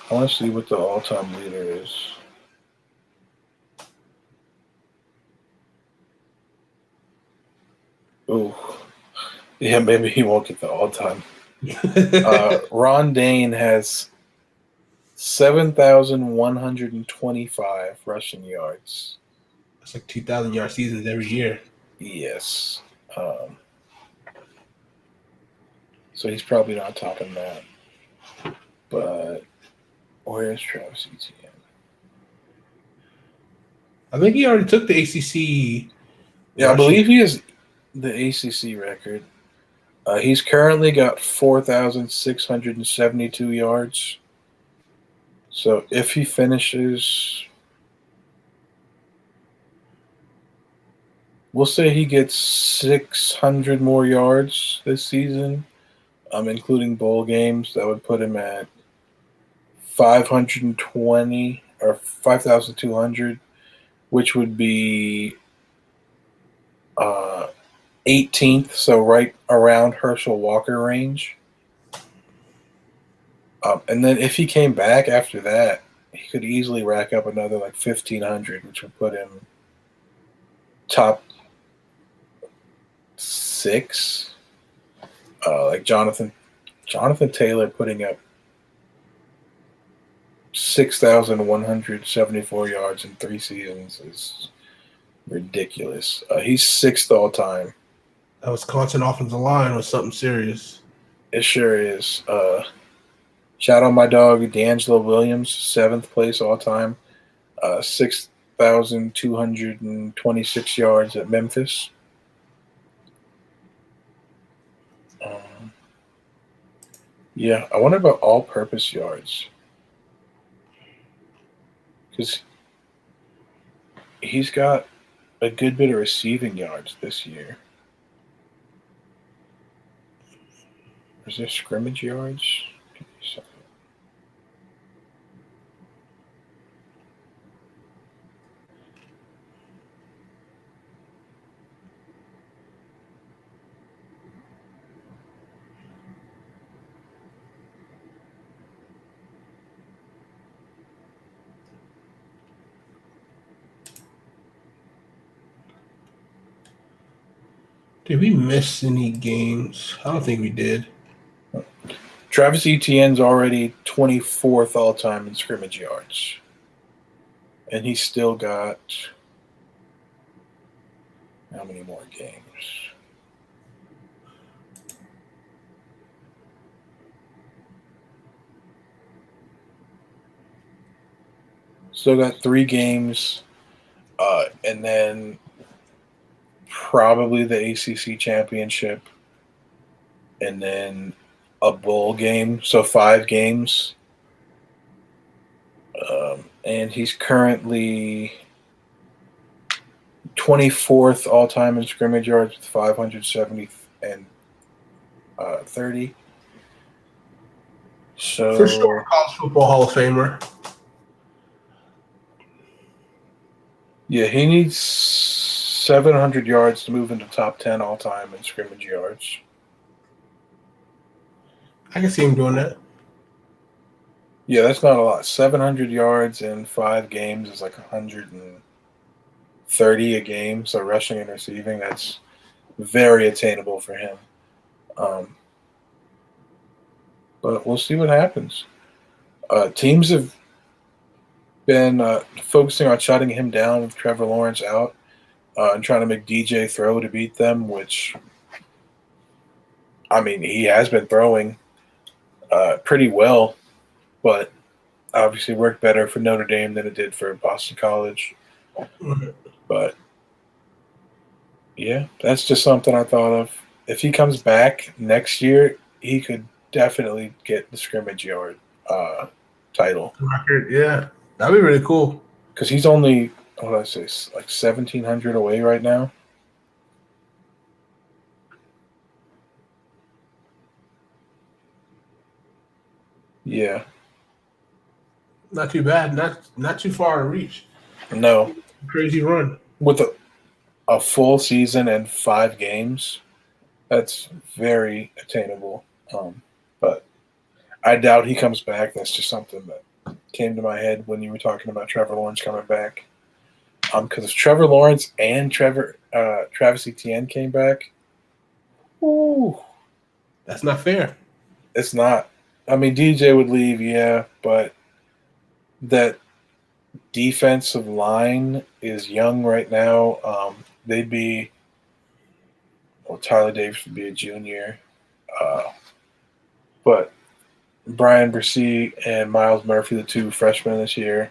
I want to see what the all-time leader is. Oh, yeah, maybe he won't get the all-time. Ron Dane has 7,125 rushing yards. It's like 2,000-yard seasons every year. Yes. So he's probably not topping that. But where's Travis Etienne? I think he already took the ACC. Yeah, I believe he has the ACC record. He's currently got 4,672 yards. So if he finishes, we'll say he gets 600 more yards this season, including bowl games. That would put him at 520 or 5,200, which would be 18th, so right around Herschel Walker range. And then if he came back after that, he could easily rack up another like 1,500, which would put him top 6. Like Jonathan Taylor putting up 6,174 yards in 3 seasons is ridiculous. He's 6th all time. That Wisconsin offensive line was something serious. It sure is. Shout out my dog D'Angelo Williams, 7th place all time, 6,226 yards at Memphis. Yeah, I wonder about all-purpose yards, because he's got a good bit of receiving yards this year. Is there scrimmage yards? Give me a second. Did we miss any games? I don't think we did. Travis Etienne's already 24th all-time in scrimmage yards. And he's still got how many more games? Still got 3 games, and then probably the ACC championship, and then a bowl game, so 5 games. And he's currently 24th all-time in scrimmage yards with 570 and 30. So For sure, college football Hall of Famer. Yeah, he needs 700 yards to move into top 10 all-time in scrimmage yards. I can see him doing that. Yeah, that's not a lot. 700 yards in 5 games is like 130 a game. So rushing and receiving, that's very attainable for him. But we'll see what happens. Teams have been focusing on shutting him down with Trevor Lawrence out and trying to make DJ throw to beat them, which, I mean, he has been throwing pretty well, but obviously worked better for Notre Dame than it did for Boston College. But, yeah, that's just something I thought of. If he comes back next year, he could definitely get the scrimmage yard title. Record, yeah. That'd be really cool. Because he's only, what did I say, like 1,700 away right now. Yeah. Not too bad. Not too far to reach. No. Crazy run. With a full season and 5 games, that's very attainable. But I doubt he comes back. That's just something that came to my head when you were talking about Trevor Lawrence coming back. Because if Trevor Lawrence and Travis Etienne came back, ooh, that's not fair. It's not. I mean, DJ would leave, yeah, but that defensive line is young right now. They'd be, well, Tyler Davis would be a junior, but Brian Bresee and Miles Murphy, the two freshmen this year,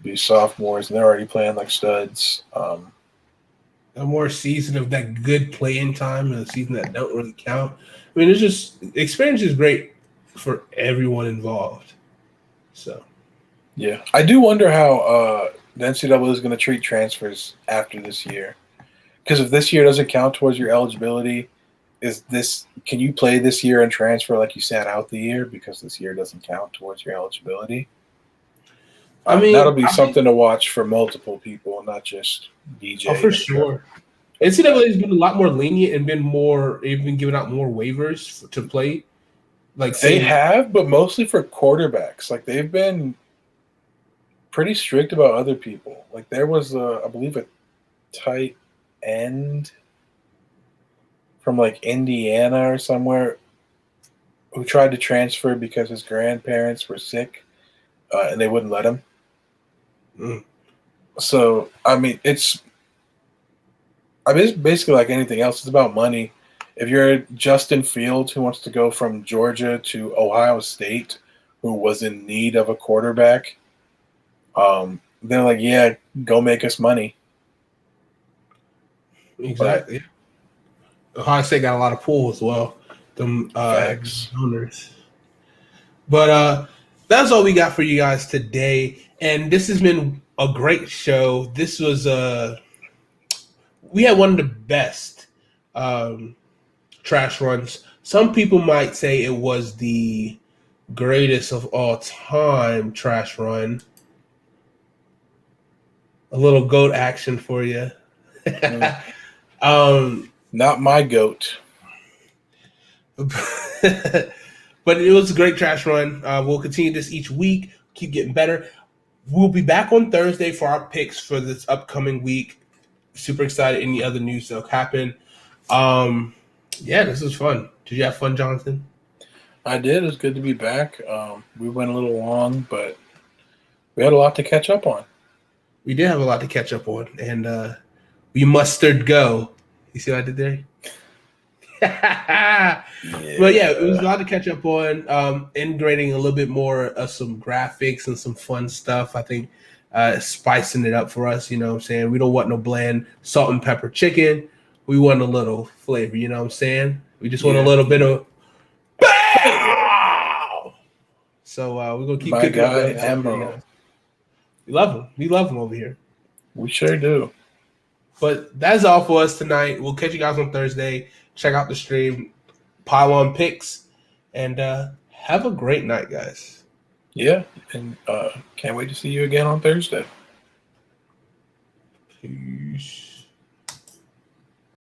be sophomores, and they're already playing like studs. A more season of that good playing time and a season that don't really count. I mean, it's just experience is great for everyone involved. So, Yeah, I do wonder how the NCAA is going to treat transfers after this year. Because if this year doesn't count towards your eligibility, can you play this year and transfer like you sat out the year because this year doesn't count towards your eligibility? I mean, that'll be something to watch for multiple people, not just DJ. Oh, for sure. NCAA has been a lot more lenient and been giving out more waivers to play. Like they have, but mostly for quarterbacks. Like they've been pretty strict about other people. Like there was, I believe, a tight end from like Indiana or somewhere who tried to transfer because his grandparents were sick and they wouldn't let him. So, I mean, it's basically like anything else. It's about money. If you're Justin Fields who wants to go from Georgia to Ohio State, who was in need of a quarterback, they're like, yeah, go make us money. Exactly. Ohio State got a lot of pull as well. Them owners. But that's all we got for you guys today. And this has been a great show. This was we had one of the best trash runs. Some people might say it was the greatest of all time trash run. A little GOAT action for you. Not my GOAT. But it was a great trash run. We'll continue this each week, keep getting better. We'll be back on Thursday for our picks for this upcoming week. Super excited. Any other news that'll happen. Yeah, this was fun. Did you have fun, Jonathan? I did. It was good to be back. We went a little long, but we had a lot to catch up on. We did have a lot to catch up on, and we mustered go. You see what I did there? Yeah. But yeah, it was a lot to catch up on. Integrating a little bit more of some graphics and some fun stuff. I think spicing it up for us. You know what I'm saying? We don't want no bland salt and pepper chicken. We want a little flavor. You know what I'm saying? We just want a little bit of bow. So we're gonna keep cooking up that Emerald. We love him. We love him over here. We sure do. But that's all for us tonight. We'll catch you guys on Thursday. Check out the stream, Pylon Picks, and have a great night, guys. Yeah, and can't wait to see you again on Thursday. Peace.